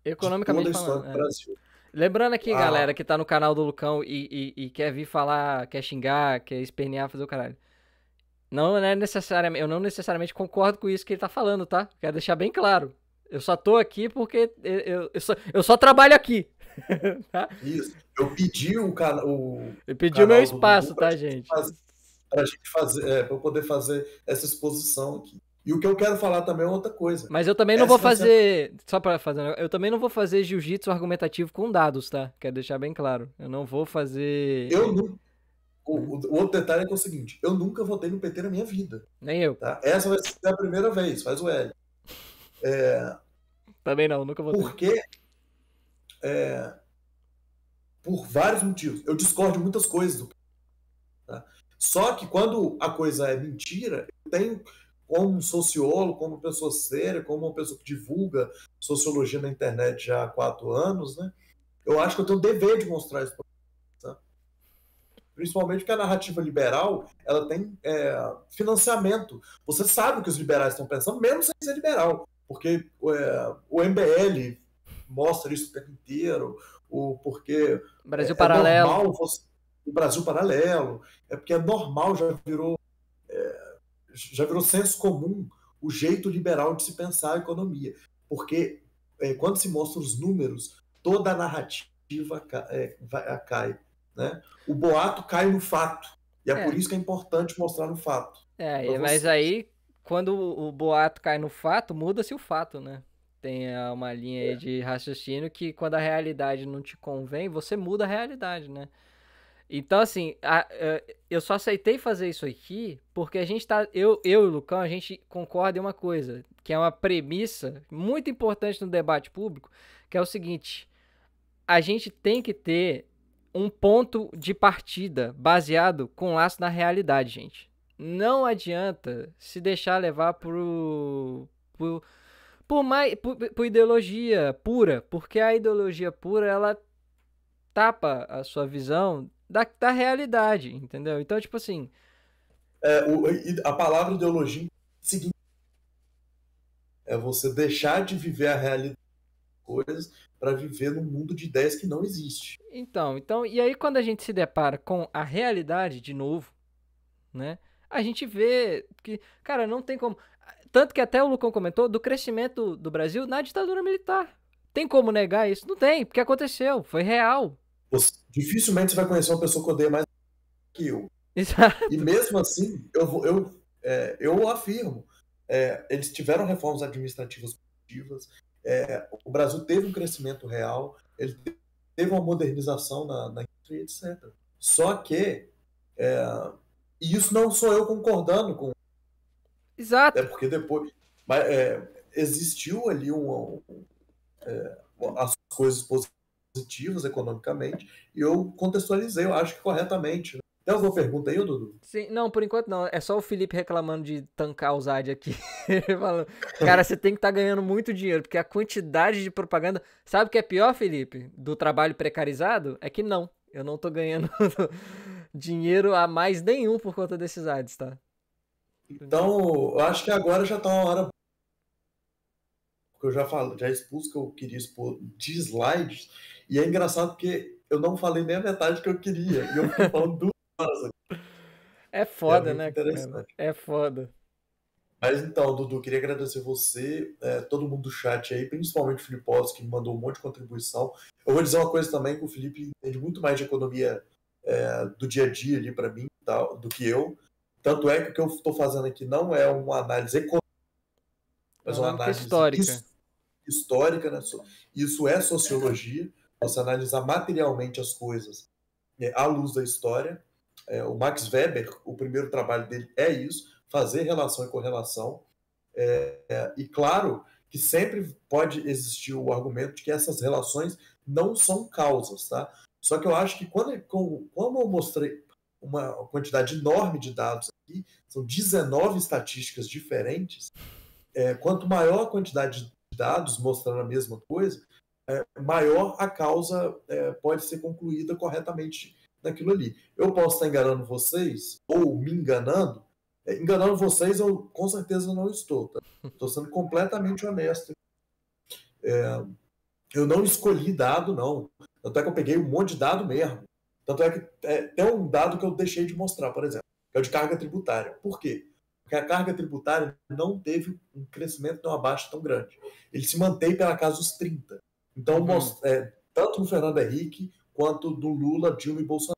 economicamente falando do Brasil. Lembrando aqui, galera, que tá no canal do Lucão e quer vir falar, quer xingar, quer espernear, fazer o caralho. Não é necessariamente, eu não necessariamente concordo com isso que ele tá falando, tá? Quero deixar bem claro. Eu só tô aqui porque eu só trabalho aqui. Tá? Isso. Eu pedi o canal. Eu pedi o meu espaço, tá, gente? Pra gente fazer, pra eu poder fazer essa exposição aqui. E o que eu quero falar também é outra coisa. Mas eu também não vou fazer. Só pra fazer. Eu também não vou fazer jiu-jitsu argumentativo com dados, tá? Quero deixar bem claro. Eu não vou fazer. O outro detalhe é que é o seguinte: eu nunca votei no PT na minha vida. Nem eu. Tá? Essa vai ser a primeira vez, faz o L. Também não, nunca votei. Porque por vários motivos. Eu discordo de muitas coisas. Tá? Só que quando a coisa é mentira, eu tenho, como um sociólogo, como uma pessoa séria, como uma pessoa que divulga sociologia na internet já há 4 anos, né? Eu acho que eu tenho o dever de mostrar isso para você. Tá? Principalmente porque a narrativa liberal ela tem financiamento. Você sabe o que os liberais estão pensando, mesmo sem ser liberal. Porque o MBL mostra isso o tempo inteiro, porque Brasil Paralelo. Normal o Brasil Paralelo, porque é normal, já virou senso comum o jeito liberal de se pensar a economia. Porque quando se mostra os números, toda a narrativa cai. Né? O boato cai no fato. E é por isso que é importante mostrar no fato. Mas aí, quando o boato cai no fato, muda-se o fato, né? Tem uma linha aí de raciocínio que quando a realidade não te convém, você muda a realidade, né? Então, assim, eu só aceitei fazer isso aqui porque a gente tá... Eu e o Lucão, a gente concorda em uma coisa, que é uma premissa muito importante no debate público, que é o seguinte: a gente tem que ter um ponto de partida baseado com laço na realidade, gente. Não adianta se deixar levar por ideologia pura, porque a ideologia pura, ela tapa a sua visão da realidade, entendeu? Então, tipo assim... a palavra ideologia é você deixar de viver a realidade das coisas para viver num mundo de ideias que não existe. Então, e aí quando a gente se depara com a realidade de novo, né? A gente vê que, cara, não tem como... Tanto que até o Lucão comentou do crescimento do Brasil na ditadura militar. Tem como negar isso? Não tem, porque aconteceu, foi real. Dificilmente você vai conhecer uma pessoa que odeia mais que eu. Exato. E mesmo assim, eu afirmo, eles tiveram reformas administrativas positivas, o Brasil teve um crescimento real, ele teve uma modernização na indústria, etc. Só que, e isso não sou eu concordando com, Exato. porque depois mas, existiu ali as coisas positivas economicamente, e eu contextualizei, eu acho que corretamente. Tem alguma pergunta aí, Dudu? Sim, não, por enquanto não. É só o Felipe reclamando de tancar o Zad aqui. Ele falando, cara, você tem que estar ganhando muito dinheiro, porque a quantidade de propaganda. Sabe o que é pior, Felipe? Do trabalho precarizado? É que não. Eu não tô ganhando dinheiro a mais nenhum por conta desses ads, tá? Então, eu acho que agora já está uma hora, porque eu já falo, já expus que eu queria expor de slides, e é engraçado porque eu não falei nem a metade que eu queria, e eu fiquei falando 2 horas, É e é foda, muito né, cara? interessante. É foda. Mas então, Dudu, queria agradecer você, todo mundo do chat aí, principalmente o Filipowski, que me mandou um monte de contribuição. Eu vou dizer uma coisa também, que o Felipe entende muito mais de economia do dia a dia ali para mim tal, do que eu. Tanto é que o que eu estou fazendo aqui não é uma análise econômica, mas uma Econômica análise histórica. histórica, né? Isso é sociologia, você analisar materialmente as coisas à luz da história. O Max Weber, o primeiro trabalho dele é isso, fazer relação e correlação. E claro que sempre pode existir o argumento de que essas relações não são causas, tá? Só que eu acho que como eu mostrei uma quantidade enorme de dados aqui, são 19 estatísticas diferentes, quanto maior a quantidade de dados mostrando a mesma coisa, maior a causa pode ser concluída corretamente naquilo ali. Eu posso estar enganando vocês, ou me enganando. Enganando vocês, eu com certeza não estou. Tá? Estou sendo completamente honesto. Eu não escolhi dado, não. Tanto é que eu peguei um monte de dado mesmo. Tanto é que tem um dado que eu deixei de mostrar, por exemplo, que é o de carga tributária. Por quê? Porque a carga tributária não teve um crescimento de uma baixa tão grande. Ele se mantém pela casa dos 30. Então, Uhum. tanto no Fernando Henrique quanto no Lula, Dilma e Bolsonaro.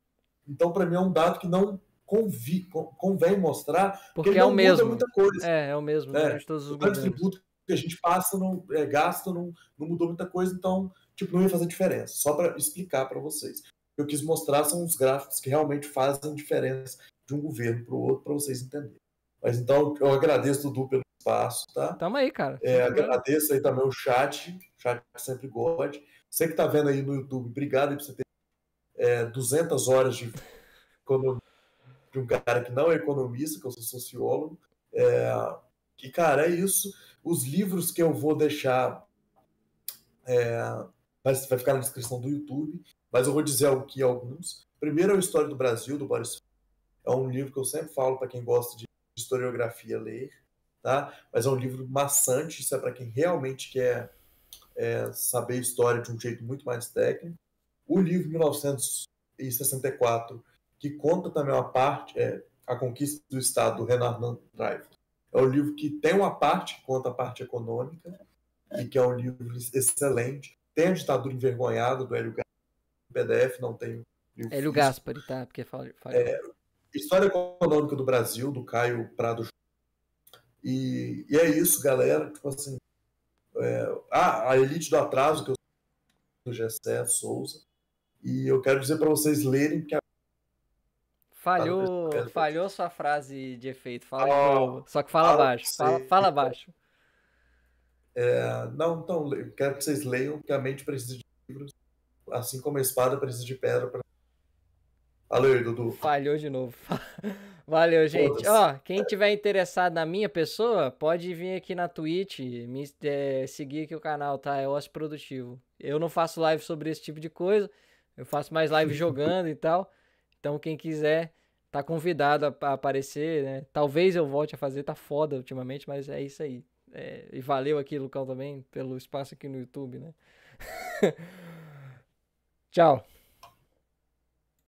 Então, para mim, é um dado que não convém mostrar, porque Porque ele é o não muda mesmo. muita coisa. É o mesmo Né? durante todos os O tanto de governos. tributo que a gente passa, gasta, não mudou muita coisa, então tipo, não ia fazer diferença. Só para explicar para vocês. O que eu quis mostrar são os gráficos que realmente fazem diferença de um governo para o outro, para vocês entenderem. Mas então, eu agradeço, Dudu, pelo espaço, tá? Tamo aí, cara. Sem problema. Agradeço aí também o chat sempre gosta. Você que está vendo aí no YouTube, obrigado aí por você ter 200 horas de economia de um cara que não é economista, que eu sou sociólogo. E, cara, é isso. Os livros que eu vou deixar vai ficar na descrição do YouTube, mas eu vou dizer aqui alguns. Primeiro é o História do Brasil, do Boris Freire. É um livro que eu sempre falo para quem gosta de historiografia ler, tá? Mas é um livro maçante, isso é para quem realmente quer saber história de um jeito muito mais técnico. O livro 1964, que conta também uma parte, A Conquista do Estado, do Renan Dreyfus. É um livro que tem uma parte que conta a parte econômica, e que é um livro excelente. Tem A Ditadura Envergonhada, do Hélio Gaspari, PDF, não tem livro Hélio físico. Gaspari, tá? Porque falhou. História Econômica do Brasil, do Caio Prado. E é isso, galera. Tipo assim, a Elite do Atraso, que eu sou do Gessé Souza. E eu quero dizer para vocês lerem, porque Falhou sua frase de efeito. Fala de ah, novo. Só que fala fala pra baixo. vocês. Fala baixo. Não, então, quero que vocês leiam, que a mente precisa de livros, assim como a espada precisa de pedra. Valeu, Dudu. Falhou de novo. Valeu, gente. Foda-se. Ó, quem tiver interessado na minha pessoa, pode vir aqui na Twitch, seguir aqui o canal, tá? É Ócio Produtivo. Eu não faço live sobre esse tipo de coisa. Eu faço mais live jogando e tal. Então, quem quiser, tá convidado a aparecer, né? Talvez eu volte a fazer, tá foda ultimamente, mas é isso aí. E valeu aqui, Lucão, também, pelo espaço aqui no YouTube, né? Tchau.